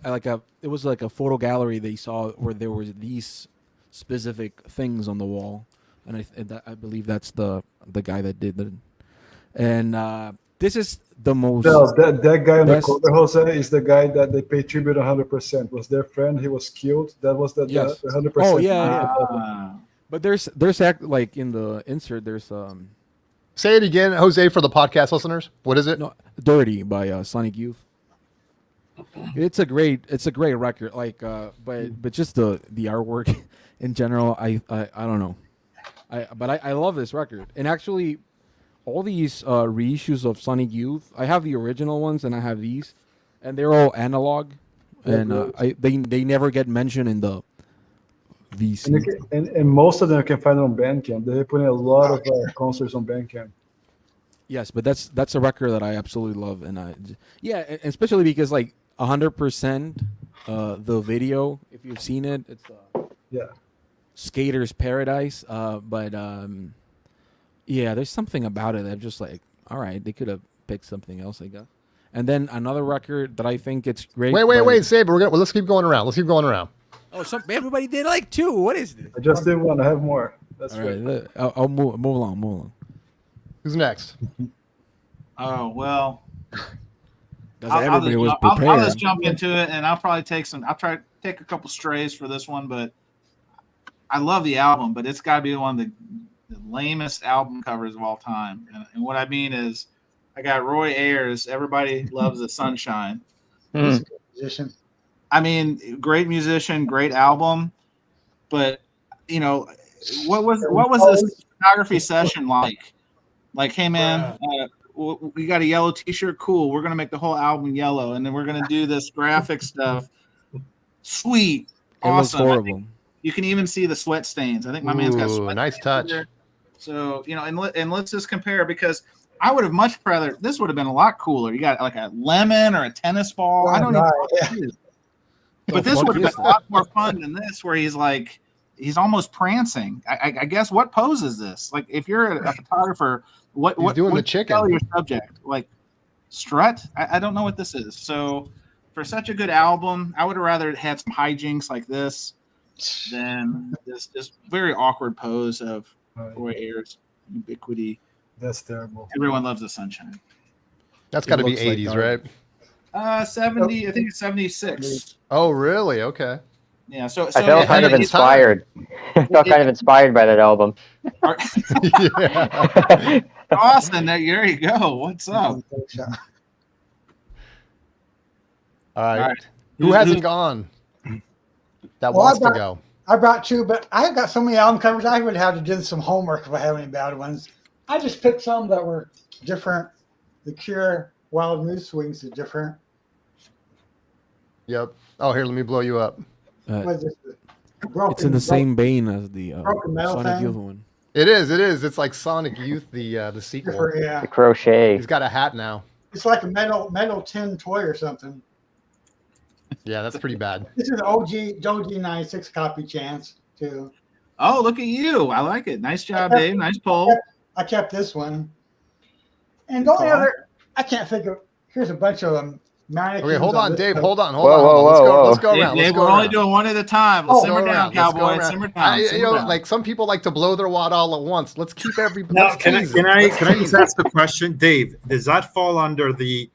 it was like a photo gallery they saw where there was these specific things on the wall, and I believe that's the guy that did it. And this is the most. No, that guy on the best- cover, Jose, is the guy that they pay tribute 100%. Was their friend? He was killed. That was the Yes. 100%. Oh, yeah. Ah. But there's like in the insert there's Say it again, Jose, for the podcast listeners. What is it? no Dirty by Sonic Youth. It's a great record. Like but just the artwork in general, I don't know. I love this record. And actually all these reissues of Sonic Youth, I have the original ones and I have these, and they're all analog, and they never get mentioned in the VC. And most of them you can find on Bandcamp. They're putting a lot of concerts on Bandcamp. Yes, but that's a record that I absolutely love, and and especially because like 100% the video, if you've seen it, it's Skater's Paradise. But yeah, there's something about it that just like, all right, they could have picked something else, I guess. And then another record that I think it's great. Wait, Saber. Let's keep going around. Oh, everybody did like two. What is this? I just did one. I have more. That's All right. right, I'll move along. Who's next? Oh well. Everybody was I'll prepared. just jump into it, and I'll probably take a couple strays for this one, but I love the album, but it's got to be one of the lamest album covers of all time. And what I mean is, I got Roy Ayers. Everybody loves the Sunshine. Musician. I mean, great musician, great album, but you know, what was this photography session like? Like, hey man, we got a yellow T-shirt, cool. We're gonna make the whole album yellow, and then we're gonna do this graphic stuff. Sweet, It looks awesome. horrible. You can even see the sweat stains. I think my man's got sweat. Nice stains touch. there. So and let's just compare, because I would have much rather, this would have been a lot cooler. You got like a lemon or a tennis ball. I don't even know what it is. But this would have been a lot more fun than this, where he's almost prancing. I guess, what pose is this? Like, if you're a photographer, what doing what the chicken. Tell your subject, like strut. I don't know what this is. So for such a good album, I would have rather had some hijinks like this than this very awkward pose of Roy Ayers, Ubiquity. That's terrible. Everyone loves the Sunshine. That's got to be looks like 80s, art. right? 70. I think it's 76. Oh, really? Okay. Yeah. So I felt kind of it's- inspired. I felt kind of inspired by that album. Yeah. Austin, there you go. What's up? All right. All right. Who hasn't gone? That Well, wants to I've go. I brought two, but I have got so many album covers. I would have to do some homework if I have any bad ones. I just picked some that were different. The Cure Wild Mood Swings is different. Yep. Oh, here, let me blow you up. What is this? It's in the same vein as the Broken Metal Sonic thing? Youth one. It is. It is. It's like Sonic Youth, the sequel. Different, yeah. The crochet. He's got a hat now. It's like a metal tin toy or something. Yeah, that's pretty bad. This is OG 96 copy chance too. Oh, look at you. I like it. Nice job, Dave. Nice poll. I kept this one. And the only other I can't think of. Here's a bunch of them. Okay, hold on, Dave. Hold on. Whoa. Let's go around. Dave, Let's go we're only around. doing one at a time. Let's Oh, simmer Go down, around. Let's go cowboys. around. Simmer down. You Simmer know, down. like some people like to blow their wad all at once. Let's keep every. Now, let's can I tease it. just ask a question, Dave? Does that fall under the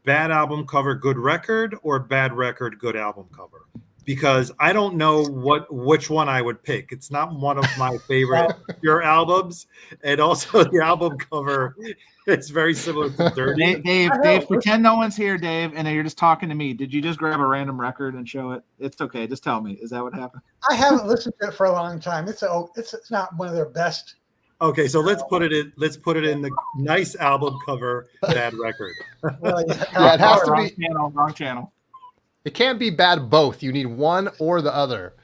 bad album cover, good record, or bad record, good album cover? Because I don't know which one I would pick. It's not one of my favorite Cure albums, and also the album cover is very similar to Dirty. Dave, pretend no one's here, Dave, and then you're just talking to me. Did you just grab a random record and show it? It's okay. Just tell me. Is that what happened? I haven't listened to it for a long time. It's not one of their best. Okay, so let's put it in the nice album cover, bad record. Well, Yeah, it has to Wrong be. channel. Wrong channel. It can't be bad both. You need one or the other.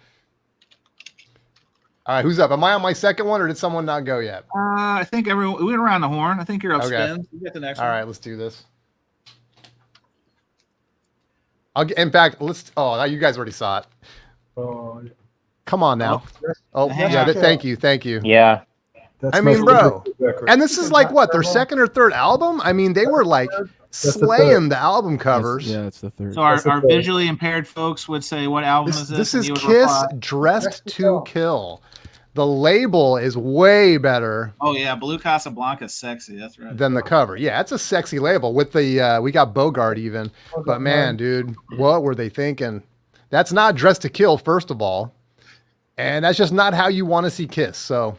All right, who's up? Am I on my second one, or did someone not go yet? I think we went around the horn. I think you're up Okay. spins. You get the next All one. right, let's do this. In fact, let's. Oh, now you guys already saw it. Oh, Come on now. Oh, Hang yeah. on. Thank you. Yeah. that's I my mean, bro, favorite record. And this is like what, their second or third album? I mean, they were like the slaying the album covers. Yeah, it's the third. So our That's okay. visually impaired folks would say, "What album is this?" This And is you would Kiss reply, Dressed to Kill. The label is way better "Oh yeah, Blue Casablanca's sexy." That's right. than the cover. Yeah, it's a sexy label with the we got Bogart even. But man, dude, what were they thinking? That's not Dressed to Kill, first of all. And that's just not how you want to see Kiss. So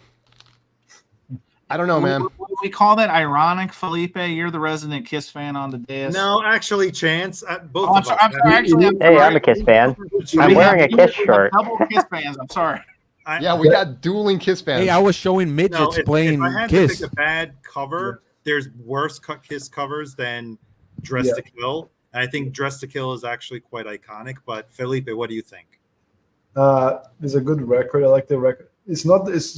I don't know, man. We call that ironic, Felipe. You're the resident Kiss fan on the dais. No, actually, Chance, both Oh, I'm of sorry. us. I'm sorry. Actually, Hey, I'm a Kiss fan. I'm wearing a Kiss shirt. Double Kiss fans. I'm sorry. Yeah, we got dueling Kiss fans. Hey, I was showing midgets playing if I had Kiss. to pick a bad cover, there's worse Kiss covers than Dress to Kill. And I think Dress to Kill is actually quite iconic. But Felipe, what do you think? It's a good record. I like the record. It's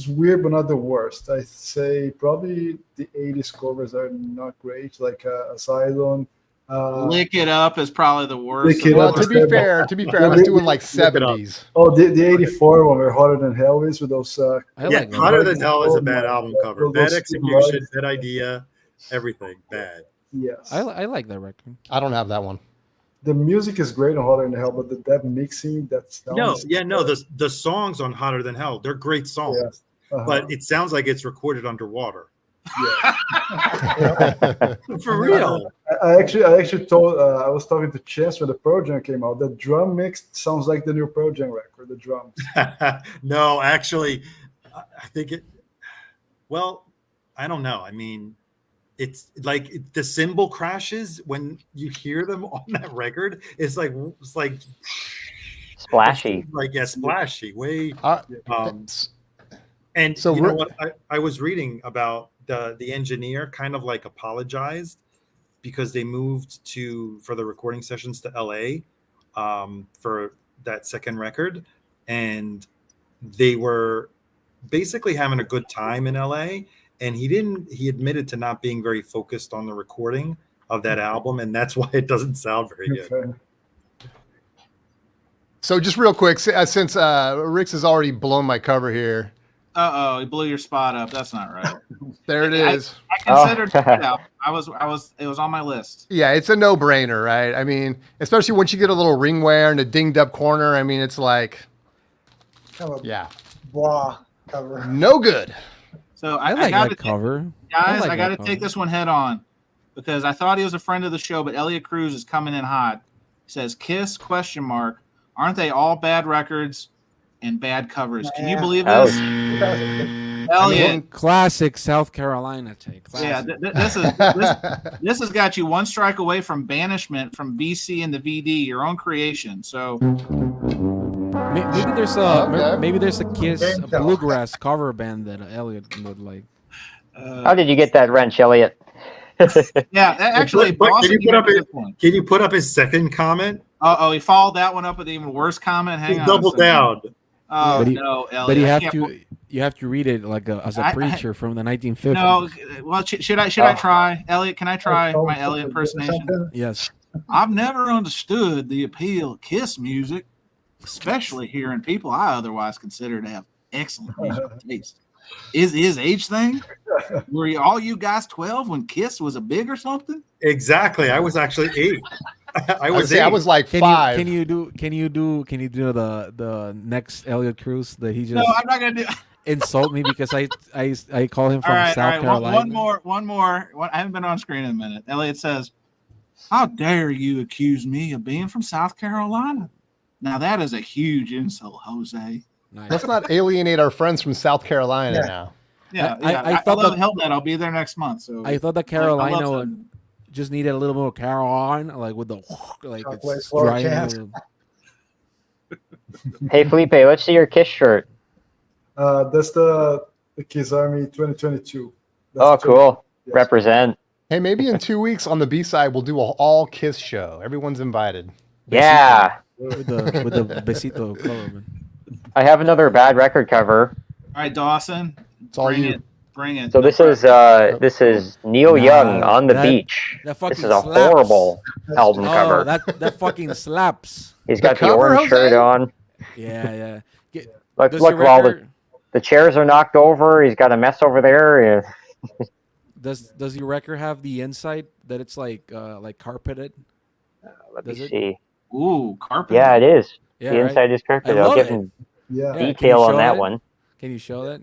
weird, but not the worst. I say probably the 80s covers are not great, like Asylum. Lick It Up is probably the worst. Lick It Well, Up to be fair, I was doing like 70s. Oh, the 84 one, where Hotter Than Hell is with those. I Yeah, like that. Hotter Than Hell is a bad album cover. Those Bad two execution, lights. bad idea, everything bad. Yes. I like that record. I don't have that one. The music is great on Hotter Than Hell, but that mixing, that sounds. The songs on Hotter Than Hell, they're great songs. Yeah. But it sounds like it's recorded underwater. Yeah. For real. I actually told I was talking to Chess when the Pearl Jam came out. The drum mix sounds like the new Pearl Jam record. The drums. No, actually, I think it. Well, I don't know. I mean, it's like the cymbal crashes when you hear them on that record. It's like Splashy. like splashy. Way. And So you know what? I was reading about the engineer kind of like apologized because they moved for the recording sessions to LA for that second record, and they were basically having a good time in LA, and he admitted to not being very focused on the recording of that album, and that's why it doesn't sound very good. So just real quick, since Rick's has already blown my cover here. Uh-oh, he blew your spot up. That's not right. There it is. I considered it out. It was on my list. Yeah, it's a no-brainer, right? I mean, especially once you get a little ring wear and a dinged up corner. I mean, it's like, Kind of a yeah, blah cover. no good. So I like that cover. Guys, like I got to that take cover. this one head on because I thought he was a friend of the show, but Elliot Cruz is coming in hot. He says, Kiss, ? Aren't they all bad records and bad covers? Can you believe this? Elliot. Classic South Carolina take. Yeah, Classic. this has got you one strike away from banishment from VC and the VD, your own creation. So Maybe there's a Kiss bluegrass cover band that Elliot would like. How did you get that wrench, Elliot? Yeah, actually, But Boston, can you put up his second comment? Oh, he followed that one up with an even worse comment. Hang on. Double down. Oh But no, Elliot. But you have to read it like as a preacher from the 1950s. No, well, should I try, Elliot? Can I try my Elliot impersonation? Yes. I've never understood the appeal of Kiss music, especially hearing people I otherwise consider to have excellent musical taste. Is his age thing? Were all you guys 12 when Kiss was a big or something? Exactly. I was actually 8. I was like 5. Can you do the next Elliot Cruz that he just No, I'm not gonna do. insult me because I call him from South Carolina. One more. I haven't been on screen in a minute. Elliot says, "How dare you accuse me of being from South Carolina?" Now that is a huge insult, Jose. Nice. Let's not alienate our friends from South Carolina now. Yeah, I thought love that. I'll be there next month. So I thought that Carolina just needed a little more Carolina, like with the like it's drying. Hey, Felipe, let's see your Kiss shirt. That's the Kiss Army 2022. That's cool. Yes. Represent. Hey, maybe in 2 weeks on the B-side, we'll do an all Kiss show. Everyone's invited. Yeah. With the besito color, man. I have another bad record cover. All right, Dawson. It's all you. Bring it. So this is Neil Young on the beach. This is a horrible album cover. That fucking slaps. He's got the orange shirt on. Yeah. Look, while the chairs are knocked over, he's got a mess over there. Yeah. Does your record have the inside that it's like carpeted? Let me see. Ooh, carpet. Yeah, it is. Yeah, the inside is carpeted. I'll get some detail on that one. Can you show that?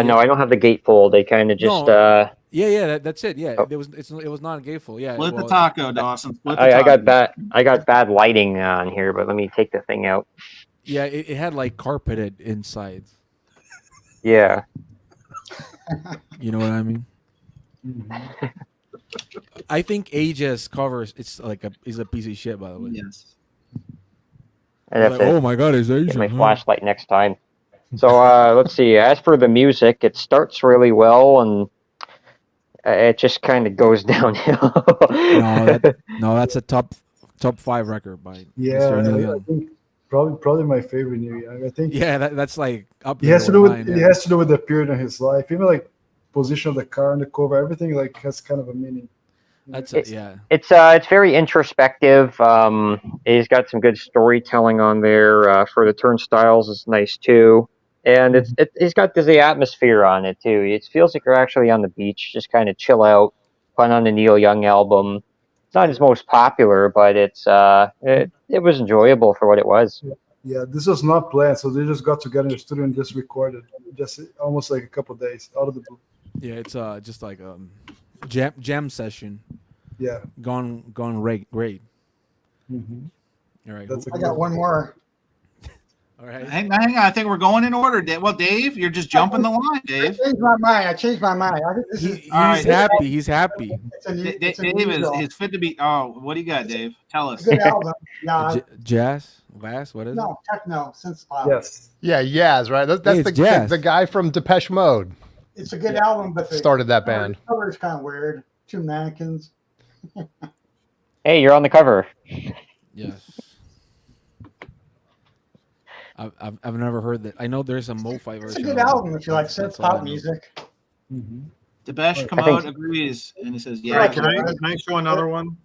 No, I don't have the gatefold. They kind of just. That's it. Yeah, it was not a gatefold. Yeah. Split the taco, Dawson. Split the I taco. got bad lighting on here, but let me take the thing out. Yeah, it had like carpeted insides. Yeah. You know what I mean? Mm-hmm. I think Aegis covers is a piece of shit, by the way. Yes. Oh my god, it's Asian. Get my flashlight next time. So let's see. As for the music, it starts really well and it just kind of goes downhill. No, that's a top 5 record by Mr. Neil Young. I think probably my favorite Neil Young. I think. Yeah, that's like up. It has to do with the period in his life. Even like position of the car and the cover, everything like has kind of a meaning. It's very introspective. He's got some good storytelling on there. For the Turnstiles, it's nice too, and it's got the atmosphere on it too. It feels like you're actually on the beach, just kind of chill out, put on the Neil Young album. It's not his most popular, but it was enjoyable for what it was. Yeah, this was not planned, so they just got together in the studio and just recorded, just almost like a couple of days out of the blue. Yeah, it's just like jam session. Yeah. Gone great. Mm-hmm. All right. I got one more. All right. Hang on. I think we're going in order. Well, Dave, you're just jumping the line, Dave. I changed my mind. I think he's happy. He's happy. Dave is fit to be. Oh, what do you got, Dave? Tell us. Good album. Yeah. Jazz? Bass? What is it? No, techno. Yes. Yeah, Yaz, right? That's the guy from Depeche Mode. It's a good album, but started that band. The cover is kind of weird. 2 mannequins. Hey, you're on the cover. Yes. I've never heard that. I know there's a Mo-Fi version. It's a good album if you like synth pop music. Mm-hmm. Depeche Mode agrees, and he says, "Yeah." Right, can I show another one?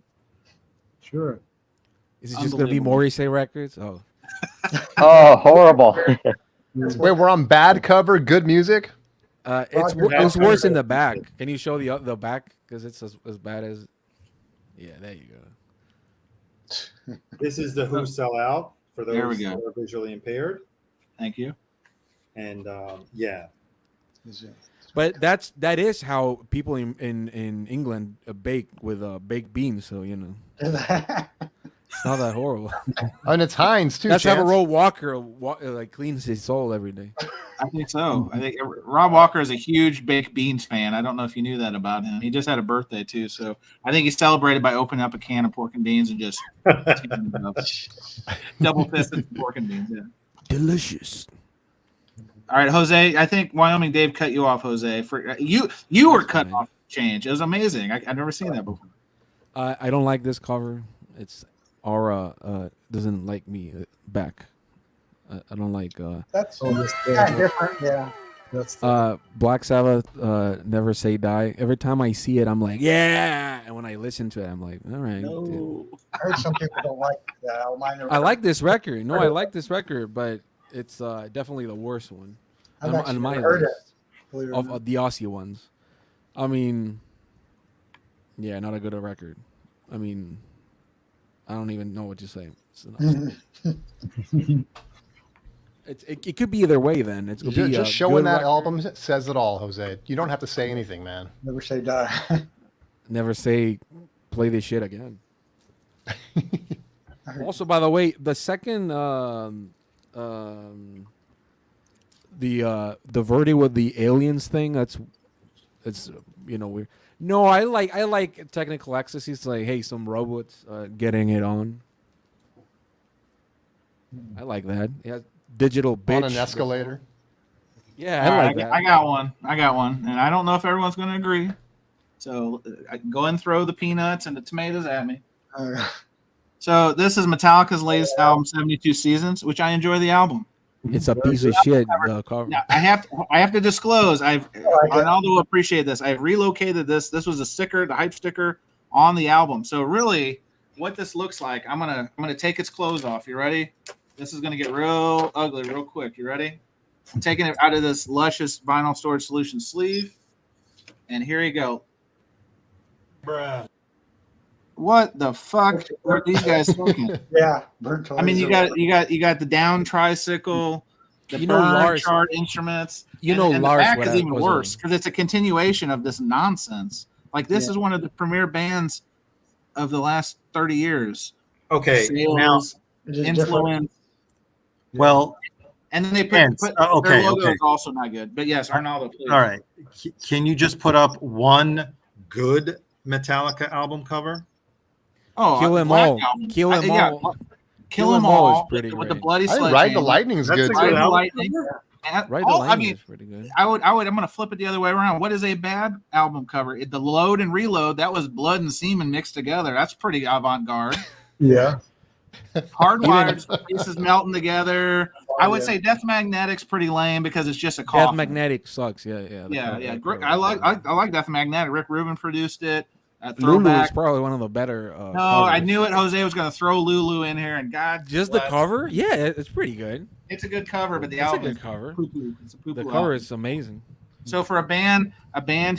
Sure. Is it just gonna be Morrissey records? Oh. Oh, horrible. Wait, we're on bad cover, good music. It's worse in the back. Can you show the back because it's as bad as? Yeah, there you go. This is the Who Sell Out for those There we go. who are visually impaired. Thank you. And yeah. But that is how people in England bake with baked beans. So you know, it's not that horrible. And it's Heinz too. That's how Rob Walker like cleans his soul every day. I think so. I think Rob Walker is a huge baked beans fan. I don't know if you knew that about him. He just had a birthday too, so I think he celebrated by opening up a can of pork and beans and just double fisted pork and beans. Yeah. Delicious. All right, Jose. I think Wyoming Dave cut you off, Jose. For you were cut fine. off. Change. It was amazing. I've never seen that before. I don't like this cover. It's Aura doesn't like me back. I don't like That's Oh, this kind of different. Yeah. That's Black Sabbath. Never Say Die. Every time I see it, I'm like, yeah. And when I listen to it, I'm like, all right. dude. I heard some people don't like the album. I like this record. No, I like this record, but it's definitely the worst one I've on actually my heard list it. Believe it or not. of the Aussie ones. I mean, yeah, not a good record. I mean, I don't even know what to say. It could be either way. Then it's gonna be Just a showing good that record. album says it all, Jose. You don't have to say anything, man. Never say die. Never say play this shit again. Also, by the way, the second the Verdi with the aliens thing, it's weird. No, I like Technical Ecstasy. It's like, hey, some robots getting it on. I like that. Yeah, digital bitch On an escalator. Yeah, All I right, like that. I got one, and I don't know if everyone's going to agree. So I can go and throw the peanuts and the tomatoes at me. So this is Metallica's latest album, 72 Seasons, which I enjoy the album. It's a piece of shit. The cover. Now, I have to disclose. Arnaldo will appreciate this. I've relocated this. This was a sticker, the hype sticker on the album. So really, what this looks like, I'm gonna take its clothes off. You ready? This is gonna get real ugly real quick. You ready? I'm taking it out of this luscious vinyl storage solution sleeve, and here you go. Bruh. What the fuck are these guys thinking? Yeah, burnt I mean, you toys. got the down tricycle, the Lars, chart instruments. You and, know, and Lars the back what is I even was worse because it's a continuation of this nonsense. Like this is one of the premier bands of the last 30 years. Okay, now, Sales, influence. Well, And then they put okay, their logo okay. is also not good. But yes, Arnaldo, please. All right. Can you just put up one good Metallica album cover? Oh, Kill 'em Black all. Album. Kill 'em Yeah, all. Kill 'em all. is pretty with the great. bloody I sledgehammer. Ride the Lightning's That's good a too. good Ride the album. Lightning. And Right, all- the I Lightning mean, is pretty good. I'm gonna flip it the other way around. What is a bad album cover? The Load and Reload, that was blood and semen mixed together. That's pretty avant-garde. Yeah. Hardwired pieces melting together. I would say Death Magnetic's pretty lame because it's just a coffin. Death Magnetic sucks. Yeah. Yeah. Great. I like Death Magnetic. Rick Rubin produced it. Lulu is Throwback. probably one of the better. No, I covers. knew it. Jose was going to throw Lulu in here, and God, Just the bless. cover. Yeah, it's pretty good. It's a good cover, but the It's a album good is cover. poo-poo. It's a poo-poo The album. cover is amazing. So for a band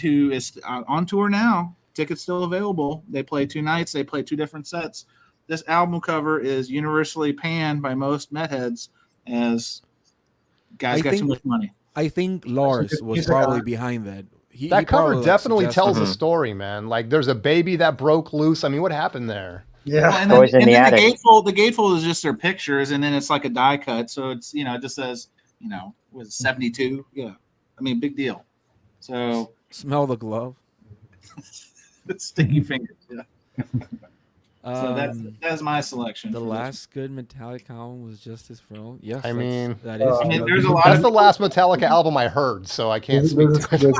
who is on tour now, tickets still available. They play 2 nights. They play 2 different sets. This album cover is universally panned by most metheads as guys I got think- too much money. I think Lars was he's a probably guy. behind that. He That cover probably, like, definitely suggested tells a it. story, man. Like there's a baby that broke loose. I mean, what happened there? Yeah. And Toys in the the attic. gatefold is just their pictures, and then it's like a die cut. So it's it just says was 72. Yeah, I mean, big deal. So Smell the glove. sticky fingers. Yeah. So Um, that's my selection. the for this. last good Metallica album was Justice for All. Yes, I mean, that is. I mean, good. there's a lot That's of the last Metallica album I heard, so I can't speak to it.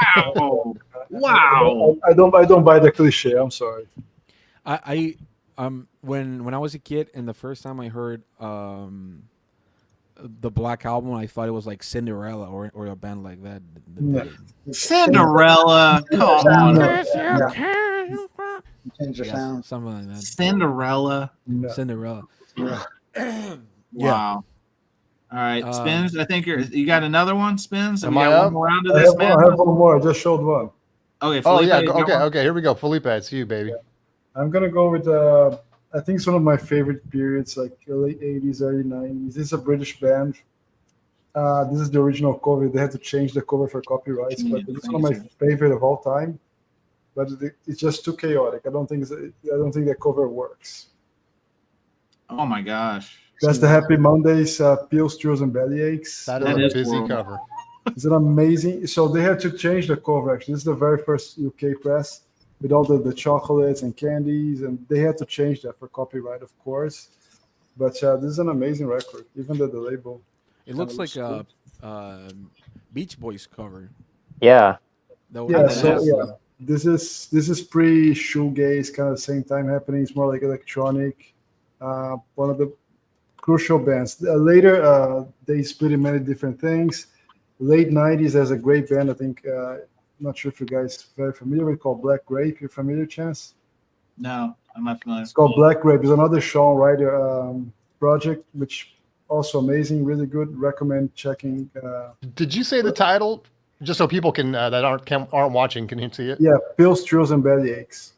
wow. I don't buy the cliche. I'm sorry. I when I was a kid and the first time I heard the Black Album, I thought it was like Cinderella or a band like that. No. Cinderella. Come on. Change the Yes, sound. something like that. Cinderella. No. Cinderella. Yeah. Wow. All right, Um, Spins. I think you got another one, Spins. Am we I got up? one more round of I this, have man. one more. I just showed one. Okay. Oh Felipe, yeah, you got one? okay. Here we go, Felipe. It's you, baby. I'm gonna go with I think it's one of my favorite periods, like late 80s, early 90s. This is a British band. This is the original cover. They had to change the cover for copyrights, but it's one of my favorite of all time. But it's just too chaotic. I don't think that cover works. Oh my gosh. That's the Happy Mondays, Pills, Thrills, and Bellyaches. That That is is a busy horrible. cover. It's an amazing. So they had to change the cover. Actually, this is the very first UK press with all the chocolates and candies, and they had to change that for copyright, of course. But this is an amazing record, even the label. It looks like looks Beach Boys cover. Yeah. Yeah, so yeah, this is pre shoegaze, kind of the same time happening. It's more like electronic. One of the crucial bands. Later, they split in many different things. Late '90s, there's a great band. I think not sure if you guys are very familiar with, called Black Grape. You're familiar, Chance? No, I'm not familiar. It's called Black Grape. It's another Sean Ryder project, which also amazing, really good. Recommend checking. Did you say the title? Just so people can that aren't watching can see it. Yeah, Pills, Trills, and Belly Aches.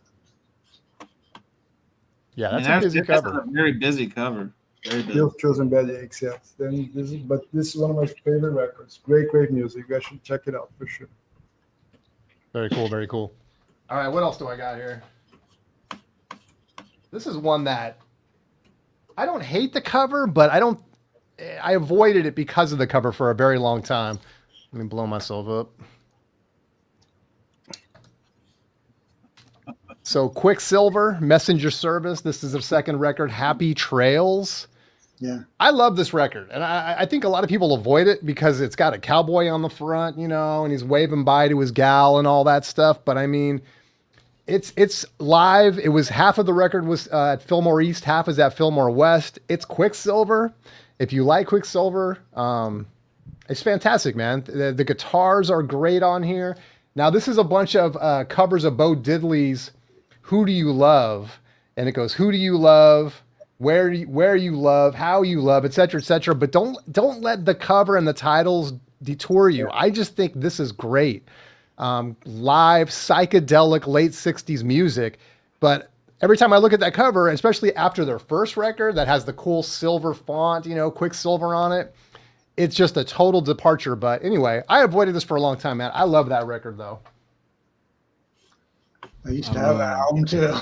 Yeah, that's a busy cover. That's a very busy cover. Very busy. Pills, Trills, and Belly Aches. Yeah. Then this is one of my favorite records. Great music. You guys should check it out for sure. Very cool. Very cool. All right, what else do I got here? This is one that I don't hate the cover, but I avoided it because of the cover for a very long time. Let me blow myself up. So Quicksilver, Messenger Service. This is their second record, Happy Trails. Yeah. I love this record. And I think a lot of people avoid it because it's got a cowboy on the front, and he's waving bye to his gal and all that stuff. But I mean, it's live. It was half of the record was at Fillmore East, half is at Fillmore West. It's Quicksilver. If you like Quicksilver, it's fantastic, man. The guitars are great on here. Now, this is a bunch of covers of Bo Diddley's Who Do You Love? And it goes, who do you love? Where you love? How you love? Et cetera, et cetera. But don't let the cover and the titles detour you. I just think this is great. Live, psychedelic, late 60s music. But every time I look at that cover, especially after their first record that has the cool silver font, Quicksilver on it, it's just a total departure. But anyway, I avoided this for a long time, man. I love that record, though. I used to have an album, too.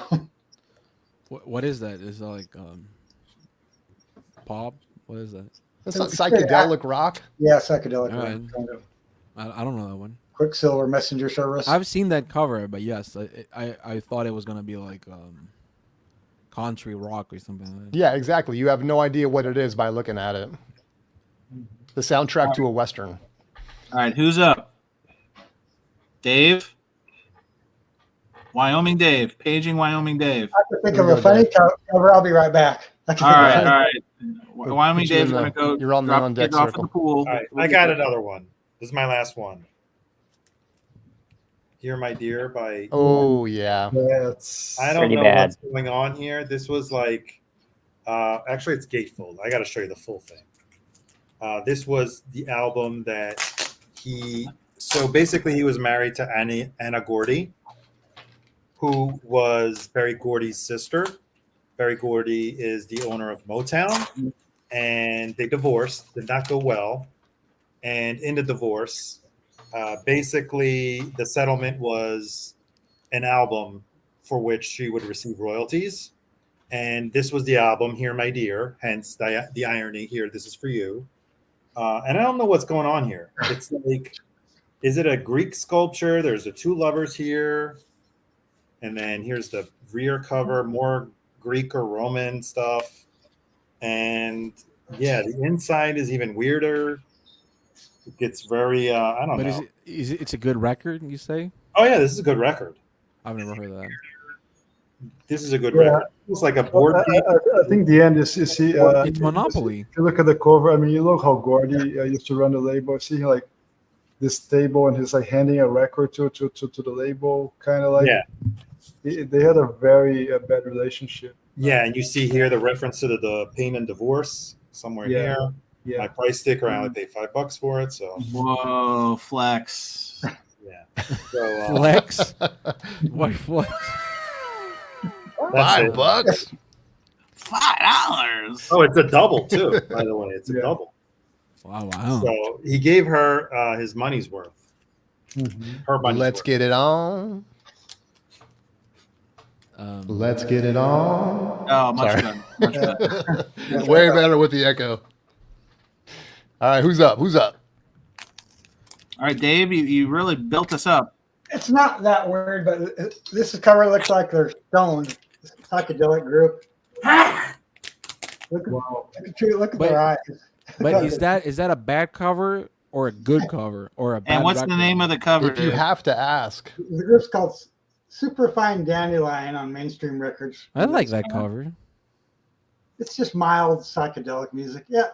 What is that? Is that like pop? What is that? It's like psychedelic rock. Yeah, psychedelic rock. Right. Kind of. I don't know that one. Quicksilver Messenger Service. I've seen that cover, but yes, I thought it was gonna be like country rock or something like that. Yeah, exactly. You have no idea what it is by looking at it. The soundtrack to a Western. All right, who's up? Dave? Wyoming Dave. Paging Wyoming Dave. I can think of a funny cover. I'll be right back. All right. Wyoming Dave's going to go. You're on the on deck off circle. the pool. All right, I got another one. This is my last one. Hear My Dear by. Oh, yeah. I don't know what's going on here. This was like, actually, it's gatefold. I got to show you the full thing. This was the album that so basically he was married to Anna Gordy, who was Berry Gordy's sister. Berry Gordy is the owner of Motown, and they divorced, did not go well. And in the divorce, basically the settlement was an album for which she would receive royalties. And this was the album, Hear My Dear, hence the irony here, this is for you. And I don't know what's going on here. It's like, is it a Greek sculpture? There's the two lovers here. And then here's the rear cover, more Greek or Roman stuff. And yeah, the inside is even weirder. It gets very, I don't know. But it's a good record, you say? Oh, yeah, this is a good record. I've never heard of that. This is a good record. It's like a board game. I think the end is see. It's Monopoly. If you look at the cover, I mean, you look how Gordy used to run the label. See, like this table, and he's like handing a record to the label, kind of like. Yeah. They had a very bad relationship. Yeah, and you see here the reference to the pain and divorce somewhere here. Yeah. My price sticker, I only paid $5 for it. So. Whoa, flex. Yeah. So, Flex? What flex? That's $5. $5. Oh, it's a double too, by the way. It's a double. Wow. So he gave her his money's worth. Her money's Let's worth. get it on. Let's get it on. Oh, much Sorry. better. Much better. Way better with the echo. All right, who's up? All right, Dave, you really built us up. It's not that weird, but this cover looks like they're stoned. It's a psychedelic group. Look at their eyes. But is that a bad cover or a good cover or a bad And what's record? the name of the cover? If you dude? have to ask, The group's called Superfine Dandelion on Mainstream Records. I like that cover. It's just mild psychedelic music. Yeah,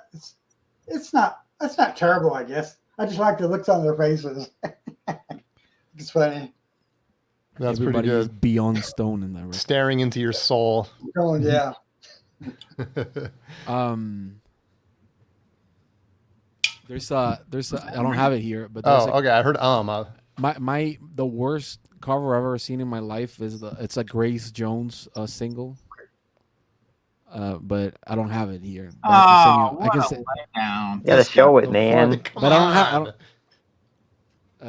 it's not terrible, I guess. I just like the looks on their faces. It's funny. that's Everybody pretty is good. beyond stone in that record. Staring into your soul. Going, yeah. There's I don't have it here, but there's Okay. I heard the worst cover I've ever seen in my life is it's a Grace Jones single. But I don't have it here. But I can send letdown. You gotta show it, man. Come But I don't on. have.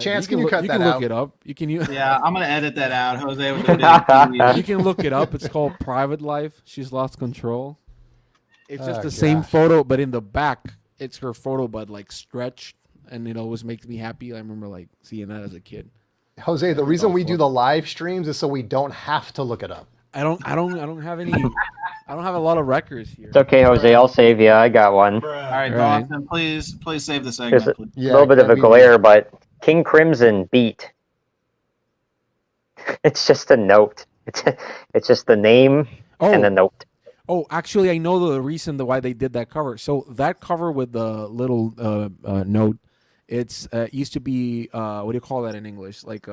Chance, can you cut you that can look out? it up. You can Yeah, I'm gonna edit that out. Jose was a you can look it up. It's called Private Life. She's lost control. It's just Oh, the same gosh. photo, but in the back, it's her photo, but like stretched, and it always makes me happy. I remember like seeing that as a kid. Jose, the reason we do the live streams is so we don't have to look it up. I don't have any. I don't have a lot of records here. It's okay, Jose. I'll save you. I got one. All right, Right. Dawson, please save the There's segment. a Please. Yeah, little bit of a we- glare, but King Crimson Beat. It's just a note. It's just the name and the note. Oh, actually, I know the reason why they did that cover. So that cover with the little note, it's used to be what do you call that in English? Like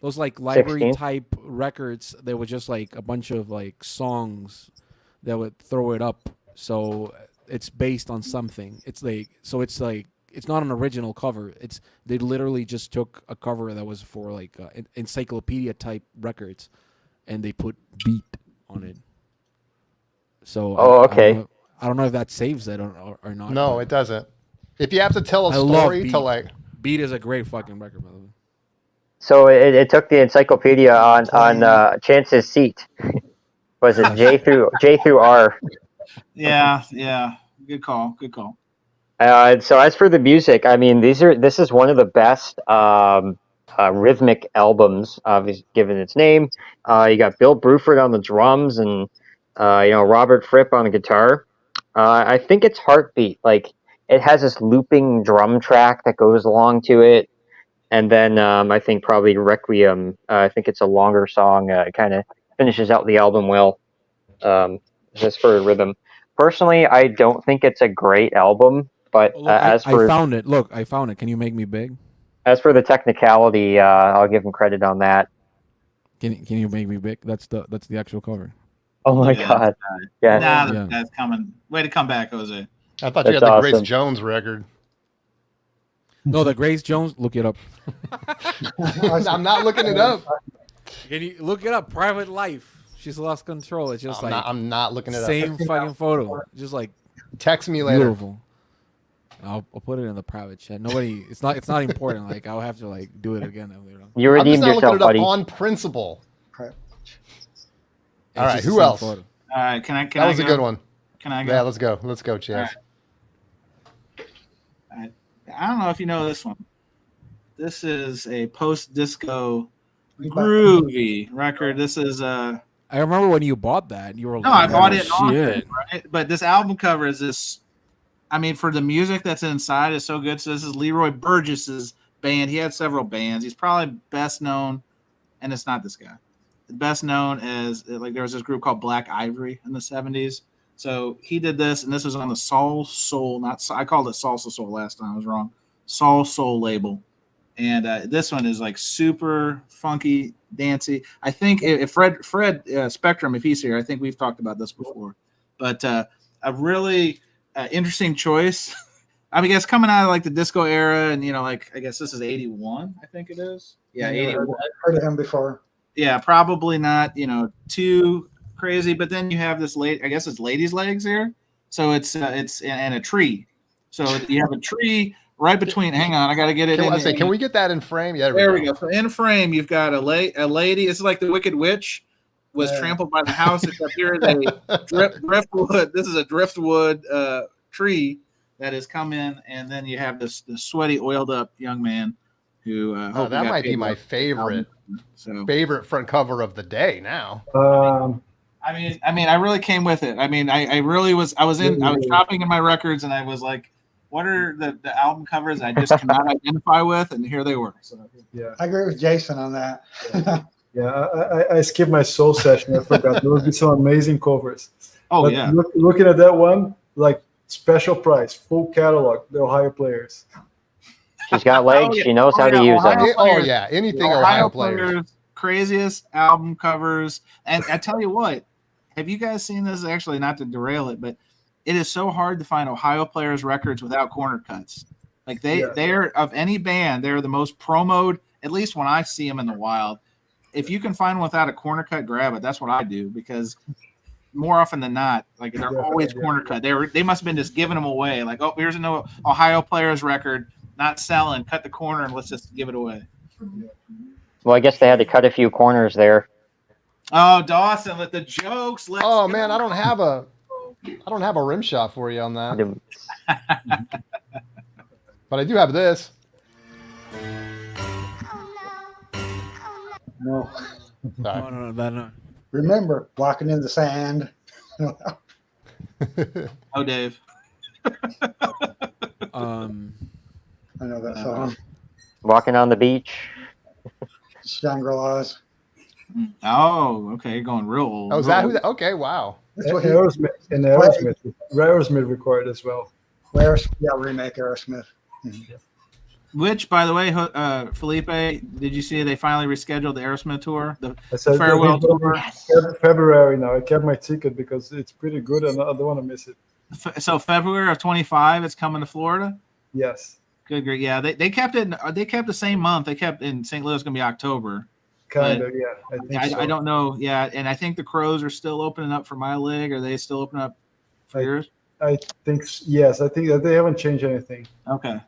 those like library 16? type records. They were just like a bunch of like songs that would throw it up. So it's based on something. It's not an original cover. They literally just took a cover that was for like encyclopedia type records, and they put beat on it. So okay. I don't know if that saves it or not. No, but it doesn't. If you have to tell a I love story Beat. to like, Beat is a great fucking record, by the way. So it took the encyclopedia on Chance's seat. Was it J through R? Yeah. Good call. So as for the music, I mean, this is one of the best rhythmic albums, obviously given its name. You got Bill Bruford on the drums and Robert Fripp on the guitar. I think it's Heartbeat. Like it has this looping drum track that goes along to it, and then I think probably Requiem. I think it's a longer song. It kind of finishes out the album well. Just for rhythm. Personally, I don't think it's a great album, but Oh, look, I found it. Look, I found it. Can you make me big? as for the technicality, I'll give him credit on that. Can you make me big? That's the actual cover. Oh my Yeah, god! Yeah, Nah, that's coming. Way to come back, Jose. I thought you had That's the Grace awesome. Jones record. No, the Grace Jones. Look it up. I'm not looking it up. Can you look it up? Private Life. She's lost control. It's just I'm not looking it up. same fucking photo. Just like Text me later. beautiful. I'll put it in the private chat. Nobody. It's not important. Like I'll have to like do it again later on. you I'm just redeemed not looking yourself, it up buddy. on principle. It's All right, just the who same else? photo. All right, can I That was a good one. Can I go? Yeah, let's go, Chance. I don't know if you know this one. This is a post-disco groovy record. This is I remember when you bought that. You were no, like, I bought "Oh, it on shit." right? But this album cover is this. I mean, for the music that's inside is so good. So this is Leroy Burgess's band. He had several bands. He's probably best known, and it's not this guy. Best known as like there was this group called Black Ivory in the 70s. So he did this, and this was on the Soul, I called it Salsa Soul last time. I was wrong. Soul label. And this one is like super funky, dancey. I think if Fred Spectrum, if he's here, I think we've talked about this before. But a really interesting choice. I mean, I guess coming out of like the disco era, and like I guess this is 81. I think it is. Yeah, 81. I've heard of him before. Yeah, probably not too crazy. But then you have this I guess it's ladies' legs here. So it's and a tree. So you have a tree. Right between, hang on, I got to get it in. Can we get that in frame? Yeah, there we go. So in frame, you've got a lady. It's like the Wicked Witch was trampled by the house. Except here is a driftwood. This is a driftwood tree that has come in, and then you have this sweaty, oiled up young man who. That might be my favorite front cover of the day now. I mean, I really came with it. I mean, I really was. I was shopping in my records, and I was like, what are the album covers I just cannot identify with, and here they were. So Yeah, I agree with Jason on that. yeah. I skipped my Soul session. I forgot. There would be some amazing covers. oh But yeah, looking at that one, like special price, full catalog, the Ohio players. She's got legs. yeah. She knows how to yeah, use Ohio them. players. Yeah, anything Ohio Ohio players. Craziest album covers. And I tell you what, have you guys seen this? Actually, not to derail it, but it is so hard to find Ohio players records without corner cuts. Like they're of any band, they're the most promoted, at least when I see them in the wild. If you can find one without a corner cut, grab it. That's what I do, because more often than not, like they're always corner cut. They must have been just giving them away. Like, oh, here's an Ohio players record, not selling, cut the corner and let's just give it away. Well, I guess they had to cut a few corners there. Oh, Dawson, let the jokes. Oh man, I don't have a rim shot for you on that, but I do have this. No. Sorry. No. Remember, walking in the sand. Oh, Dave. I know that song. Walking on the beach. Shangri-La's. Oh, okay, going real old. Oh, is that who? Okay, wow. That's what he Aerosmith recorded as well. remake Aerosmith. Which, by the way, Felipe, did you see they finally rescheduled the Aerosmith tour? The I said farewell tour. February now. I kept my ticket because it's pretty good and I don't want to miss it. So February of 25, it's coming to Florida. Yes. Good, great. Yeah, they kept it. They kept the same month. They kept in St. Louis. It's gonna be October. Kind of, yeah. I think so. I don't know. Yeah, and I think the Crows are still opening up for my league. Are they still opening up for yours? I think yes. I think that they haven't changed anything. Okay.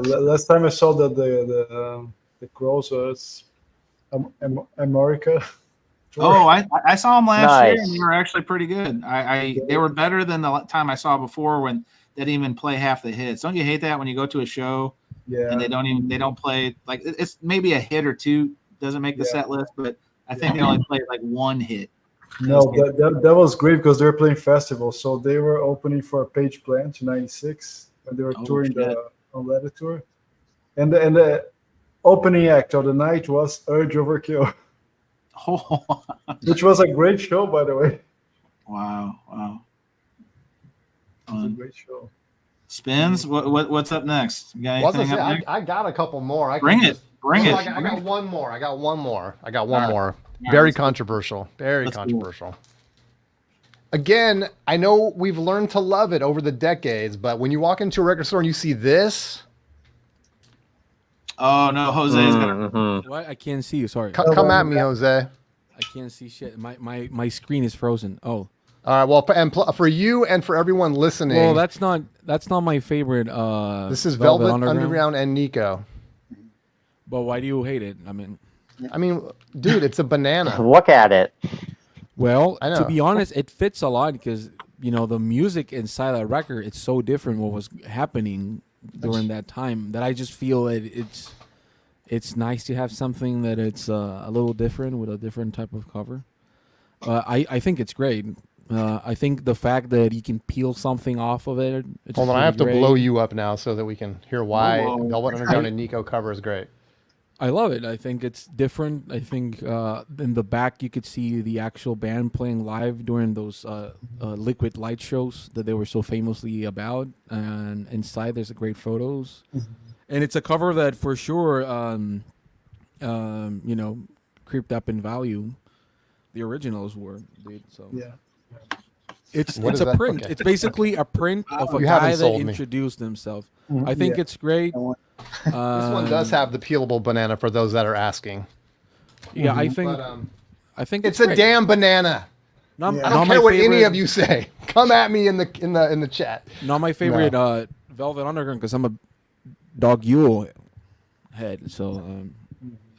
Last time I saw that the Crows was America. Oh, I saw them last year, Nice. and they were actually pretty good. They were better than the time I saw before when they didn't even play half the hits. Don't you hate that when you go to a show and they don't play, like, it's maybe a hit or two doesn't make the set list, but I think they only played like one hit. No, that was great because they were playing festivals. So they were opening for Page Plant in '96 when they were touring the Unleaded tour, and the opening act of the night was Urge Overkill, which was a great show, by the way. Wow. It was a great show. Spins. What's up next? You got anything up next? I got a couple more. Bring it. I got one more. Very controversial. Let's do it. Again, I know we've learned to love it over the decades, but when you walk into a record store and you see this, oh no, Jose's gonna. Mm-hmm. What? I can't see you. Sorry. come at me, Jose. I can't see shit. My screen is frozen. Oh. All right. Well, for you and for everyone listening, Well, that's not my favorite. this is Velvet Underground and Nico. But why do you hate it? I mean, dude, it's a banana. Look at it. well, I know. to be honest, it fits a lot because the music inside that record, it's so different what was happening during that time that I just feel that it's nice to have something that it's a little different with a different type of cover. I think it's great. I think the fact that you can peel something off of it. Hold on, I have to great. blow you up now so that we can hear why Whoa. Velvet Underground and Nico cover is great. I love it. I think it's different. I think in the back you could see the actual band playing live during those liquid light shows that they were so famously about. And inside there's great photos. And it's a cover that for sure, creeped up in value. The originals were, dude. So Yeah. it's What is a that? print. Okay. It's basically a print of a You haven't guy that sold me. introduced himself. I think it's great. This one does have the peelable banana for those that are asking. Yeah, I think It's a great. damn banana. Not, I not don't my care what favorite, any of you say. Come at me in the chat. Not my favorite Velvet Underground because I'm a Dog Yule head. So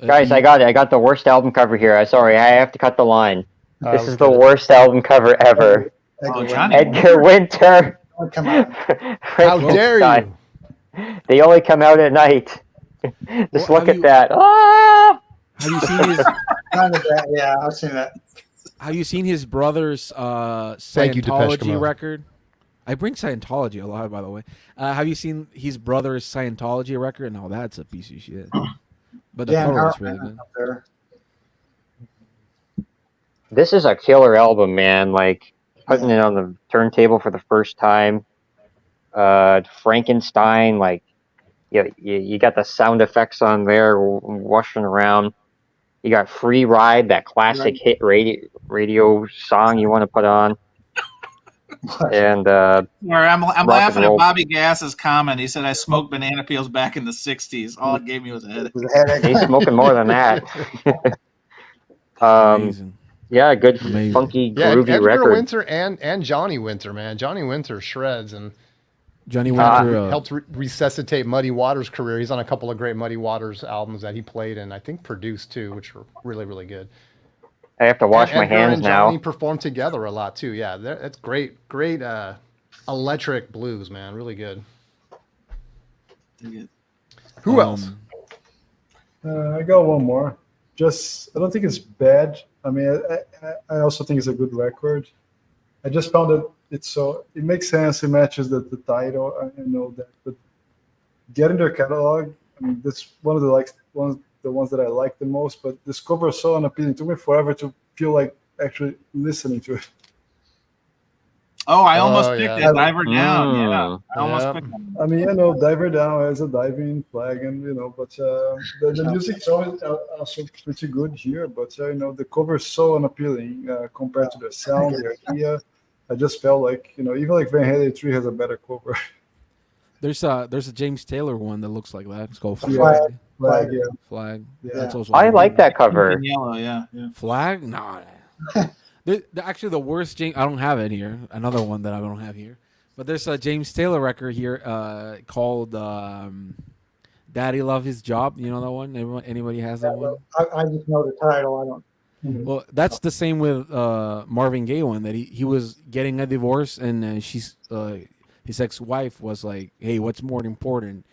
Guys, I got it. I got the worst album cover here. Sorry, I have to cut the line. This let's is the get it. worst album cover ever. Oh, Johnny. Edgar Winter. Oh, come on. How dare you? They only come out at night. Just Well, look have at that. Ah! have you seen his Kind of that, yeah, I've seen that. Have you seen his brother's Thank you, Depeche Scientology Mode. record? I bring Scientology a lot, by the way. Have you seen his brother's Scientology record? No, that's a piece of shit. But the Dan cover is Hartman really good. up there. This is a killer album, man. Like putting Yeah. it on the turntable for the first time. Frankenstein, like you got the sound effects on there washing around. You got Free Ride, that classic hit radio song you want to put on, and Sorry, I'm rock and laughing at roll. Bobby Gass's comment. He said I smoked banana peels back in the '60s. All it gave me was a headache. He's smoking more than that. Amazing. Yeah, good Amazing. funky Yeah, groovy Edgar record. Winter and Johnny Winter, man. Johnny Winter shreds, and Johnny he Winter helped resuscitate Muddy Waters' career. He's on a couple of great Muddy Waters albums that he played and I think produced too, which were really, really good. I have to wash And my Edgar hands and now. Johnny performed together a lot too. Yeah, that's great electric blues, man. Really good. Who else? I got one more. I don't think it's bad. I mean, I also think it's a good record. I just found that it makes sense. It matches the title. I know that, but getting their catalog, I mean, that's one of the ones that I like the most. But this cover is so unappealing. It took me forever to feel like actually listening to it. Oh, I almost Oh, picked yeah. it. Diver Down. Yeah, Mm. I almost Yep. picked it. I mean, Diver Down has a diving flag, and but the music's always also pretty good here. But the cover is so unappealing compared to the sound, the idea. I just felt like even like Van Halen 3 has a better cover. There's a James Taylor one that looks like that. It's called Yeah. Flag. Flag, yeah. Flag. Yeah. That's also I like that cover. In yellow, yeah. Flag? Nah. Actually, the worst James. I don't have it here. Another one that I don't have here. But there's a James Taylor record here called "Daddy Love His Job." You know that one? Anybody has that one? I just know the title. I don't. Well, that's the same with Marvin Gaye one that he was getting a divorce and she's his ex-wife was like, "Hey, what's more important,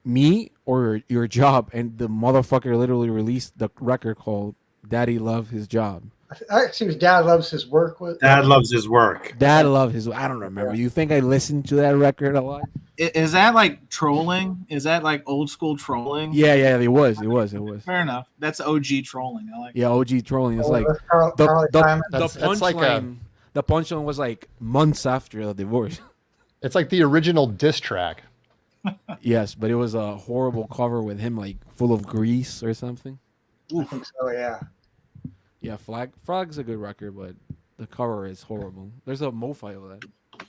me or your job?" And the motherfucker literally released the record called "Daddy Love His Job." Actually, his dad loves his work. Dad loves his work. Dad love his. I don't remember. You think I listened to that record a lot? Is that like trolling? Is that like old school trolling? Yeah, it was. Fair enough. That's OG trolling. I like. Yeah, OG trolling. It's like Carly the Simon. That's like punchline. The punchline was like months after the divorce. It's like the original diss track. Yes, but it was a horrible cover with him like full of grease or something. I think so. Yeah. Yeah, Flag's a good record, but the cover is horrible. There's a MoFi of that.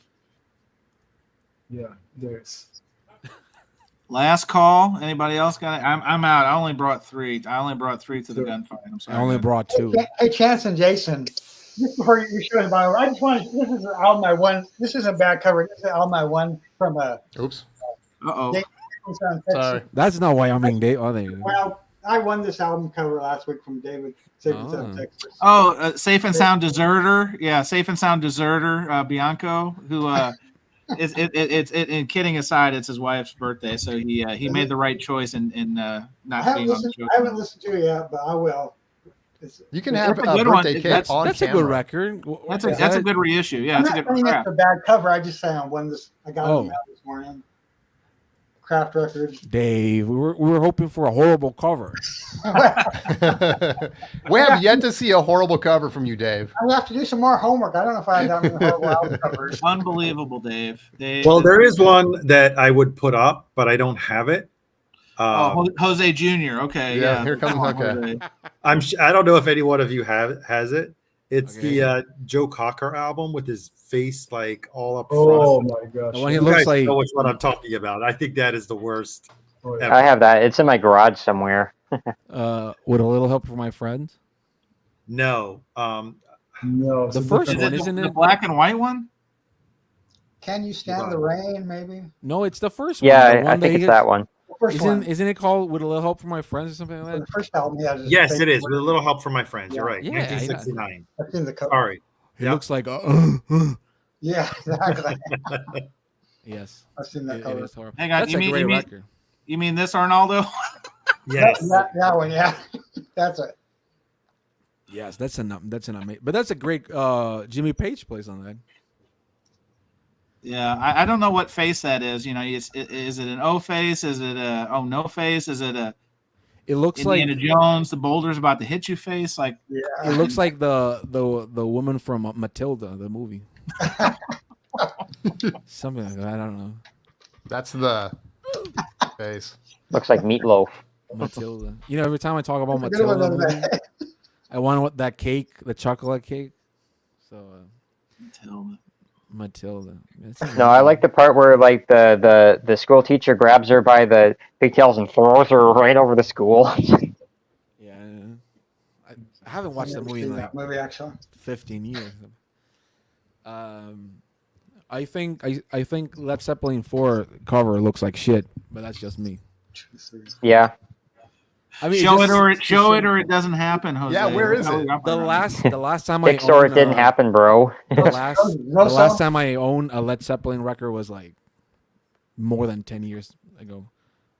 Yeah, there's. Last call. Anybody else got it? I'm out. I only brought 3. I only brought 3 to the gunfight. I'm sorry. I only brought 2. Hey, Chance and Jason, just before you show the bio, I just wanted. This is the album I won. This isn't a bad cover. This is the album I won from Oops. Uh-oh. Sorry. That's not Wyoming Day. Oh, there you go. Well, I won this album cover last week from David Oh. Texas. Oh, Safe and Sound Deserter. Yeah, Safe and Sound Deserter, Bianco, who it's kidding aside, it's his wife's birthday, so he made the right choice in I not haven't being on the show. listened to it yet, but I will. You can have That's a a good one. birthday cake That's on That's a camera. good record. That's a good reissue. Yeah, I'm that's a not good saying crap. it's a bad cover. I just say I won this. I got Oh. it out this morning. Craft Records. Dave, we were hoping for a horrible cover. We have yet to see a horrible cover from you, Dave. I have to do some more homework. I don't know if I got any horrible album covers. Unbelievable, Dave. Well, there is one that I would put up, but I don't have it. Jose Jr. Okay, Yeah, yeah. here comes Jose. I don't know if any one of you has it. It's Okay. the Joe Cocker album with his face like all up Oh front. my gosh. The one he You looks guys like. know which one I'm talking about. I think that is the worst. Oh, Yeah. yeah. I have that. It's in my garage somewhere. With a little help from my friends. No. No, it's The a first different one, isn't The it? black and white one? Can you stand the rain? Maybe No, it's the first one. Yeah, The I one think he it's has- that one. the first one. Isn't it called "With a Little Help from My Friends" or something like The that? first album he has. His Yes, face. it is. With a little help from my friends. You're right. Yeah, 1969. I've seen the cover. Sorry. He Yep. looks like Yeah, exactly. yes. I've seen that It cover. is horrible. Hang on, That's you a mean- great you mean- record. You mean this Arnaldo? Yes. That one, yeah. That's it. Yes, that's an amazing. But that's a great Jimmy Page plays on that. Yeah, I don't know what face that is. You know, is it an O face? Is it a oh no face? Is it a It looks Indiana like Jones, the boulder's about to hit you face? Like, it looks like the woman from Matilda, the movie. Something like that. I don't know. That's the face. Looks like meatloaf. Matilda. You know, every time I talk about Forget about Matilda, movie, that. I want that cake, the chocolate cake. So Matilda. No, I like the part where like the school teacher grabs her by the pigtails and throws her right over the school. Yeah. I haven't watched the movie in like movie actually. 15 years. I think Led Zeppelin 4 cover looks like shit, but that's just me. Yeah. I mean, show it or it doesn't happen, Jose. Yeah, where is it? The last time I Fix or owned, it didn't happen, bro. The last time I owned a Led Zeppelin record was like more than 10 years ago.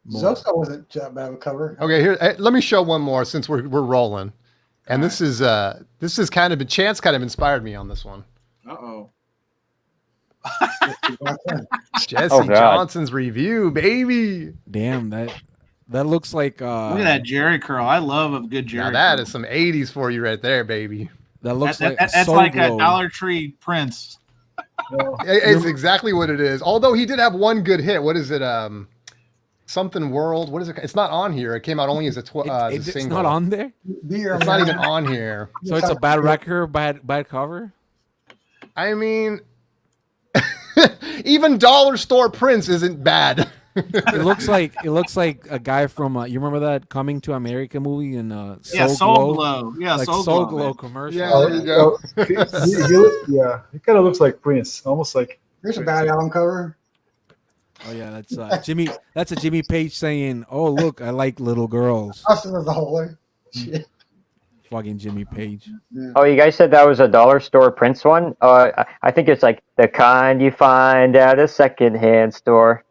More. Zoso wasn't that bad of a cover. Okay, here. Let me show one more since we're rolling, and this is kind of Chance kind of inspired me on this one. Uh-oh. Jesse Johnson's review, baby. Damn, that looks like look at that Jerry curl. I love a good Jerry. Now that curl. is some '80s for you right there, baby. That looks like that's Soul like Glow. a Dollar Tree Prince. It's exactly what it is. Although he did have one good hit. What is it? Something World. What is it? It's not on here. It came out only as a single. It's not on there. It's not even on here. So it's a bad record, bad cover. I mean, even dollar store Prince isn't bad. It looks like a guy from you remember that Coming to America movie and Soul Glow. Yeah, like Soul Glow commercial. Yeah, there you go. He kind of looks like Prince, almost like. Here's a bad album cover. Oh yeah, that's Jimmy. That's a Jimmy Page saying, "Oh look, I like little girls." Austin of the Holy. Shit. Fucking Jimmy Page. Yeah. Oh, you guys said that was a dollar store Prince one? I think it's like the you find at a secondhand store.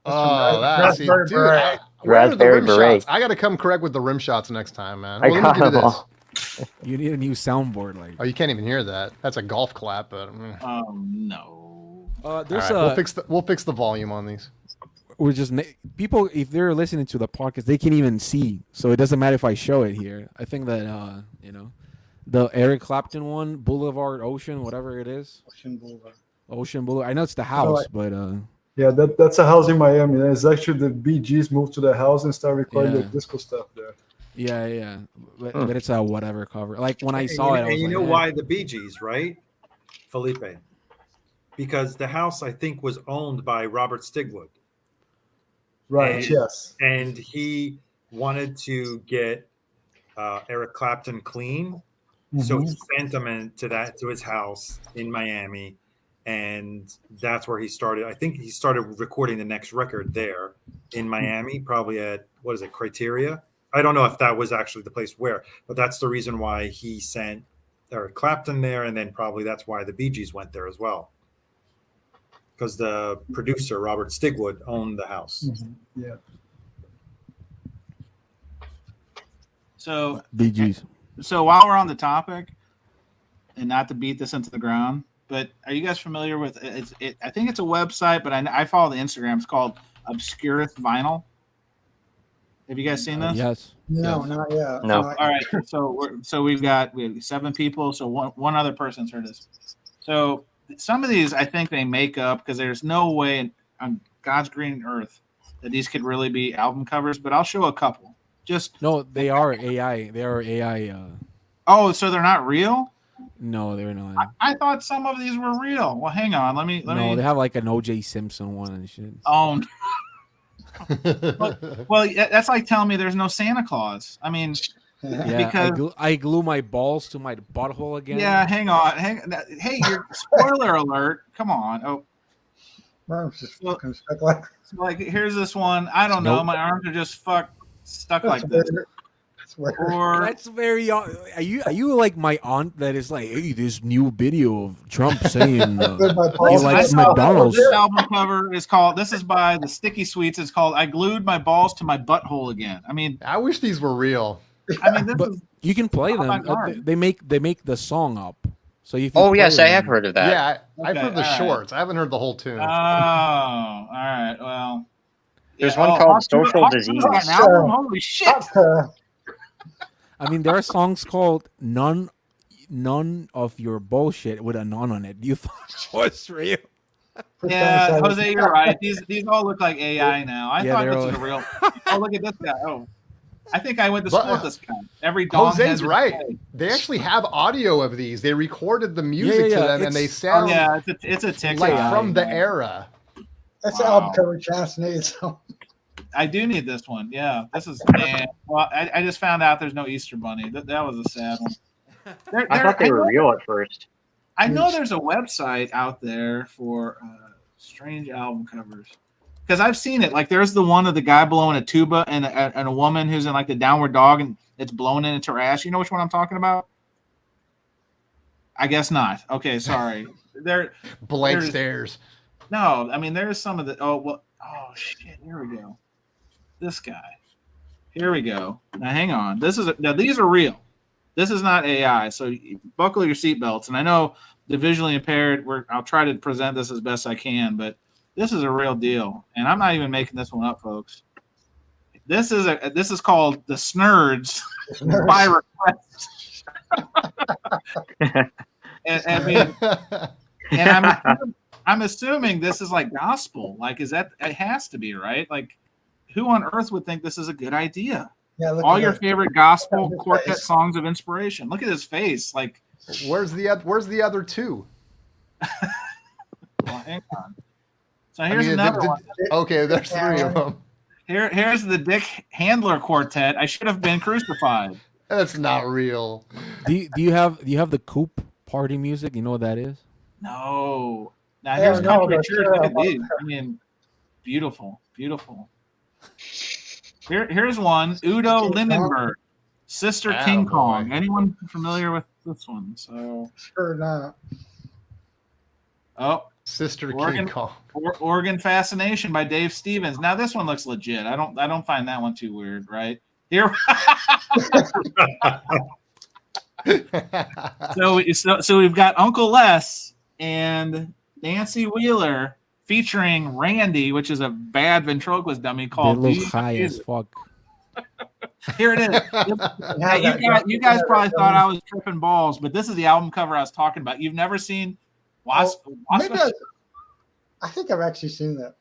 Oh, that's dude. Raspberry Beret. I got to come correct with the rim shots next time, man. I Well, got let me do them this. all. You need a new soundboard, like. Oh, you can't even hear that. That's a golf clap, but No. There's all right, we'll fix the volume on these. We're just people. If they're listening to the podcast, they can't even see, so it doesn't matter if I show it here. I think that the Eric Clapton one, Boulevard Ocean, whatever it is. Ocean Boulevard. I know it's the house, but yeah, that's a house in Miami. It's actually the Bee Gees moved to the house and started recording the disco stuff there. Yeah. But it's a whatever cover. Like when I saw it, I was and you like, know why the Bee Gees, right, Felipe? Because the house, I think, was owned by Robert Stigwood. Right. Yes. And he wanted to get Eric Clapton clean, so he sent him to his house in Miami, and that's where he started. I think he started recording the next record there in Miami, probably at Criteria. I don't know if that was actually the place where, but that's the reason why he sent Eric Clapton there, and then probably that's why the Bee Gees went there as well. Because the producer, Robert Stigwood, owned the house. Yeah. So Bee Gees. So while we're on the topic, and not to beat this into the ground, but are you guys familiar with it? I think it's a website, but I follow the Instagram. It's called Obscurest Vinyl. Have you guys seen this? Yes. No, not yet. No. All right. So we have 7 people. So one other person's heard this. So some of these I think they make up because there's no way on God's green earth that these could really be album covers. But I'll show a couple. No, they are AI. They are AI. Oh, so they're not real? No, they're not. I thought some of these were real. Well, hang on. Let me. They have like an O.J. Simpson one and shit. Oh. Well, that's like telling me there's no Santa Claus. I mean, yeah, because I glue my balls to my butthole again. Yeah, hang on. Hey, spoiler alert. Come on. Oh. Like here's this one. I don't know. My arms are just stuck like this. Or that's very. Are you like my aunt that is like, hey, this new video of Trump saying he likes McDonald's. This album cover is called. This is by the Sticky Sweets. It's called "I Glued My Balls to My Butthole Again." I mean, I wish these were real. I mean, you can play them. They make the song up. So if you Oh play yes, I them- have heard of that. Yeah, I've Okay, heard the all right. shorts. I haven't heard the whole tune. Oh, all right. Well, There's one called Hawk Tuba- Social Hawk Tuba's Disease. got an album? Holy shit! I mean, there are songs called "None of Your Bullshit" with a "none" on it. You thought it was real? Yeah, Jose, you're right. These all look like AI now. I Yeah, thought they're this was all- a real. Oh, look at this guy. Oh, I think I went to But- school with this guy. Every dong Jose's has its right. day. They actually have audio of these. They recorded the music yeah, to them, and they it's- sound Yeah, it's a TikTok. like from the man. era. That's the Wow. album cover Chance needs. I do need this one. Yeah, this is. Man, well, I just found out there's no Easter Bunny. That was a sad one. I thought they were real at first. I know there's a website out there for strange album covers because I've seen it. Like there's the one of the guy blowing a tuba and a woman who's in like the downward dog and it's blown into her ass. You know which one I'm talking about? I guess not. Okay, sorry. Blank there's- stares. No, I mean there's some of the. Oh shit! Here we go. This guy. Here we go. Now hang on. Now these are real. This is not AI. So buckle your seatbelts. And I know the visually impaired. I'll try to present this as best I can, but this is a real deal. And I'm not even making this one up, folks. This is called the Snurds by request. and I'm assuming this is like gospel. Like, it has to be, right? Like, who on earth would think this is a good idea? Yeah, look All at your that. favorite gospel Look at his quartet face. songs of inspiration. Look at his face. Like, Where's the other two? well, hang on. So here's mean, another one. Okay, there's three of them. Here's the Dick Handler Quartet. I should have been crucified. That's not real. Do you have the Coop party music? You know what that is? No. Now Yeah, here's no, Country but Church. sure, Look at these. I mean, beautiful, beautiful. Here's one. Udo Lindenberg, Sister King Attaboy. Kong. Anyone familiar with this one? So, Sure not. oh, Sister Oregon- King Kong. Oregon Fascination by Dave Stevens. Now this one looks legit. I don't find that one too weird, right? Here. So we've got Uncle Les and Nancy Wheeler featuring Randy, which is a bad ventriloquist dummy They called look Do You high Use as It? fuck. Here it is. Now, you guys probably thought I was tripping balls, but this is the album cover I was talking about. You've never seen Wasp? Maybe I think I've actually seen that.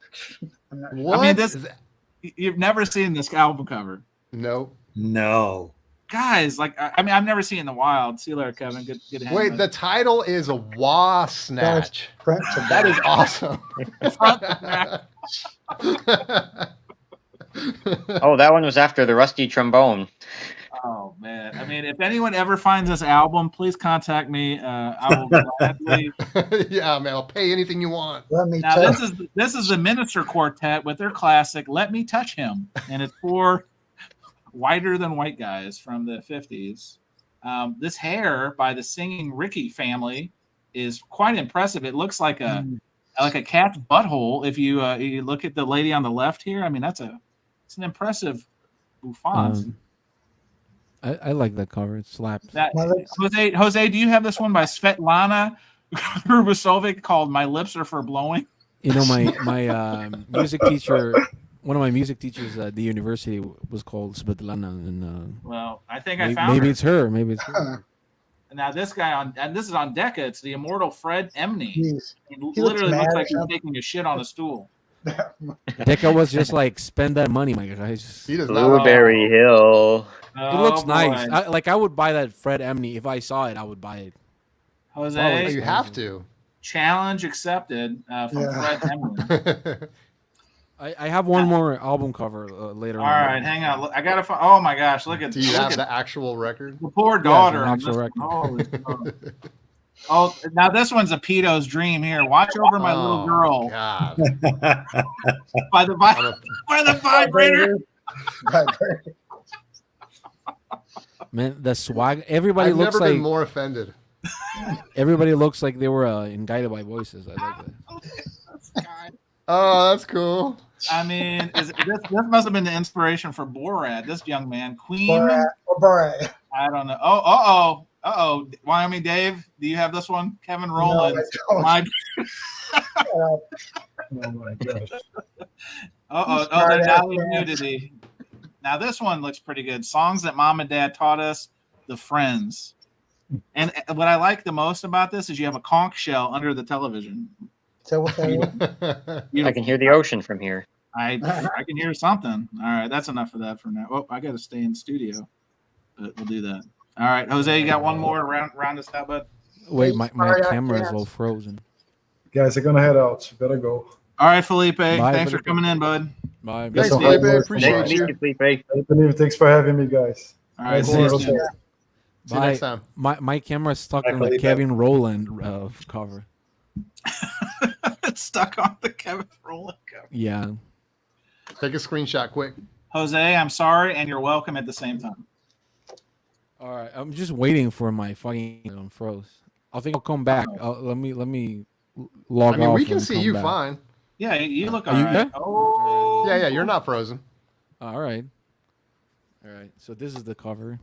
I'm not What? I mean, you've never seen this album cover. Nope. No. Guys, like, I mean, I've never seen it in the wild. See you later, Kevin. Good to hang Wait, with the title is a Wah Snatch. That is awesome. Oh, that one was after the Rusty Trombone. Oh man! I mean, if anyone ever finds this album, please contact me. I will gladly. Yeah, man, I'll pay anything you want. Let me Now tell this is the Minister Quartet with their classic "Let Me Touch Him," and it's for whiter than white guys from the 50s. This hair by the Singing Ricky family is quite impressive. It looks like a cat's butthole. If you look at the lady on the left here, I mean it's an impressive bouffant. I like that cover. It slaps. That, Jose, do you have this one by Svetlana Rubisovic called "My Lips Are for Blowing"? You know, my music teacher, one of my music teachers at the university was called Svetlana, and Well, I think I maybe found it's her. Maybe it's her. Now this guy and this is on Decca. It's the immortal Fred Emney. Jeez. He looks literally looks mad like or he's something. taking a shit on a stool. Decca was just like, spend that money, my guys. He does not. Blueberry Hill. It looks Oh, nice. boy. I would buy that Fred Emney. If I saw it, I would buy it. Jose, Oh, you have to. challenge accepted from Yeah. Fred Emney. I have one more album cover later All on. right, hang on. Look, I gotta find. Oh my gosh, look at Do you look have at the actual record? the poor daughter. an on actual this record. one. Holy smokes. Oh, now this one's a pedo's dream. Here, watch over my little Oh, girl God. by the by the vibrator. Man, the swag. Everybody I've looks never like been more offended. everybody looks like they were in Guided by Voices. I like that. Oh, that's cool. I mean, this must have been the inspiration for Borat. This young man, Queen. Borat. I don't know. Oh, Uh-oh, Wyoming Dave, do you have this one? Kevin No, Rowland. I don't. My, Oh my gosh. uh-oh, Smart now ass there's man. nudity. Now this one looks pretty good. Songs that mom and dad taught us, The Friends. And what I like the most about this is you have a conch shell under the television. So what's that? I can hear the ocean from here. I can hear something. All right, that's enough of that for now. Oh, I got to stay in studio, but we'll do that. All right, Jose, you got one more round us out, bud. Wait, my Sorry, I camera is can't. all frozen. Guys, I'm gonna head out. Better go. All right, Felipe, thanks for Felipe. coming in, bud. Bye. Yes, Thanks, I'm Felipe. fine. Appreciate Nice to you. meet you, Felipe. Anthony, thanks for having me, guys. All right, Nice see to you meet soon. you. See you next time. My camera is stuck Bye, on the Felipe. Kevin Rowland cover. It's stuck on the Kevin Rowland cover. Yeah. Take a screenshot quick. Jose, I'm sorry, and you're welcome at the same time. All right. I'm just waiting for my fucking froze. I think I'll come back. Let me log I mean, off we can and see come you back. fine. Yeah, you look Are all you right. there? Oh, Yeah, you're not frozen. All right. All right. So this is the cover.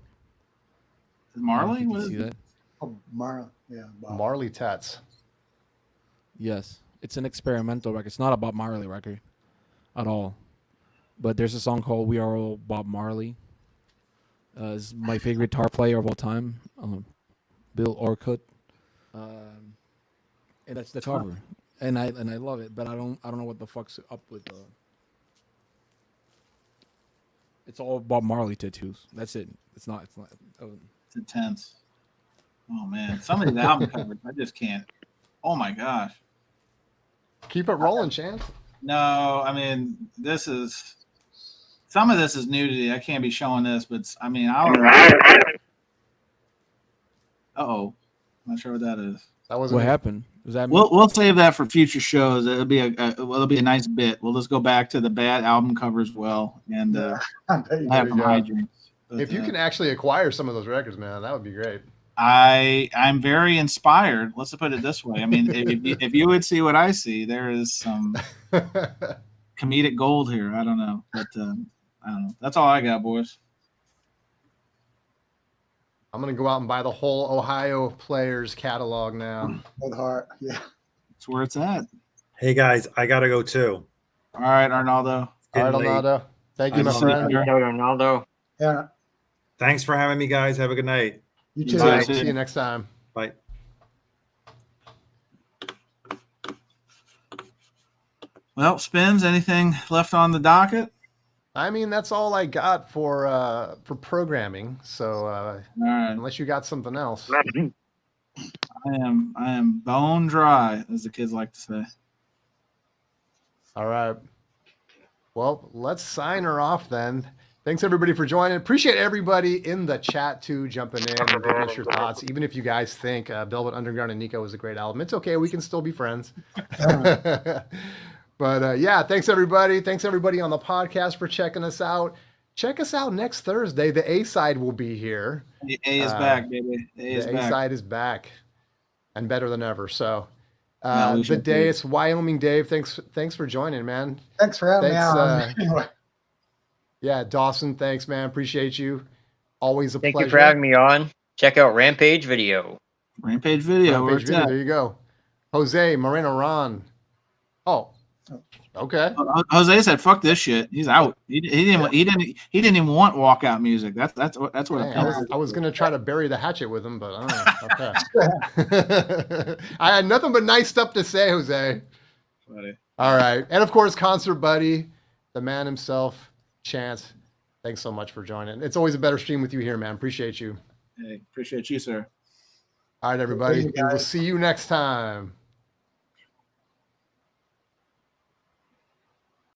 Marley, You what can is see it? that? Oh, Bob. Marley Tats. Yes. It's an experimental record. It's not a Bob Marley record at all. But there's a song called We Are All Bob Marley. It's my favorite guitar player of all time, Bill Orcutt. And that's the cover. And I love it, but I don't know what the fuck's up with it's all Bob Marley tattoos. That's it. It's not It's intense. Oh man, some of these album covers, I just can't. Oh my gosh. Keep it rolling, Chance. No, I mean some of this is nudity. I can't be showing this, but I mean, uh-oh, not sure what that is. That was what happened. Was that me? We'll save that for future shows. It'll be a nice bit. We'll just go back to the bad album covers, well, and I bet you have you some go. hijinks. But, If you can actually acquire some of those records, man, that would be great. I'm very inspired. Let's put it this way. I mean, if you would see what I see, there is some comedic gold here. I don't know, but I don't know. That's all I got, boys. I'm gonna go out and buy the whole Ohio Players catalog now. With heart. Yeah. That's where it's at. Hey guys, I gotta go too. All right, Arnaldo. All right, Getting late. Ronaldo. Thank you, my Nice to friend. meet you. Ronaldo. Yeah. Thanks for having me, guys. Have a good night. You You too. too. All right, See see you. you next time. Bye. Well, Spins, anything left on the docket? I mean, that's all I got for programming. So All right. unless you got something else, I am bone dry, as the kids like to say. all right. Well, let's sign her off then. Thanks everybody for joining. Appreciate everybody in the chat too, jumping in and giving us your thoughts. Even if you guys think Velvet Underground and Nico was a great album, it's okay. We can still be friends. But yeah, thanks everybody. Thanks everybody on the podcast for checking us out. Check us out next Thursday. The A side will be here. The A is back, baby. A is The A back. side is back and better than ever. So Yeah, we the should day be. it's Wyoming Dave. Thanks for joining, man. Thanks for having me Thanks, on. Anyway. Yeah, Dawson, thanks, man. Appreciate you. Always a Thank pleasure. you for having me on. Check out Rampage Video. Rampage video. Where Rampage it's video. at. There you go. Jose Moreno Ron. Oh, okay. Jose said, "Fuck this shit." He's out. He didn't even want walkout music. That's what Dang, I was gonna try to bury the hatchet with him, but okay. I had nothing but nice stuff to say, Jose. Funny. All right, and of course, Concert Buddy, the man himself, Chance. Thanks so much for joining. It's always a better stream with you here, man. Appreciate you. Hey, appreciate you, sir. All right, everybody. Thank you, We will guys. see you next time.